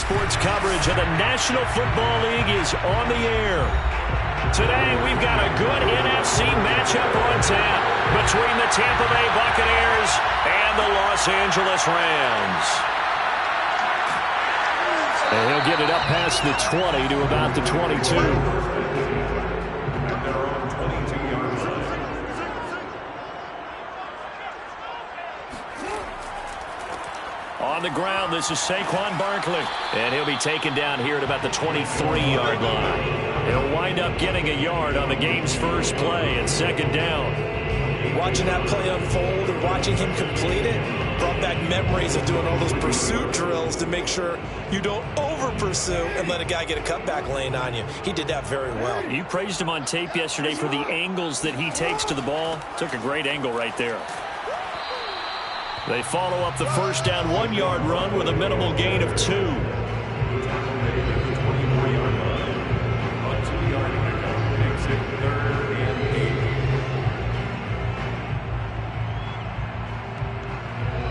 Sports coverage of the National Football League is on the air. Today, we've got a good NFC matchup on tap between the Tampa Bay Buccaneers and the Los Angeles Rams. And he'll get it up past the 20 to about the 22. On the ground, this is Saquon Barkley. And he'll be taken down here at about the 23-yard line. He'll wind up getting a yard on the game's first play at second down. Watching that play unfold and watching him complete it brought back memories of doing all those pursuit drills to make sure you don't over-pursue and let a guy get a cutback lane on you. He did that very well. You praised him on tape yesterday for the angles that he takes to the ball. Took a great angle right there. They follow up the first down 1-yard run with a minimal gain of 2.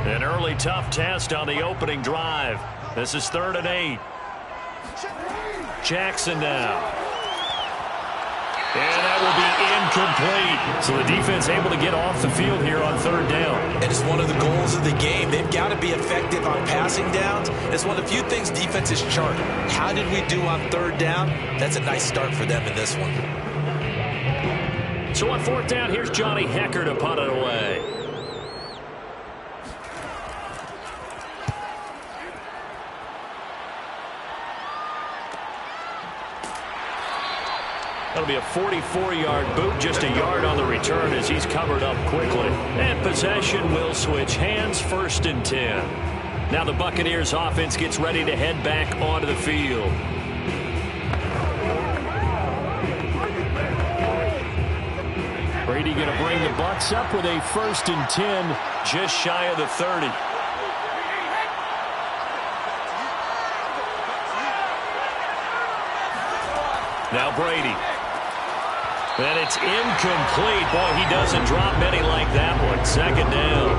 An early tough test on the opening drive. This is 3rd and 8. Jackson now. And that will be incomplete. So the defense able to get off the field here on 3rd down. And it's one of the goals of the game. They've got to be effective on passing downs. It's one of the few things defenses chart. How did we do on 3rd down? That's a nice start for them in this one. So on 4th down, here's Johnny Hekker to punt it away. That'll be a 44-yard boot, just a yard on the return as he's covered up quickly. And possession will switch hands, 1st and 10. Now the Buccaneers offense gets ready to head back onto the field. Brady going to bring the Bucs up with a 1st and 10. Just shy of the 30. Now Brady. And it's incomplete. Boy, he doesn't drop many like that one. 2nd down.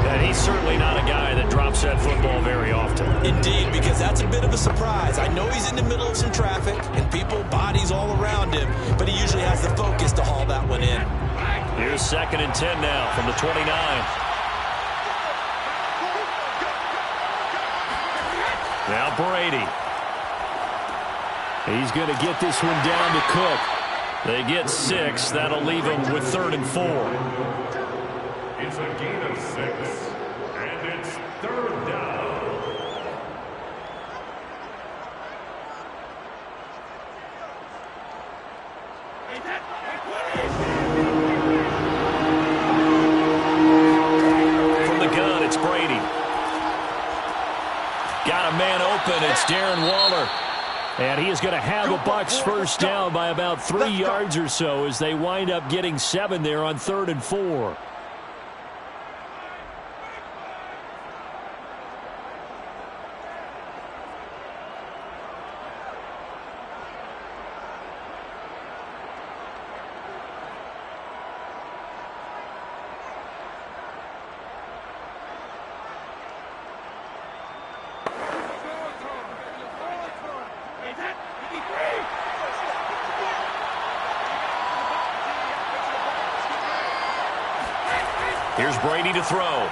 And he's certainly not a guy that drops that football very often. Indeed, because that's a bit of a surprise. I know he's in the middle of some traffic and people, bodies all around him, but he usually has the focus to haul that one in. Here's 2nd and 10 now from the 29. Now Brady. He's going to get this one down to Cook. They get 6. That'll leave them with 3rd and 4. It's a gain of 6, and it's 3rd down. From the gun, it's Brady. Got a man open. It's Darren Waller. And he is going to have the Bucs first down by about 3 yards or so as they wind up getting 7 there on 3rd and 4. Here's Brady to throw. Oh,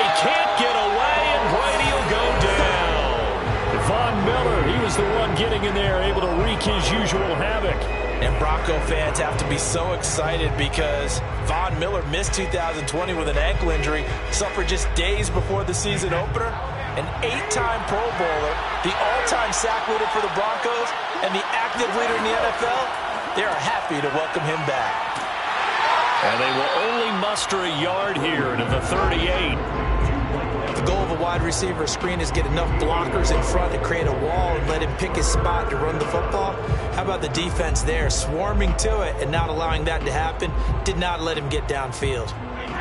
he can't get away, and Brady will go down. Von Miller, he was the one getting in there, able to wreak his usual havoc. And Bronco fans have to be so excited because Von Miller missed 2020 with an ankle injury, suffered just days before the season opener. An 8-time Pro Bowler, the all-time sack leader for the Broncos, and the active leader in the NFL. They are happy to welcome him back. And they will only muster a yard here to the 38. The goal of a wide receiver screen is get enough blockers in front to create a wall and let him pick his spot to run the football. How about the defense there, swarming to it and not allowing that to happen? Did not let him get downfield.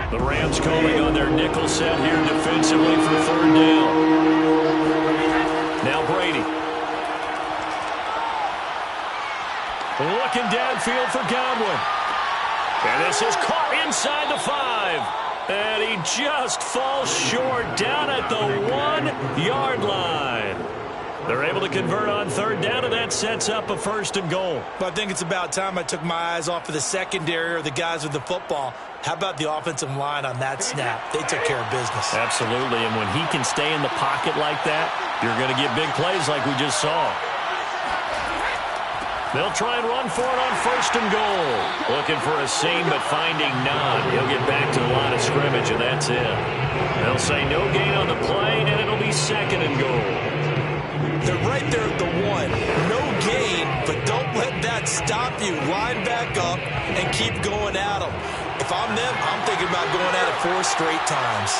The Rams calling on their nickel set here defensively for 3rd down. Now Brady. Looking downfield for Godwin. And this is caught inside the 5. And he just falls short down at the 1. yard line. They're able to convert on third down, and that sets up a 1st and goal. But I think it's about time I took my eyes off of the secondary or the guys with the football. How about the offensive line on that snap? They took care of business. Absolutely, and when he can stay in the pocket like that, you're going to get big plays like we just saw. They'll try and run for it on 1st and goal. Looking for a seam, but finding none. He'll get back to the line of scrimmage, and that's it. They'll say no gain on the play, and it'll be 2nd and goal. They're right there at the 1. No gain, but don't let that stop you. Line back up and keep going at them. If I'm them, I'm thinking about going at it 4 straight times.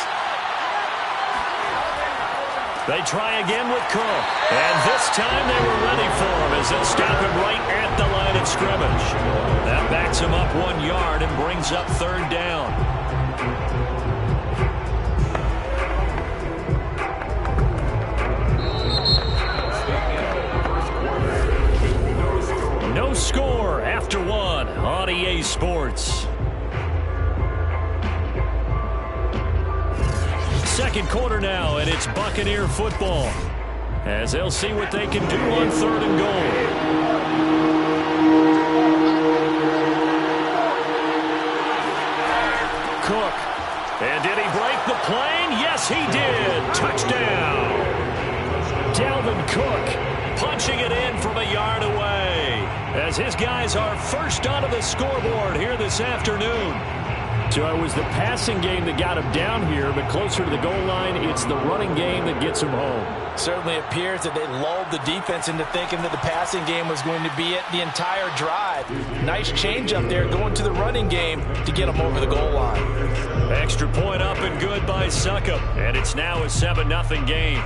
They try again with Cook. And this time they were ready for him as they'll stop him right at the line of scrimmage. That backs him up 1 yard and brings up 3rd down. No score after 1 on EA Sports. 2nd quarter now, and it's Buccaneer football as they'll see what they can do on 3rd and goal. Cook. And did he break the plane? Yes, he did. Touchdown. Dalvin Cook punching it in from a yard away as his guys are first onto the scoreboard here this afternoon. So it was the passing game that got him down here, but closer to the goal line, it's the running game that gets him home. Certainly appears that they lulled the defense into thinking that the passing game was going to be it the entire drive. Nice change up there going to the running game to get them over the goal line. Extra point up and good by Succop, and it's now a 7-0 game.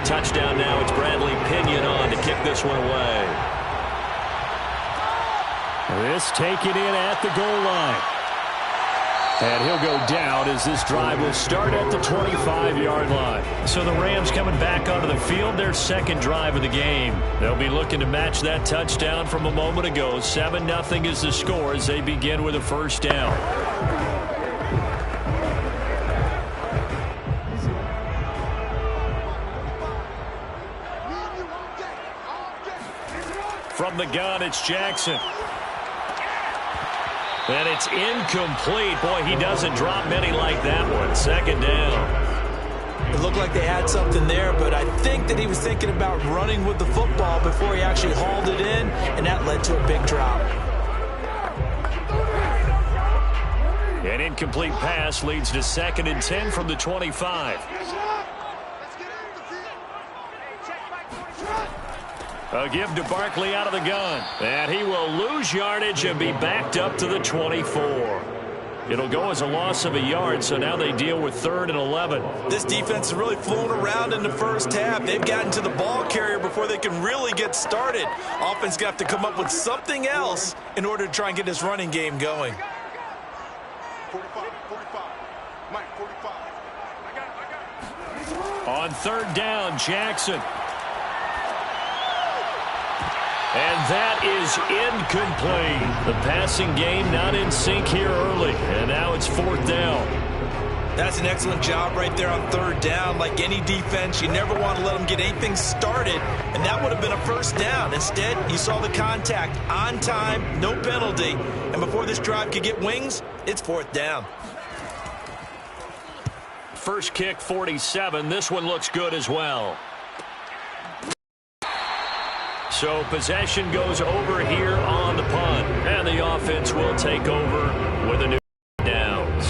Touchdown now. It's Bradley Pinion on to kick this one away. This taken in at the goal line. And he'll go down as this drive will start at the 25-yard line. So the Rams coming back onto the field, their 2nd drive of the game. They'll be looking to match that touchdown from a moment ago. 7-0 is the score as they begin with a 1st down. From the gun, it's Jackson. And it's incomplete. Boy, he doesn't drop many like that one. 2nd down. It looked like they had something there, but I think that he was thinking about running with the football before he actually hauled it in, and that led to a big drop. An incomplete pass leads to 2nd and 10 from the 25. A give to Barkley out of the gun. And he will lose yardage and be backed up to the 24. It'll go as a loss of a yard, so now they deal with 3rd and 11. This defense is really flown around in the first half. They've gotten to the ball carrier before they can really get started. Offense got to come up with something else in order to try and get this running game going. 45. Mike, 45. I got it. On 3rd down, Jackson. And that is incomplete. The passing game not in sync here early. And now it's 4th down. That's an excellent job right there on 3rd down. Like any defense, you never want to let them get anything started. And that would have been a 1st down. Instead, you saw the contact on time, no penalty. And before this drive could get wings, it's 4th down. First kick, 47. This one looks good as well. So possession goes over here on the punt. And the offense will take over with a new downs.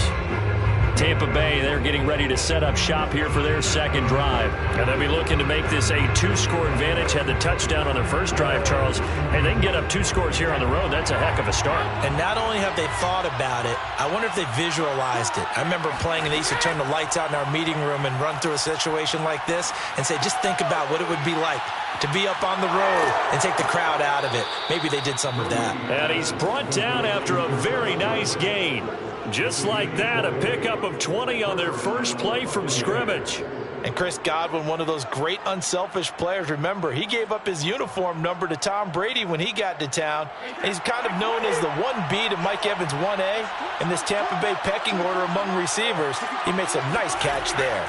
Tampa Bay, they're getting ready to set up shop here for their second drive. And they'll be looking to make this a 2-score advantage. Had the touchdown on their first drive, Charles. Hey, they can get up 2 scores here on the road. That's a heck of a start. And not only have they thought about it, I wonder if they visualized it. I remember playing, and they used to turn the lights out in our meeting room and run through a situation like this and say, just think about what it would be like to be up on the road and take the crowd out of it. Maybe they did some of that. And he's brought down after a very nice gain. Just like that, a pickup of 20 on their first play from scrimmage. And Chris Godwin, one of those great unselfish players. Remember, he gave up his uniform number to Tom Brady when he got to town. And he's kind of known as the 1B to Mike Evans 1A in this Tampa Bay pecking order among receivers. He made some nice catch there.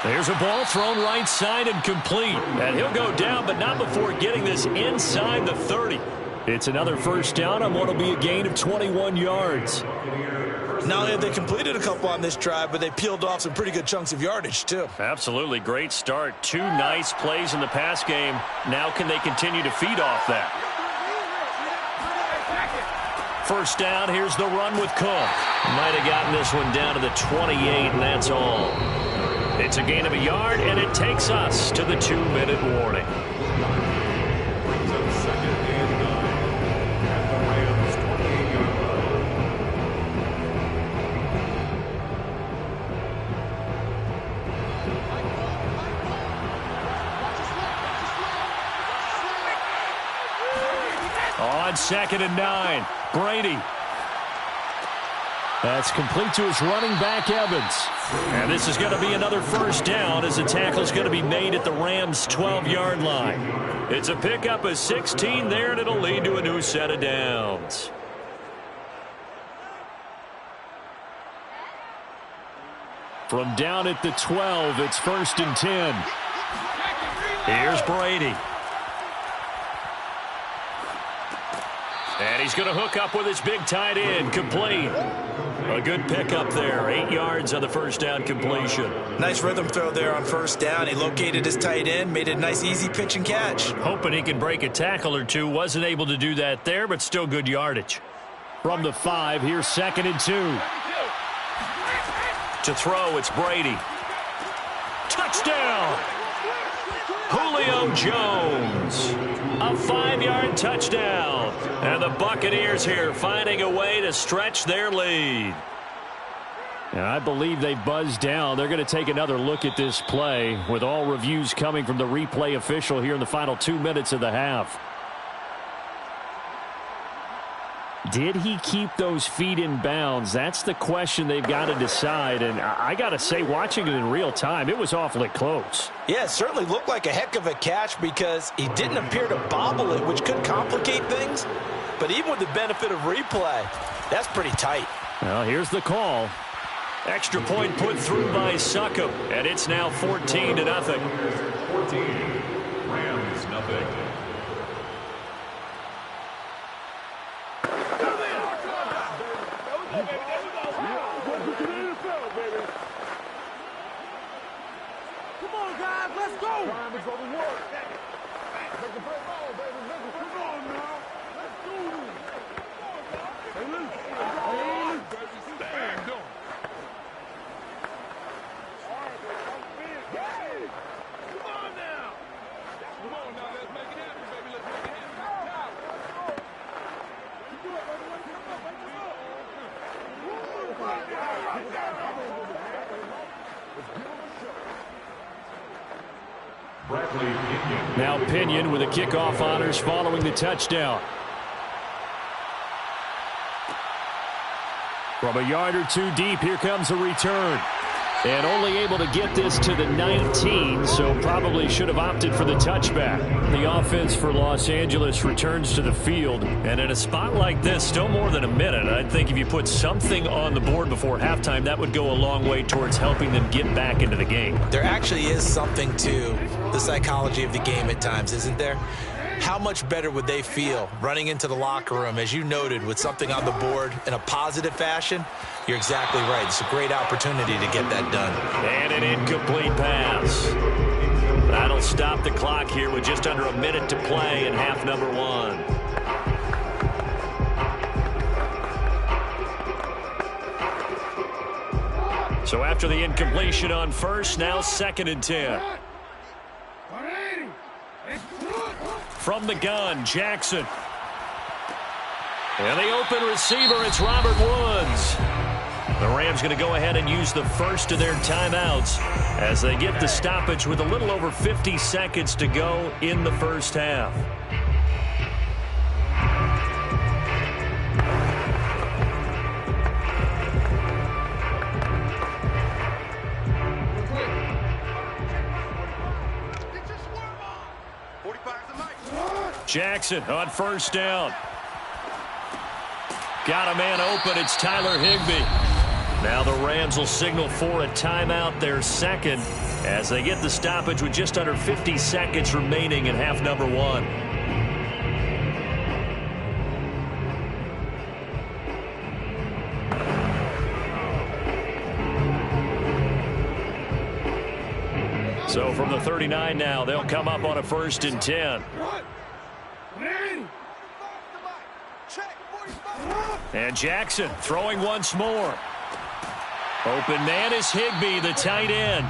There's a ball thrown right side and complete. And he'll go down, but not before getting this inside the 30. It's another first down on what will be a gain of 21 yards. Not only have they completed a couple on this drive, but they peeled off some pretty good chunks of yardage, too. Absolutely. Great start. 2 nice plays in the pass game. Now can they continue to feed off that? First down. Here's the run with Cook. Might have gotten this one down to the 28, and that's all. It's a gain of a yard, and it takes us to the 2-minute warning. Brings up 2nd and 9 at the Rams' 28-yard line. On 2nd and 9, Brady. That's complete to his running back, Evans. And this is going to be another first down as the tackle's going to be made at the Rams' 12-yard line. It's a pickup of 16 there, and it'll lead to a new set of downs. From down at the 12, it's 1st and 10. Here's Brady. And he's going to hook up with his big tight end, complete. A good pickup there. 8 yards on the first down completion. Nice rhythm throw there on first down. He located his tight end, made a nice easy pitch and catch. Hoping he can break a tackle or two. Wasn't able to do that there, but still good yardage. From the 5, here's 2nd and 2. To throw, it's Brady. Touchdown! Julio Jones. A 5-yard touchdown. And the Buccaneers here finding a way to stretch their lead. And I believe they buzzed down. They're going to take another look at this play with all reviews coming from the replay official here in the final 2 minutes of the half. Did he keep those feet in bounds? That's the question they've got to decide. And I got to say, watching it in real time, it was awfully close. Yeah, it certainly looked like a heck of a catch because he didn't appear to bobble it, which could complicate things. But even with the benefit of replay, that's pretty tight. Well, here's the call. Extra point put through by Succop, and it's now 14-0. 14, Rams nothing. Come on, guys, let's go. Time to go to work. Make the play ball, baby. Come on now. Let's do this. Hey, Luke. Hey, baby. Stand up. All right, baby. Hey. Come on now. Come on now. Let's make it happen, baby. Let's make it happen. Now. You do it, baby. Come on, baby. Now Pinion with the kickoff honors following the touchdown. From a yard or two deep, here comes a return. And only able to get this to the 19, so probably should have opted for the touchback. The offense for Los Angeles returns to the field. And in a spot like this, still more than a minute, I think if you put something on the board before halftime, that would go a long way towards helping them get back into the game. There actually is something to the psychology of the game at times, isn't there? How much better would they feel running into the locker room, as you noted, with something on the board in a positive fashion? You're exactly right. It's a great opportunity to get that done. And an incomplete pass. That'll stop the clock here with just under a minute to play in half number 1. So after the incompletion on first, now 2nd and 10. From the gun, Jackson. And the open receiver, it's Robert Woods. The Rams going to go ahead and use the first of their timeouts as they get the stoppage with a little over 50 seconds to go in the first half. Jackson on first down. Got a man open. It's Tyler Higbee. Now the Rams will signal for a timeout, their second, as they get the stoppage with just under 50 seconds remaining in half number 1. So from the 39 now, they'll come up on a 1st and 10. And Jackson throwing once more. Open man is Higbee, the tight end.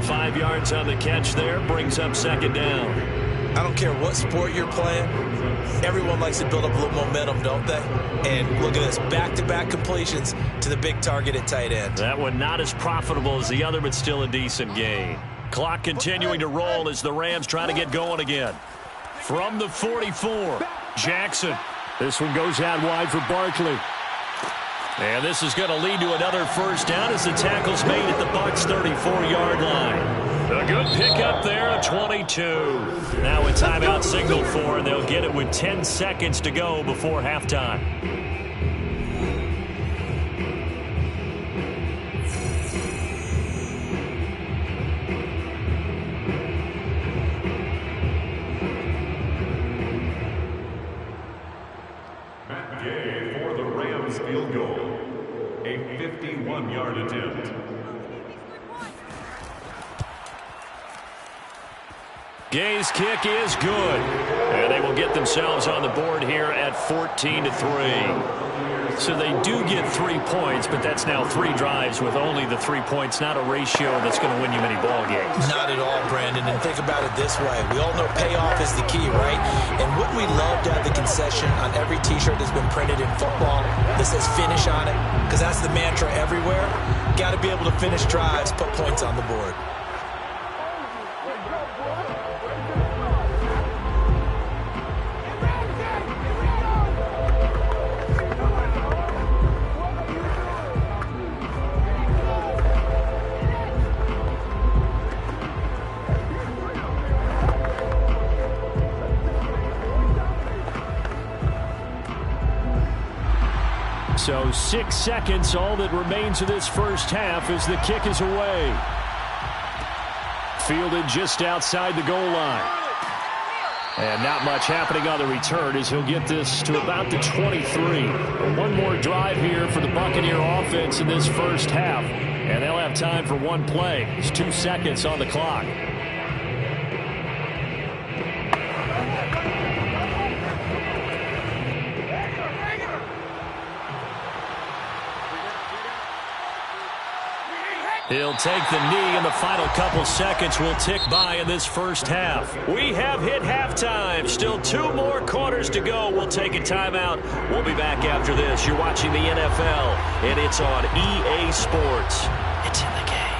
5 yards on the catch there, brings up 2nd down. I don't care what sport you're playing. Everyone likes to build up a little momentum, don't they? And look at this, back-to-back completions to the big target at tight end. That one not as profitable as the other, but still a decent gain. Clock continuing to roll as the Rams try to get going again. From the 44, Jackson. This one goes out wide for Barkley. And this is going to lead to another first down as the tackle's made at the Bucs 34-yard line. A good pickup there at 22. Now a timeout signal for, and they'll get it with 10 seconds to go before halftime. Field goal, a 51-yard attempt. Gay's kick is good. And they will get themselves on the board here at 14-3. So they do get 3 points, but that's now 3 drives with only the 3 points, not a ratio that's going to win you many ball games. Not at all, Brandon. And think about it this way. We all know payoff is the key, right? And wouldn't we love to have the concession on every T-shirt that's been printed in football that says finish on it? Because that's the mantra everywhere. Got to be able to finish drives, put points on the board. So 6 seconds, all that remains of this first half as the kick is away. Fielded just outside the goal line. And not much happening on the return as he'll get this to about the 23. One more drive here for the Buccaneer offense in this first half. And they'll have time for one play. It's 2 seconds on the clock. He'll take the knee, and the final couple seconds will tick by in this first half. We have hit halftime. Still 2 more quarters to go. We'll take a timeout. We'll be back after this. You're watching the NFL, and it's on EA Sports. It's in the game.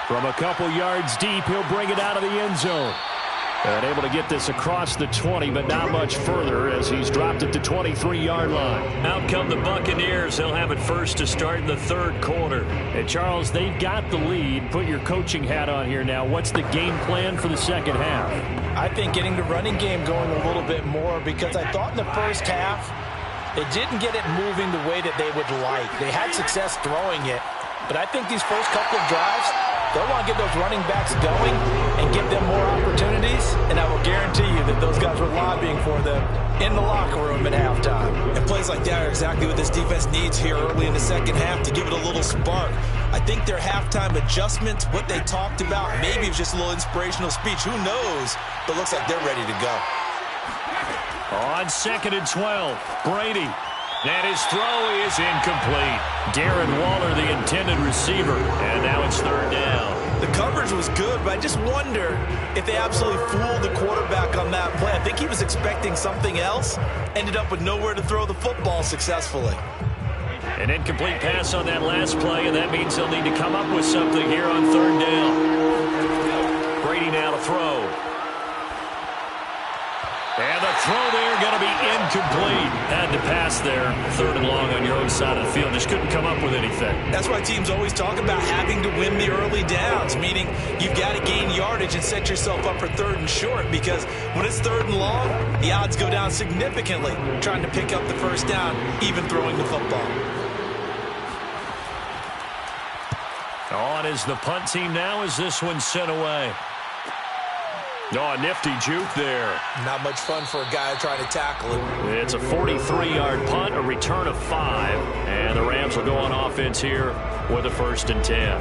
From a couple yards deep, he'll bring it out of the end zone. And able to get this across the 20, but not much further as he's dropped at the 23-yard line. Out come the Buccaneers. They'll have it first to start in the third quarter. And, Charles, they've got the lead. Put your coaching hat on here now. What's the game plan for the second half? I think getting the running game going a little bit more, because I thought in the first half they didn't get it moving the way that they would like. They had success throwing it, but I think these first couple of drives, they'll want to get those running backs going and give them more opportunities, and I will guarantee you that those guys were lobbying for them in the locker room at halftime. And plays like that are exactly what this defense needs here early in the second half to give it a little spark. I think their halftime adjustments, what they talked about, maybe it was just a little inspirational speech. Who knows? But it looks like they're ready to go. On 2nd and 12, Brady. And his throw is incomplete. Darren Waller, the intended receiver. And now it's third down. The coverage was good, but I just wonder if they absolutely fooled the quarterback on that play. I think he was expecting something else. Ended up with nowhere to throw the football successfully. An incomplete pass on that last play, and that means they'll need to come up with something here on third down. Brady now to throw. And the throw there going to be incomplete. Had to pass there. Third and long on your own side of the field. Just couldn't come up with anything. That's why teams always talk about having to win the early downs, meaning you've got to gain yardage and set yourself up for third and short, because when it's third and long, the odds go down significantly trying to pick up the first down, even throwing the football. On is the punt team now as this one's sent away. Oh, a nifty juke there. Not much fun for a guy trying to tackle it. It's a 43-yard punt, a return of 5. And the Rams will go on offense here with a 1st and 10.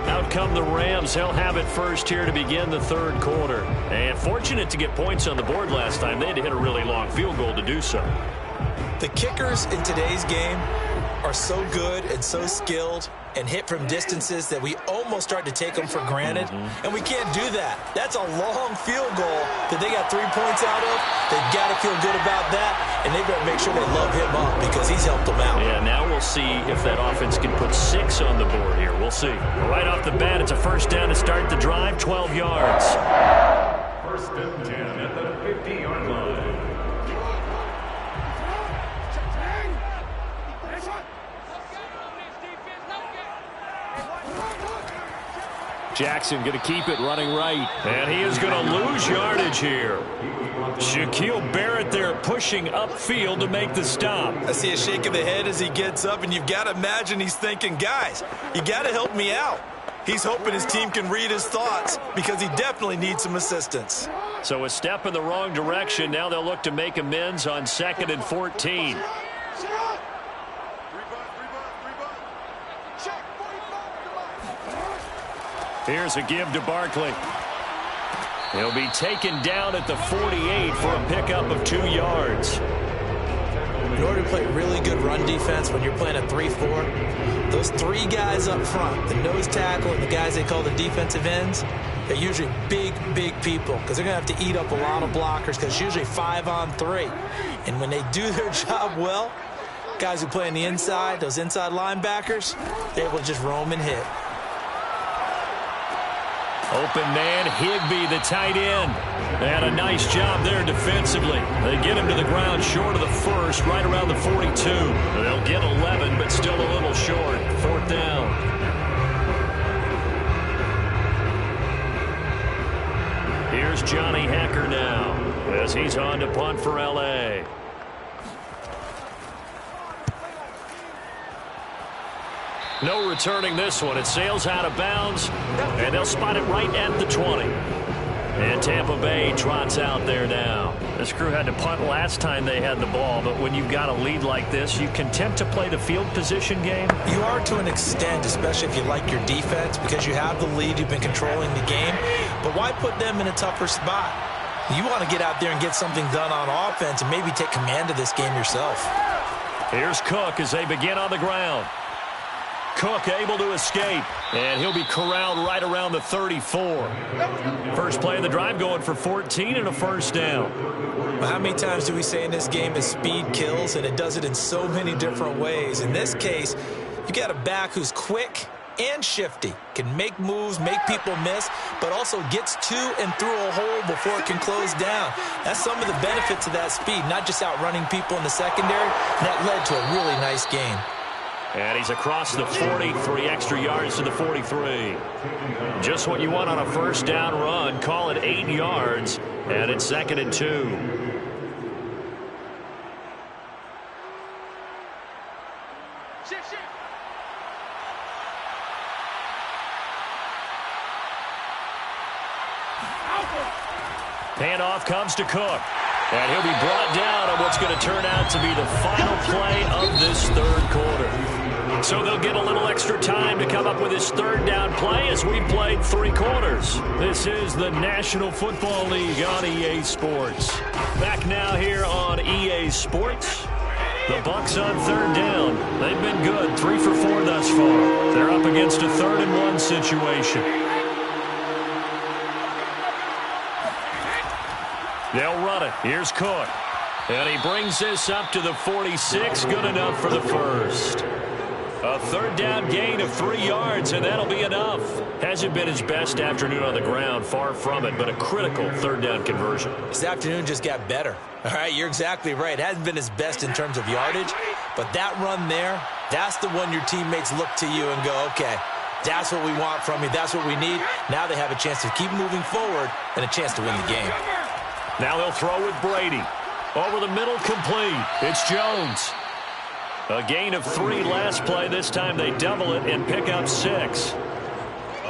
Out come the Rams. They'll have it first here to begin the third quarter. And fortunate to get points on the board last time. They had to hit a really long field goal to do so. The kickers in today's game are so good and so skilled and hit from distances that we almost start to take them for granted. And we can't do that. That's a long field goal that they got 3 points out of. They've got to feel good about that, and they better make sure they love him up because he's helped them out. Yeah, now we'll see if that offense can put 6 on the board here. We'll see. Right off the bat, it's a first down to start the drive, 12 yards. 1st and 10 at the 50-yard line. Jackson going to keep it running right. And he is going to lose yardage here. Shaquille Barrett there pushing upfield to make the stop. I see a shake of the head as he gets up, and you've got to imagine he's thinking, guys, you got to help me out. He's hoping his team can read his thoughts because he definitely needs some assistance. So a step in the wrong direction. Now they'll look to make amends on 2nd and 14. Here's a give to Barkley. He'll be taken down at the 48 for a pickup of 2 yards. In order to play really good run defense when you're playing a 3-4, those 3 guys up front, the nose tackle and the guys they call the defensive ends, they're usually big, big people because they're going to have to eat up a lot of blockers because it's usually 5-on-3. And when they do their job well, guys who play on the inside, those inside linebackers, they're able to just roam and hit. Open man, Higbee, the tight end. And a nice job there defensively. They get him to the ground short of the first, right around the 42. They'll get 11, but still a little short. 4th down. Here's Johnny Hekker now as he's on to punt for L.A. No returning this one. It sails out of bounds, and they'll spot it right at the 20. And Tampa Bay trots out there now. This crew had to punt last time they had the ball, but when you've got a lead like this, you content to play the field position game? You are to an extent, especially if you like your defense, because you have the lead, you've been controlling the game. But why put them in a tougher spot? You want to get out there and get something done on offense and maybe take command of this game yourself. Here's Cook as they begin on the ground. Cook able to escape, and he'll be corralled right around the 34. First play of the drive going for 14 and a 1st down. Well, how many times do we say in this game that speed kills, and it does it in so many different ways? In this case, you got a back who's quick and shifty, can make moves, make people miss, but also gets to and through a hole before it can close down. That's some of the benefits of that speed, not just outrunning people in the secondary, and that led to a really nice game. And he's across the 40, 3 extra yards to the 43. Just what you want on a first down run. Call it 8 yards, and it's 2nd and 2. Handoff comes to Cook. And he'll be brought down on what's going to turn out to be the final play of this third quarter. So they'll get a little extra time to come up with this third down play as we've played 3 quarters. This is the National Football League on EA Sports. Back now here on EA Sports. The Bucs on third down. They've been good, 3 for 4 thus far. They're up against a 3rd-and-1 situation. They'll run it. Here's Cook. And he brings this up to the 46. Good enough for the first. A 3rd down gain of 3 yards, and that'll be enough. Hasn't been his best afternoon on the ground, far from it, but a critical 3rd down conversion. This afternoon just got better. All right, you're exactly right. Hasn't been his best in terms of yardage, but that run there, that's the one your teammates look to you and go, okay, that's what we want from you. That's what we need. Now they have a chance to keep moving forward and a chance to win the game. Now they'll throw with Brady. Over the middle, complete. It's Jones. A gain of 3 last play. This time they double it and pick up 6. A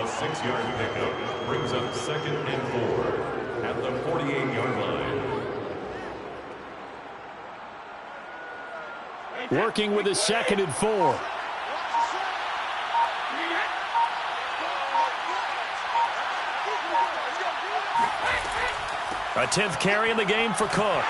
6-yard pickup brings up 2nd and 4 at the 48-yard line. Working with a 2nd and 4. A 10th carry in the game for Cook.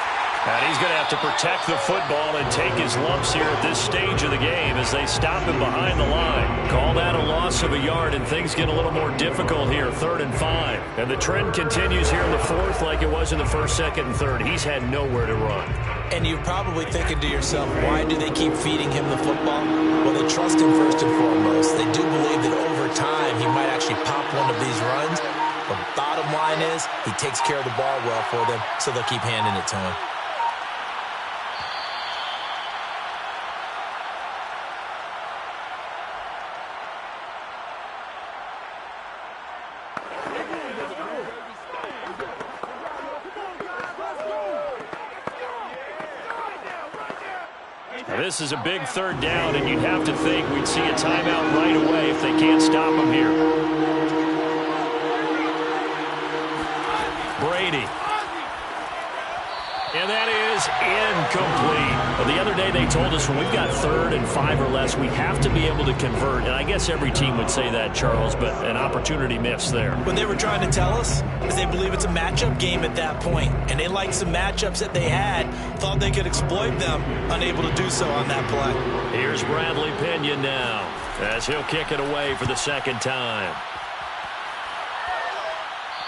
And he's going to have to protect the football and take his lumps here at this stage of the game as they stop him behind the line. Call that a loss of a yard, and things get a little more difficult here, 3rd and 5. And the trend continues here in the 4th like it was in the 1st, 2nd, and 3rd. He's had nowhere to run. And you're probably thinking to yourself, why do they keep feeding him the football? Well, they trust him first and foremost. They do believe that over time he might actually pop one of these runs. The bottom line is he takes care of the ball well for them, so they'll keep handing it to him. Now, this is a big 3rd down, and you'd have to think we'd see a timeout right away if they can't stop him here. Brady. And that is incomplete. Well, the other day they told us when we've got 3rd and 5 or less, we have to be able to convert. And I guess every team would say that, Charles, but an opportunity missed there. What they were trying to tell us is they believe it's a matchup game at that point, and they liked some matchups that they had, thought they could exploit them, unable to do so on that play. Here's Bradley Pinion now as he'll kick it away for the 2nd time.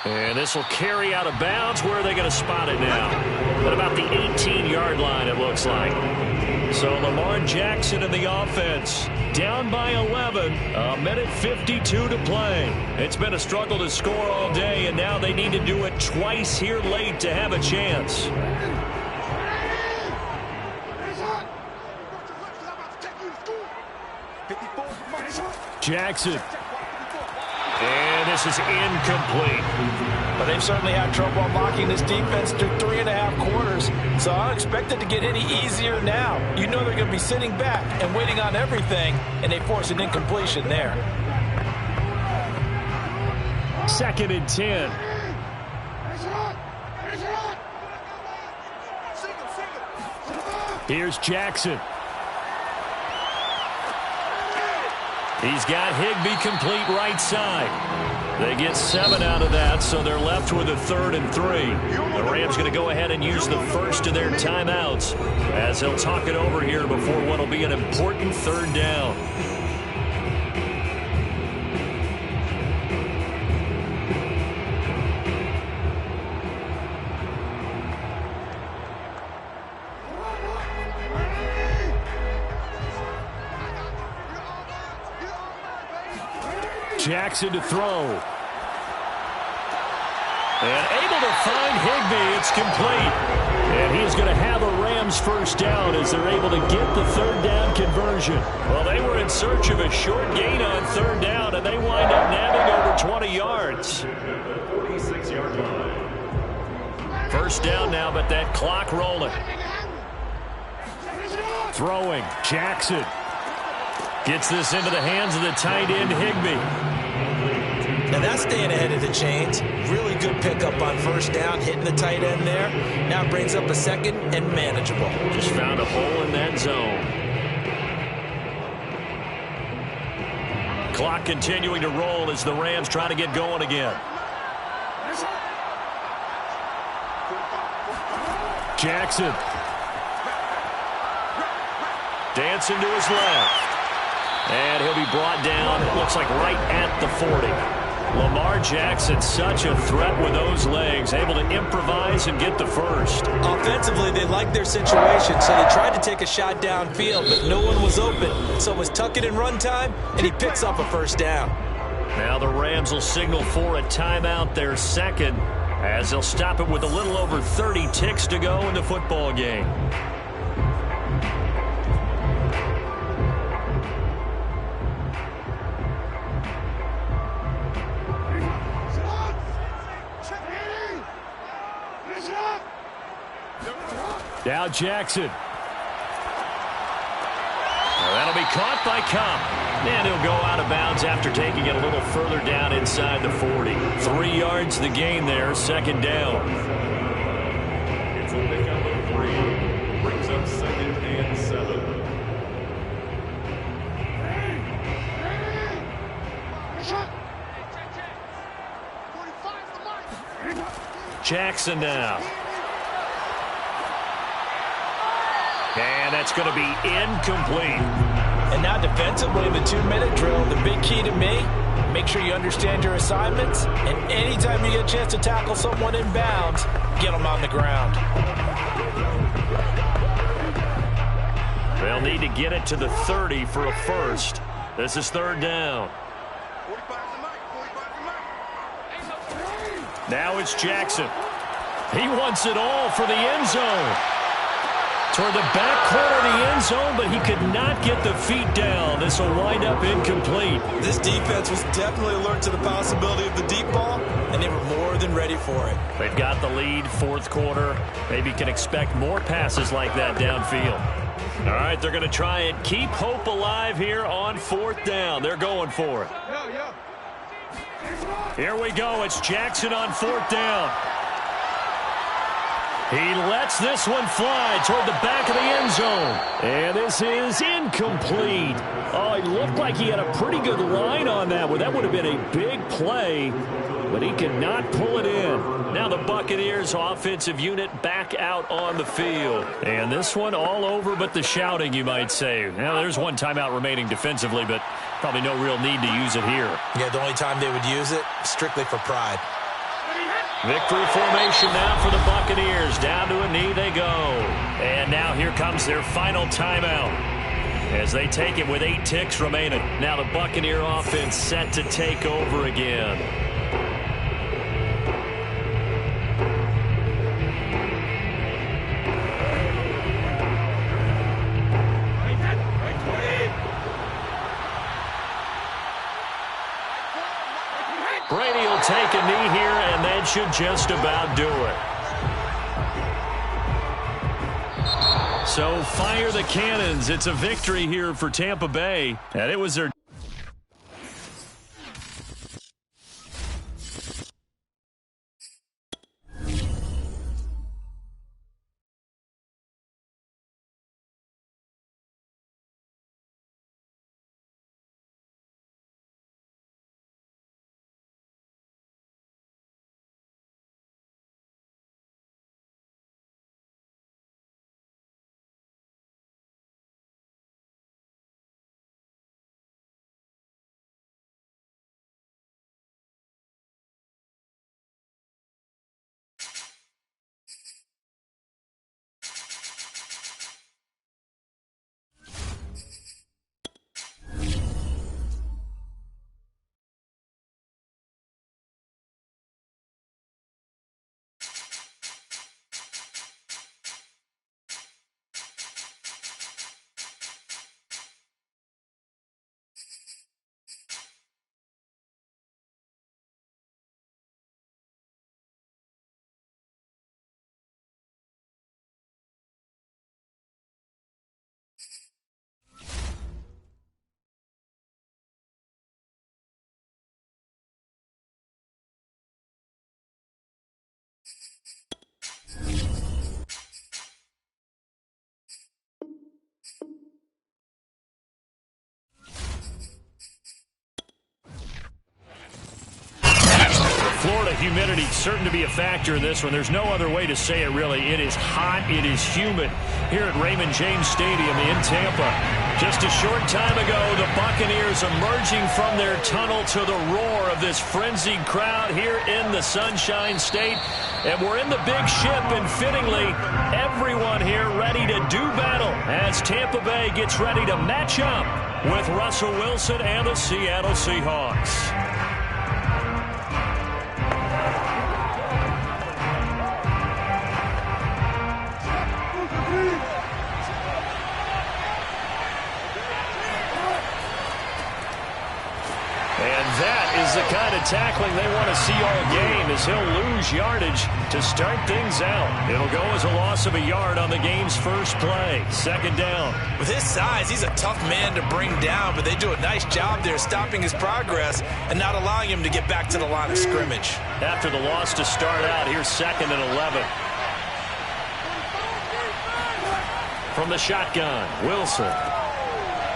And this will carry out of bounds. Where are they going to spot it now? At about the 18-yard line, it looks like. So Lamar Jackson in the offense. Down by 11. A minute 52 to play. It's been a struggle to score all day, and now they need to do it twice here late to have a chance. Jackson. And this is incomplete. But they've certainly had trouble unlocking this defense through 3.5 quarters. So I don't expect it to get any easier now. You know they're going to be sitting back and waiting on everything, and they force an incompletion there. 2nd and 10. Here's Jackson. He's got Higbee complete right side. They get 7 out of that, so they're left with a 3rd and 3. The Rams going to go ahead and use the first of their timeouts as they'll talk it over here before what will be an important 3rd down. Jackson to throw. And able to find Higbee. It's complete. And he's going to have a Rams first down as they're able to get the 3rd down conversion. Well, they were in search of a short gain on 3rd down, and they wind up nabbing over 20 yards. 46-yard line. First down now, but that clock rolling. Throwing. Jackson. Gets this into the hands of the tight end, Higbee. Now that's staying ahead of the chains. Really good pickup on 1st down, hitting the tight end there. Now brings up a 2nd and manageable. Just found a hole in that zone. Clock continuing to roll as the Rams try to get going again. Jackson. Dancing to his left. And he'll be brought down, it looks like right at the 40. Lamar Jackson, such a threat with those legs, able to improvise and get the first. Offensively, they liked their situation, so they tried to take a shot downfield, but no one was open. So it was tuck it in run time, and he picks up a first down. Now the Rams will signal for a timeout, their second, as they'll stop it with a little over 30 ticks to go in the football game. Now Jackson. That'll be caught by Kupp. And he'll go out of bounds after taking it a little further down inside the 40. 3 yards the gain there, second down. It's a pickup of 3. Brings up second and 7. Jackson now. And that's going to be incomplete. And now defensively in the 2-minute drill, the big key to me, make sure you understand your assignments, and anytime you get a chance to tackle someone in bounds, get them on the ground. They'll need to get it to the 30 for a first. This is third down. Now it's Jackson. He wants it all for the end zone. Toward the back corner of the end zone, but he could not get the feet down. This will wind up incomplete. This defense was definitely alert to the possibility of the deep ball, and they were more than ready for it. They've got the lead, fourth quarter. Maybe can expect more passes like that downfield. All right, they're going to try and keep hope alive here on fourth down. They're going for it. Here we go. It's Jackson on fourth down. He lets this one fly toward the back of the end zone. And this is incomplete. Oh, it looked like he had a pretty good line on that one. That would have been a big play, but he could not pull it in. Now the Buccaneers offensive unit back out on the field. And this one all over but the shouting, you might say. Now there's one timeout remaining defensively, but probably no real need to use it here. Yeah, the only time they would use it, strictly for pride. Victory formation now for the Buccaneers. Down to a knee they go. And now here comes their final timeout as they take it with 8 ticks remaining. Now the Buccaneer offense set to take over again. Brady will take a knee here, and that should just about do it. So fire the cannons. It's a victory here for Tampa Bay, and it was their Florida humidity certain to be a factor in this one. There's no other way to say it, really. It is hot. It is humid here at Raymond James Stadium in Tampa. Just a short time ago, the Buccaneers emerging from their tunnel to the roar of this frenzied crowd here in the Sunshine State. And we're in the big ship, and fittingly, everyone here ready to do battle as Tampa Bay gets ready to match up with Russell Wilson and the Seattle Seahawks. The kind of tackling they want to see all game as he'll lose yardage to start things out. It'll go as a loss of a yard on the game's first play. Second down. With his size, he's a tough man to bring down, but they do a nice job there stopping his progress and not allowing him to get back to the line of scrimmage. After the loss to start out, here's 2nd and 11. From the shotgun, Wilson.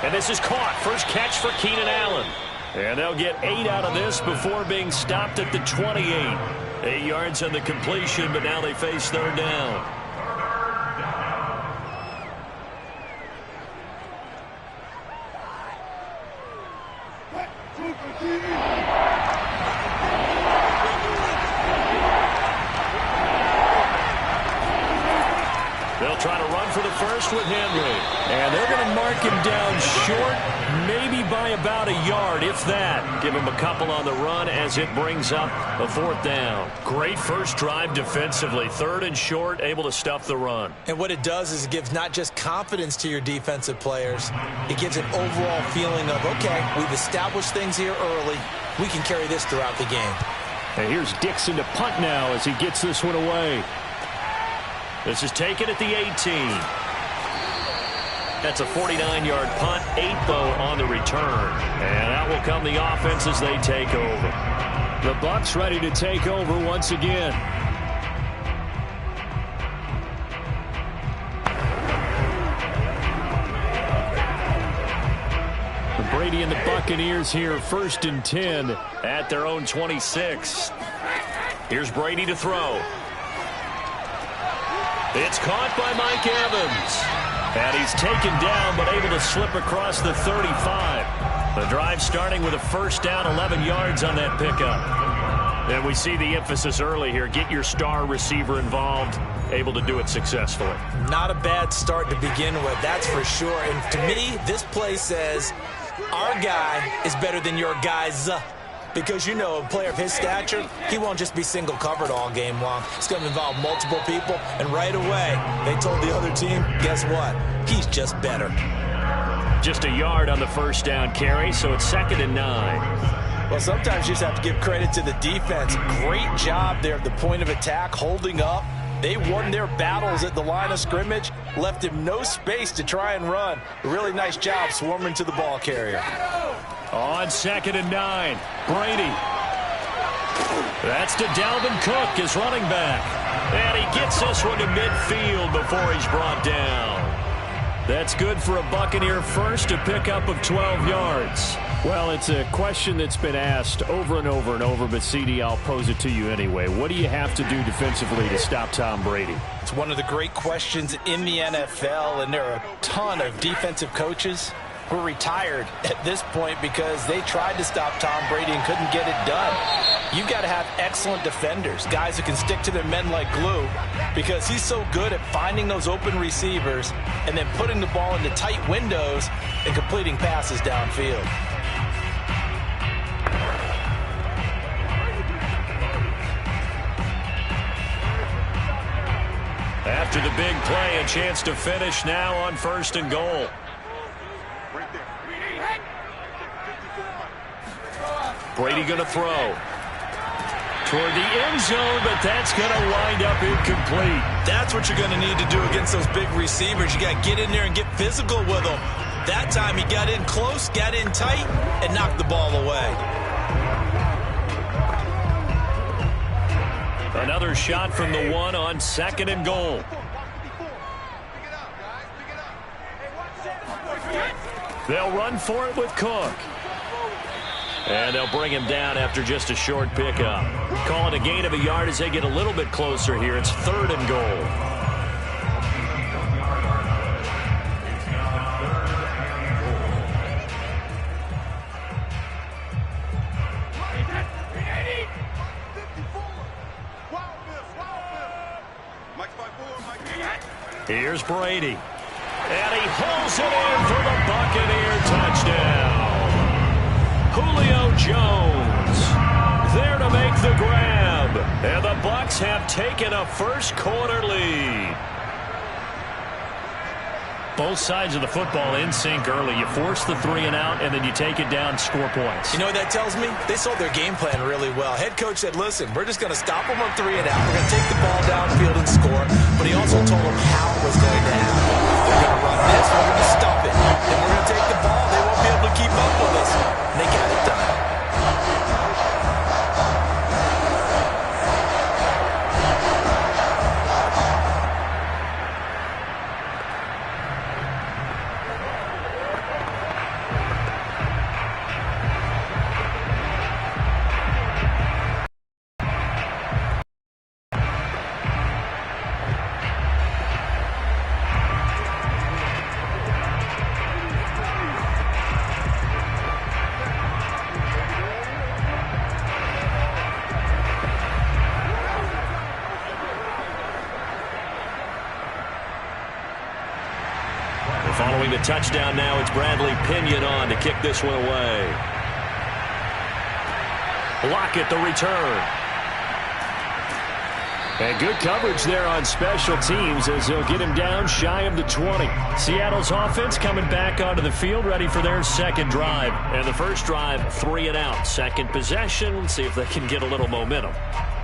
And this is caught. First catch for Keenan Allen. And they'll get 8 out of this before being stopped at the 28. 8 yards on the completion, but now they face third down. They'll try to run for the first with Henry. And they're going to mark him down short, maybe by about a yard, if that. Give him a couple on the run as it brings up a 4th down. Great first drive defensively. 3rd and short, able to stuff the run. And what it does is it gives not just confidence to your defensive players, it gives an overall feeling of, okay, we've established things here early. We can carry this throughout the game. And here's Dixon to punt now as he gets this one away. This is taken at the 18. That's a 49-yard punt, 8 though on the return. And out will come the offense as they take over. The Bucs ready to take over once again. Brady and the Buccaneers here, 1st and 10 at their own 26. Here's Brady to throw. It's caught by Mike Evans. And he's taken down, but able to slip across the 35. The drive starting with a first down, 11 yards on that pickup. And we see the emphasis early here. Get your star receiver involved. Able to do it successfully. Not a bad start to begin with, that's for sure. And to me, this play says our guy is better than your guys. Because, you know, a player of his stature, he won't just be single covered all game long. It's going to involve multiple people. And right away, they told the other team, guess what? He's just better. Just a yard on the first down carry, so it's 2nd and 9. Well, sometimes you just have to give credit to the defense. Great job there at the point of attack, holding up. They won their battles at the line of scrimmage, left him no space to try and run. A really nice job swarming to the ball carrier. On 2nd and 9, Brady. That's to Dalvin Cook, his running back. And he gets this one to midfield before he's brought down. That's good for a Buccaneer first, a pickup of 12 yards. Well, it's a question that's been asked over and over and over, but CD, I'll pose it to you anyway. What do you have to do defensively to stop Tom Brady? It's one of the great questions in the NFL, and there are a ton of defensive coaches who are retired at this point because they tried to stop Tom Brady and couldn't get it done. You've got to have excellent defenders, guys who can stick to their men like glue, because he's so good at finding those open receivers and then putting the ball into tight windows and completing passes downfield. After the big play, a chance to finish now on 1st and goal. Brady going to throw toward the end zone, but that's going to wind up incomplete. That's what you're going to need to do against those big receivers. You got to get in there and get physical with them. That time he got in close, got in tight, and knocked the ball away. Another shot from the 1 on 2nd and goal. They'll run for it with Cook. And they'll bring him down after just a short pickup. Call it a gain of a yard as they get a little bit closer here. It's 3rd and goal. Here's Brady. And he pulls it in for the Buccaneer touchdown. Julio Jones there to make the grab. And the Bucs have taken a first-quarter lead. Both sides of the football in sync early. You force the 3 and out, and then you take it down, score points. You know what that tells me? They sold their game plan really well. Head coach said, listen, we're just going to stop them on 3 and out. We're going to take the ball downfield and score. But he also told them how it was going to happen. They're going to run this. We're going to stop it. Then we're going to take the ball. They won't be able to keep up with us. And they got it done. Following the touchdown now, it's Bradley Pinion on to kick this one away. Lockett the return. And good coverage there on special teams as they'll get him down shy of the 20. Seattle's offense coming back onto the field, ready for their second drive. And the first drive, 3 and out. Second possession, see if they can get a little momentum.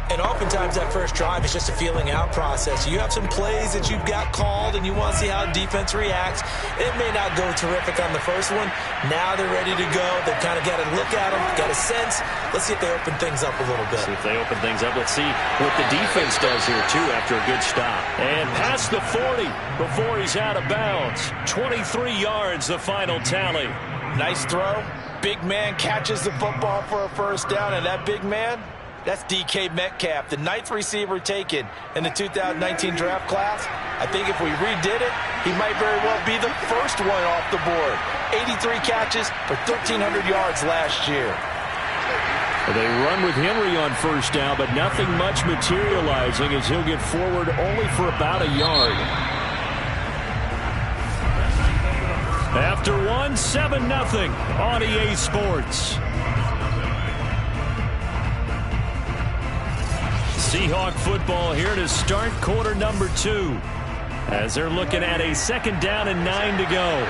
And oftentimes that first drive is just a feeling out process. You have some plays that you've got called and you want to see how defense reacts. It may not go terrific on the first one. Now they're ready to go. They've kind of got to look at them, got a sense. Let's see if they open things up a little bit. See if they open things up. Let's see what the defense does here, too, after a good stop. And past the 40 before he's out of bounds. 23 yards, the final tally. Nice throw. Big man catches the football for a first down, and that big man, that's DK Metcalf, the 9th receiver taken in the 2019 draft class. I think if we redid it, he might very well be the first one off the board. 83 catches for 1,300 yards last year. They run with Henry on first down, but nothing much materializing as he'll get forward only for about a yard. After 7-0 on EA Sports. Seahawk football here to start quarter number 2 as they're looking at a 2nd down and 9 to go.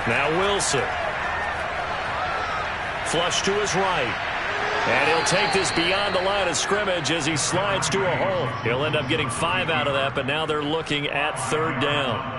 Now Wilson. Flush to his right. And he'll take this beyond the line of scrimmage as he slides to a hole. He'll end up getting 5 out of that, but now they're looking at 3rd down.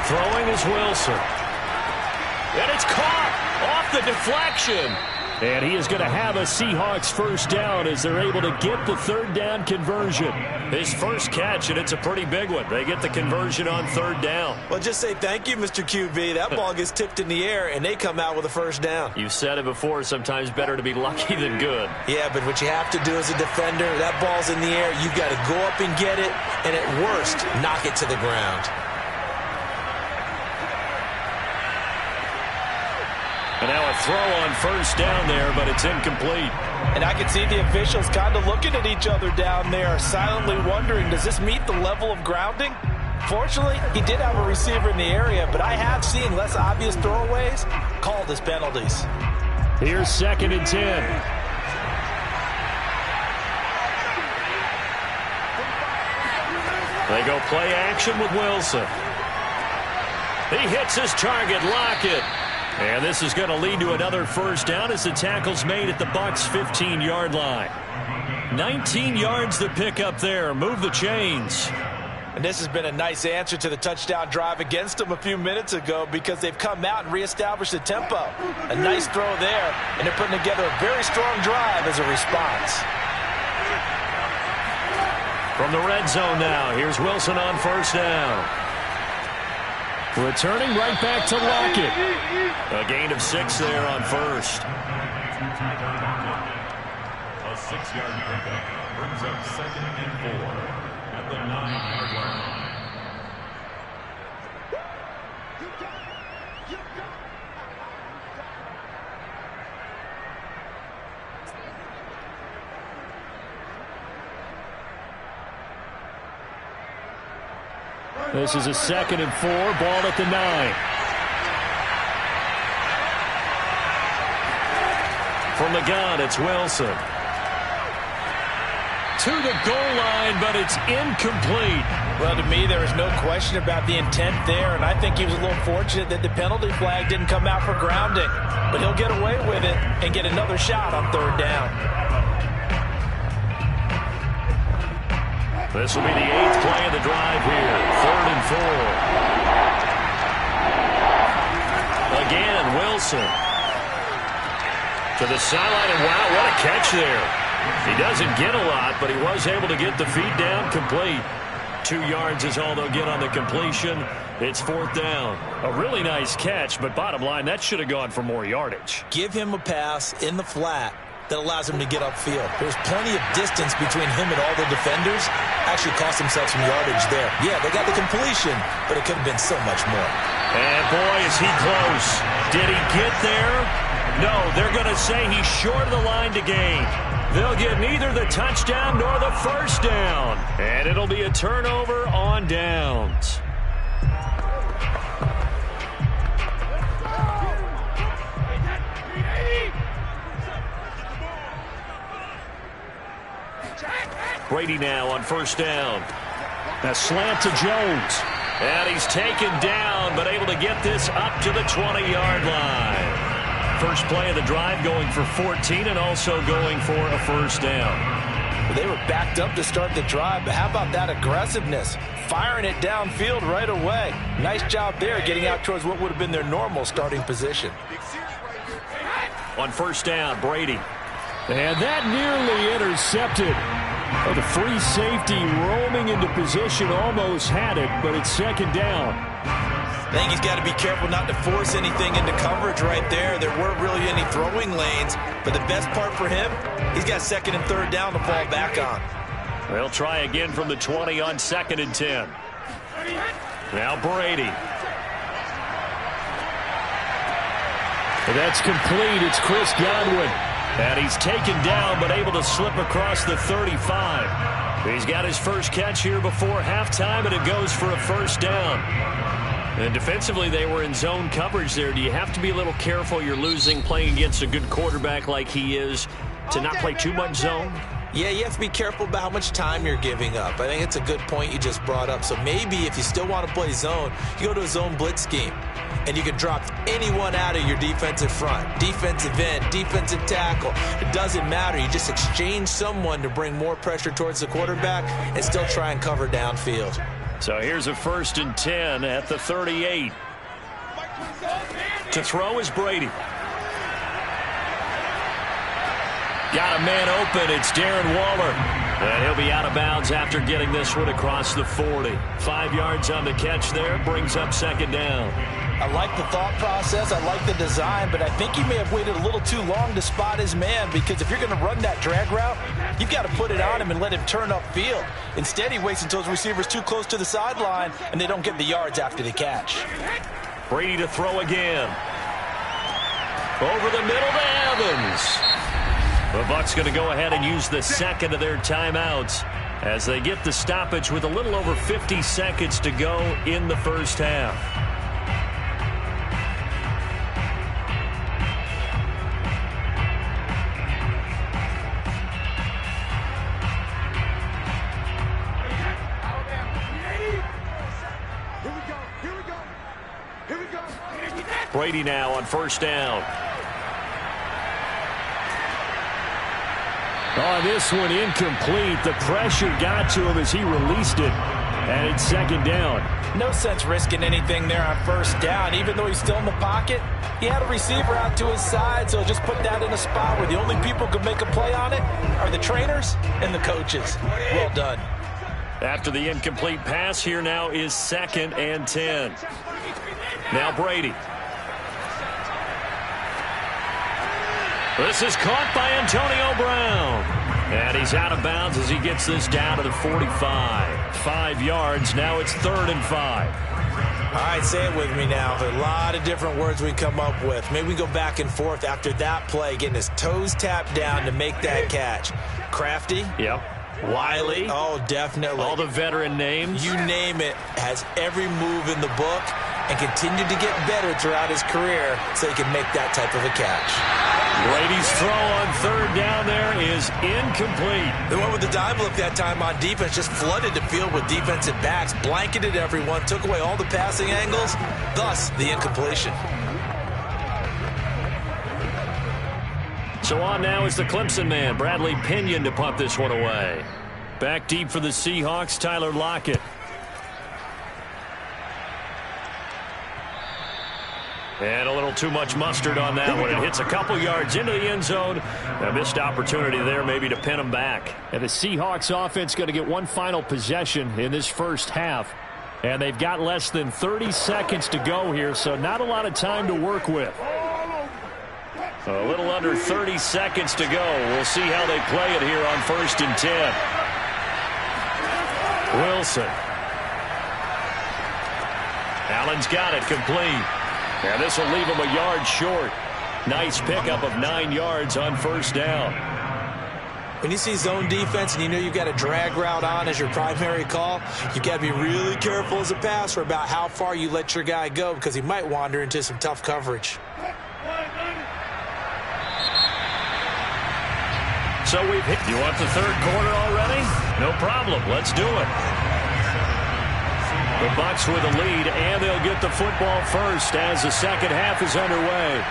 Throwing is Wilson. And it's caught off the deflection. And he is going to have a Seahawks first down as they're able to get the 3rd down conversion. His first catch, and it's a pretty big one. They get the conversion on 3rd down. Well, just say thank you, Mr. QB. That ball gets tipped in the air, and they come out with a first down. You've said it before, sometimes better to be lucky than good. Yeah, but what you have to do as a defender, that ball's in the air, you've got to go up and get it, and at worst, knock it to the ground. And now a throw on first down there, but it's incomplete. And I can see the officials kind of looking at each other down there, silently wondering, does this meet the level of grounding? Fortunately, he did have a receiver in the area, but I have seen less obvious throwaways called as penalties. Here's 2nd and 10. They go play action with Wilson. He hits his target, Lockett. And this is going to lead to another first down as the tackle's made at the Bucs' 15-yard line. 19 yards to pick up there. Move the chains. And this has been a nice answer to the touchdown drive against them a few minutes ago because they've come out and reestablished the tempo. A nice throw there, and they're putting together a very strong drive as a response. From the red zone now, here's Wilson on first down. Returning right back to Lockett. A gain of 6 there on first. A 6-yard pickup brings up 2nd and 4 at the 9-yard line. This is a 2nd and 4, ball at the 9. From the gun, it's Wilson. To the goal line, but it's incomplete. Well, to me, there is no question about the intent there, and I think he was a little fortunate that the penalty flag didn't come out for grounding. But he'll get away with it and get another shot on 3rd down. This will be the 8th play of the drive here. 3rd and 4. Again, Wilson. To the sideline, and wow, what a catch there. He doesn't get a lot, but he was able to get the feet down complete. 2 yards is all they'll get on the completion. It's 4th down. A really nice catch, but bottom line, that should have gone for more yardage. Give him a pass in the flat that allows him to get upfield. There's plenty of distance between him and all the defenders. Actually cost himself some yardage there. Yeah, they got the completion, but it could have been so much more. And boy, is he close. Did he get there? No, they're going to say he's short of the line to gain. They'll get neither the touchdown nor the first down. And it'll be a turnover on downs. Brady now on first down. A slant to Jones. And he's taken down, but able to get this up to the 20-yard line. First play of the drive going for 14 and also going for a first down. They were backed up to start the drive, but how about that aggressiveness? Firing it downfield right away. Nice job there getting out towards what would have been their normal starting position. On first down, Brady. And that nearly intercepted. The free safety roaming into position almost had it, but it's 2nd down. I think he's got to be careful not to force anything into coverage right there. There weren't really any throwing lanes, but the best part for him, he's got 2nd and 3rd down to fall back on. They'll try again from the 20 on 2nd and 10. Now Brady. That's complete. It's Chris Godwin. And he's taken down, but able to slip across the 35. He's got his first catch here before halftime, and it goes for a first down. And defensively, they were in zone coverage there. Do you have to be a little careful? You're losing playing against a good quarterback like he is to not play too much zone? Yeah, you have to be careful about how much time you're giving up. I think it's a good point you just brought up. So maybe if you still want to play zone, you go to a zone blitz scheme. And you can drop anyone out of your defensive front. Defensive end, defensive tackle. It doesn't matter. You just exchange someone to bring more pressure towards the quarterback and still try and cover downfield. So here's a 1st and 10 at the 38. To throw is Brady. Got a man open. It's Darren Waller. And he'll be out of bounds after getting this one across the 40. 5 yards on the catch there. Brings up 2nd down. I like the thought process. I like the design, but I think he may have waited a little too long to spot his man because if you're going to run that drag route, you've got to put it on him and let him turn upfield. Instead, he waits until his receiver's too close to the sideline and they don't get the yards after the catch. Brady to throw again. Over the middle to Evans. The Bucs going to go ahead and use the 2nd of their timeouts as they get the stoppage with a little over 50 seconds to go in the first half. Brady now on first down. Oh, this one incomplete. The pressure got to him as he released it. And it's second down. No sense risking anything there on first down. Even though he's still in the pocket, he had a receiver out to his side, so just put that in a spot where the only people who can make a play on it are the trainers and the coaches. Well done. After the incomplete pass, here now is 2nd and 10. Now Brady. This is caught by Antonio Brown. And he's out of bounds as he gets this down to the 45. 5 yards. Now it's 3rd and 5. All right, say it with me now. There are a lot of different words we come up with. Maybe we go back and forth after that play, getting his toes tapped down to make that catch. Crafty? Yep. Wiley? Oh, definitely. All the veteran names. You name it. Has every move in the book and continued to get better throughout his career so he can make that type of a catch. Brady's throw on 3rd down there is incomplete. The one with the dive look that time on defense just flooded the field with defensive backs, blanketed everyone, took away all the passing angles, thus the incompletion. So on now is the Clemson man, Bradley Pinion, to punt this one away. Back deep for the Seahawks, Tyler Lockett. And a little too much mustard on that one. It hits a couple yards into the end zone. A missed opportunity there maybe to pin him back. And the Seahawks offense going to get one final possession in this first half. And they've got less than 30 seconds to go here, so not a lot of time to work with. A little under 30 seconds to go. We'll see how they play it here on 1st and 10. Wilson. Allen's got it complete. And this will leave him a yard short. Nice pickup of 9 yards on 1st down. When you see zone defense and you know you've got a drag route on as your primary call, you've got to be really careful as a passer about how far you let your guy go because he might wander into some tough coverage. So we've hit. You want the 3rd quarter already? No problem. Let's do it. The Bucs with a lead, and they'll get the football first as the second half is underway.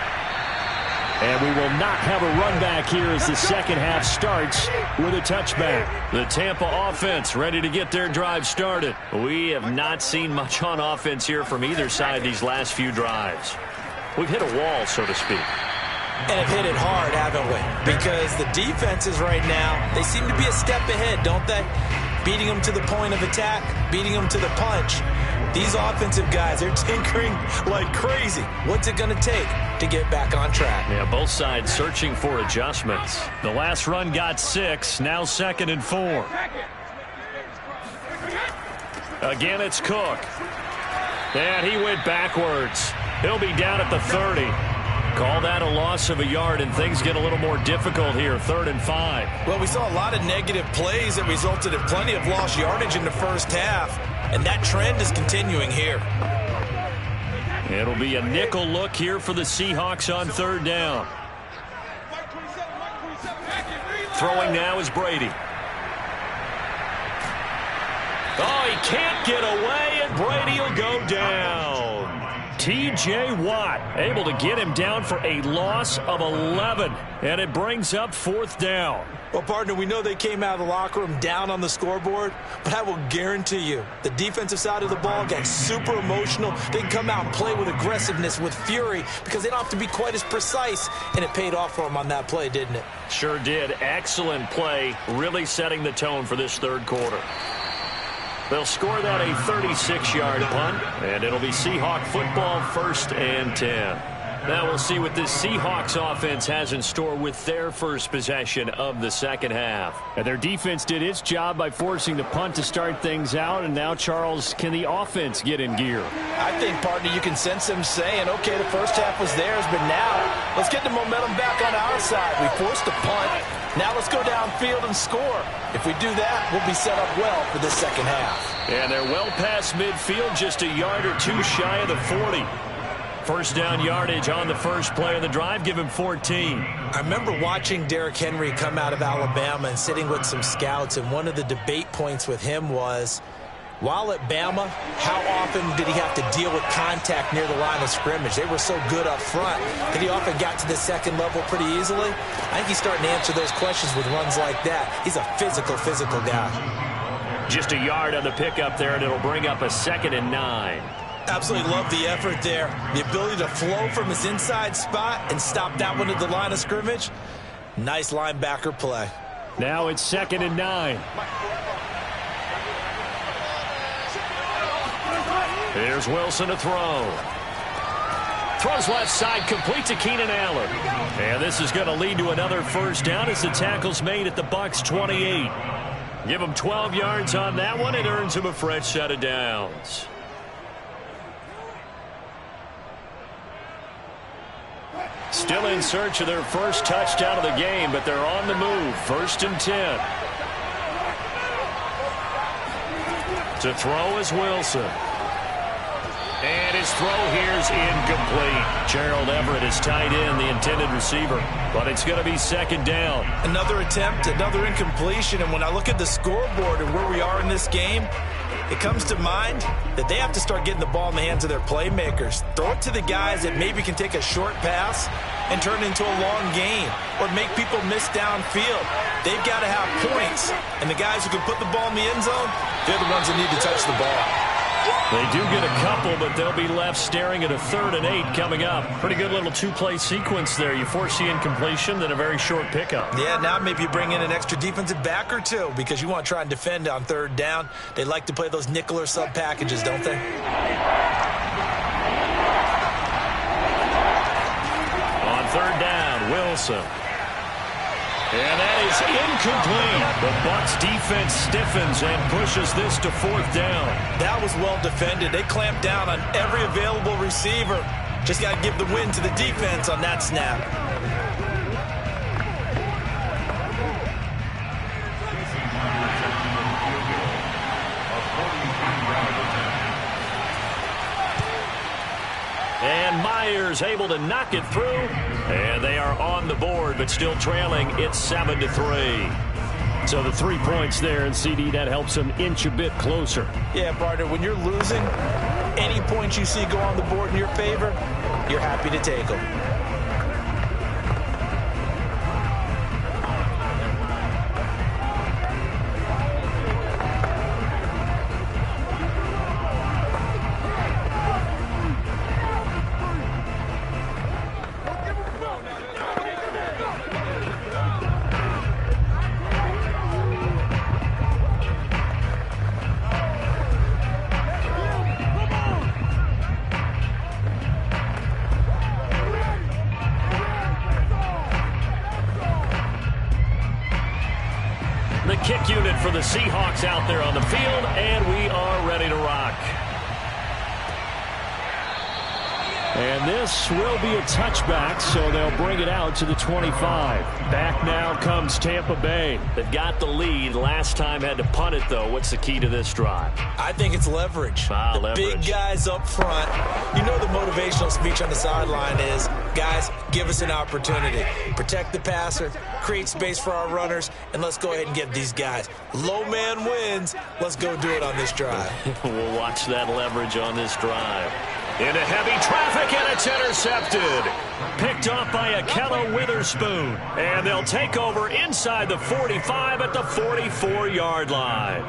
And we will not have a run back here as the second half starts with a touchback. The Tampa offense ready to get their drive started. We have not seen much on offense here from either side these last few drives. We've hit a wall, so to speak. And have hit it hard, haven't we? Because the defenses right now, they seem to be a step ahead, don't they? Beating them to the point of attack, beating them to the punch. These offensive guys, they're tinkering like crazy. What's it going to take to get back on track? Yeah, both sides searching for adjustments. The last run got 6, now 2nd and 4. Again, it's Cook. And he went backwards. He'll be down at the 30. Call that a loss of a yard, and things get a little more difficult here, 3rd and 5. Well, we saw a lot of negative plays that resulted in plenty of lost yardage in the first half, and that trend is continuing here. It'll be a nickel look here for the Seahawks on 3rd down. Throwing now is Brady. Oh, he can't get away, and Brady will go down. T.J. Watt able to get him down for a loss of 11, and it brings up 4th down. Well, partner, we know they came out of the locker room down on the scoreboard, but I will guarantee you the defensive side of the ball got super emotional. They can come out and play with aggressiveness, with fury, because they don't have to be quite as precise, and it paid off for them on that play, didn't it? Sure did. Excellent play, really setting the tone for this 3rd quarter. They'll score that a 36-yard punt, and it'll be Seahawk football, 1st and 10. Now we'll see what this Seahawks offense has in store with their first possession of the second half. And their defense did its job by forcing the punt to start things out, and now, Charles, can the offense get in gear? I think, partner, you can sense them saying, okay, the first half was theirs, but now let's get the momentum back on our side. We forced the punt. Now let's go downfield and score. If we do that, we'll be set up well for the second half. And they're well past midfield, just a yard or two shy of the 40. First down yardage on the first play of the drive, give him 14. I remember watching Derrick Henry come out of Alabama and sitting with some scouts, and one of the debate points with him was, while at Bama, how often did he have to deal with contact near the line of scrimmage? They were so good up front that he often got to the second level pretty easily. I think he's starting to answer those questions with runs like that. He's a physical guy. Just a yard on the pickup there, and it'll bring up a 2nd and 9. Absolutely love the effort there. The ability to flow from his inside spot and stop that one at the line of scrimmage. Nice linebacker play. Now it's 2nd and 9. Here's Wilson to throw. Throws left side, complete to Keenan Allen. And this is going to lead to another first down as the tackle's made at the Bucs 28. Give him 12 yards on that one. It earns him a fresh set of downs. Still in search of their first touchdown of the game, but they're on the move. 1st and 10. To throw is Wilson. And his throw here is incomplete. Gerald Everett is tied in, the intended receiver. But it's going to be 2nd down. Another attempt, another incompletion. And when I look at the scoreboard and where we are in this game, it comes to mind that they have to start getting the ball in the hands of their playmakers. Throw it to the guys that maybe can take a short pass and turn it into a long gain or make people miss downfield. They've got to have points. And the guys who can put the ball in the end zone, they're the ones that need to touch the ball. They do get a couple, but they'll be left staring at a 3rd and 8 coming up. Pretty good little 2-play sequence there. You force the incompletion, then a very short pickup. Yeah, now maybe you bring in an extra defensive back or two because you want to try and defend on 3rd down. They like to play those nickel or sub packages, don't they? On 3rd down, Wilson. And that is incomplete. The Bucs defense stiffens and pushes this to 4th down. That was well defended. They clamped down on every available receiver. Just got to give the win to the defense on that snap. And Myers able to knock it through. And they are on the board, but still trailing. It's 7-3. So the 3 points there, and CD, that helps them inch a bit closer. Yeah, partner, when you're losing, any points you see go on the board in your favor, you're happy to take them. Kick unit for the Seahawks out there on the field, and we are ready to rock. And this will be a touchback, so they'll bring it out to the 25. Back now comes Tampa Bay. They've got the lead. Last time had to punt it, though. What's the key to this drive? I think it's leverage. Leverage. Big guys up front. You know the motivational speech on the sideline is, guys, give us an opportunity. Protect the passer, create space for our runners, and let's go ahead and get these guys. Low man wins. Let's go do it on this drive. We'll watch that leverage on this drive. Into heavy traffic, and it's intercepted. Picked off by Ahkello Witherspoon. And they'll take over inside the 45 at the 44-yard line.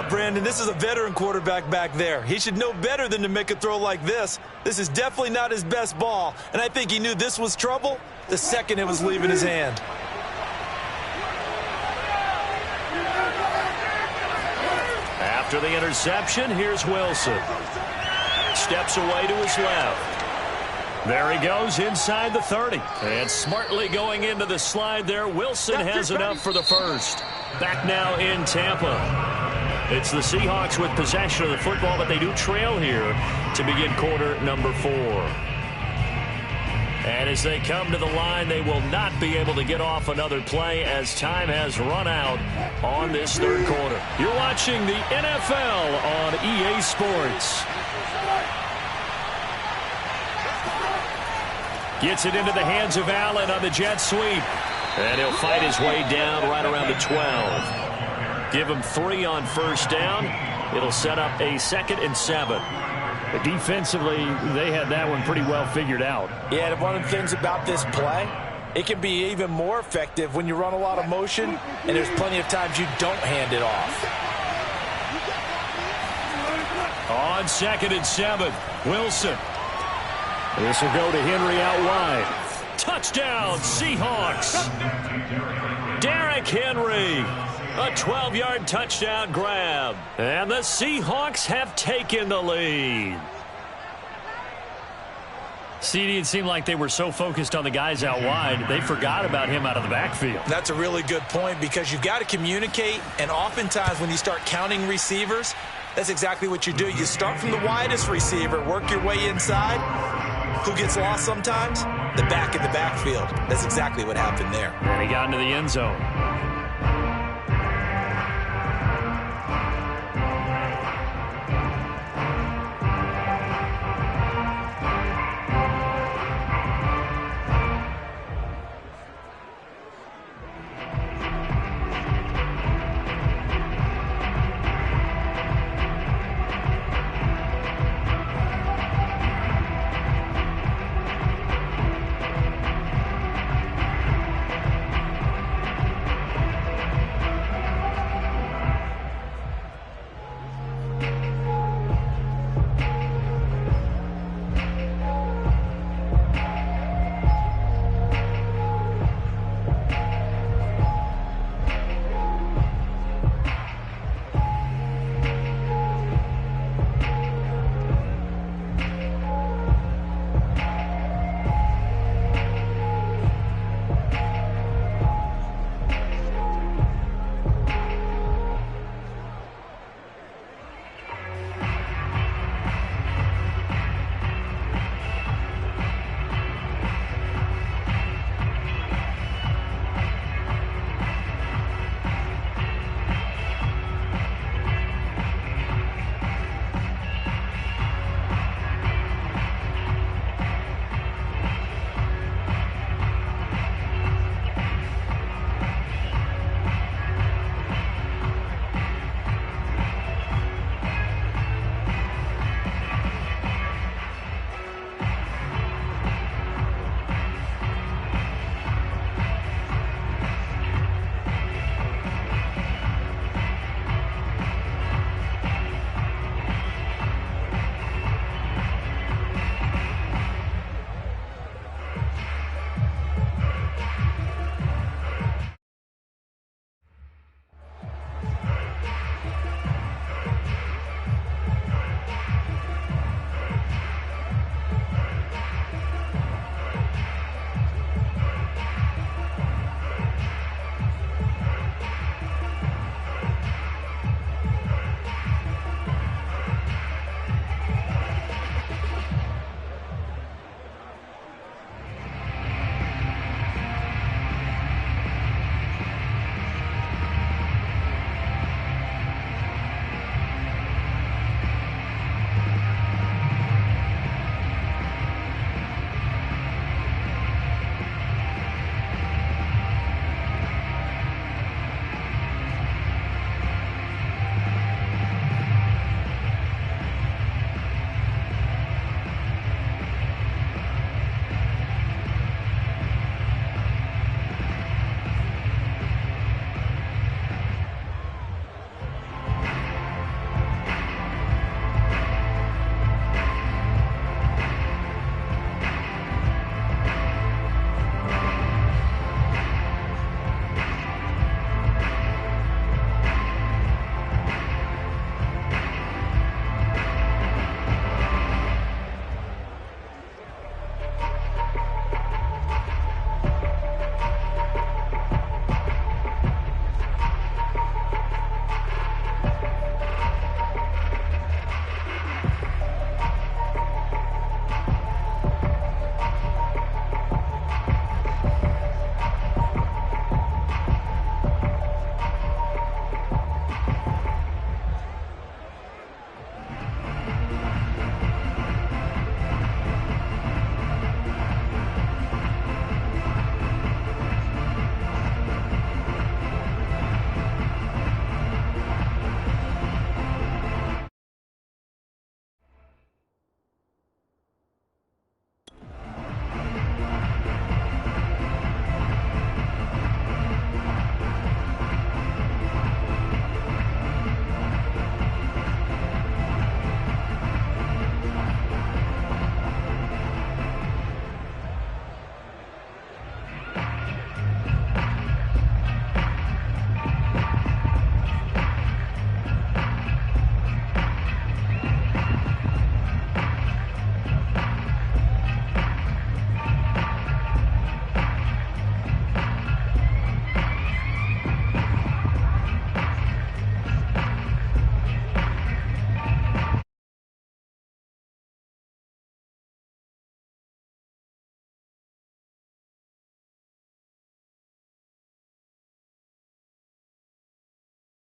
Brandon, this is a veteran quarterback back there. He should know better than to make a throw like this. This is definitely not his best ball, and I think he knew this was trouble the second it was leaving his hand. After the interception, here's Wilson. Steps away to his left. There he goes inside the 30. And smartly going into the slide there, Wilson has enough for the first. Back now in Tampa. It's the Seahawks with possession of the football, but they do trail here to begin quarter number 4. And as they come to the line, they will not be able to get off another play as time has run out on this third quarter. You're watching the NFL on EA Sports. Gets it into the hands of Allen on the jet sweep. And he'll fight his way down right around the 12. Give him 3 on first down. It'll set up a 2nd and 7. But defensively, they had that one pretty well figured out. Yeah, and one of the things about this play, It can be even more effective when you run a lot of motion, and there's plenty of times you don't hand it off. On 2nd and 7, Wilson. This will go to Henry out wide. Touchdown, Seahawks. Derrick Henry. A 12-yard touchdown grab. And the Seahawks have taken the lead. CD, it seemed like they were so focused on the guys out wide, they forgot about him out of the backfield. That's a really good point because you've got to communicate, and oftentimes when you start counting receivers, that's exactly what you do. You start from the widest receiver, work your way inside. Who gets lost sometimes? The back in the backfield. That's exactly what happened there. And he got into the end zone.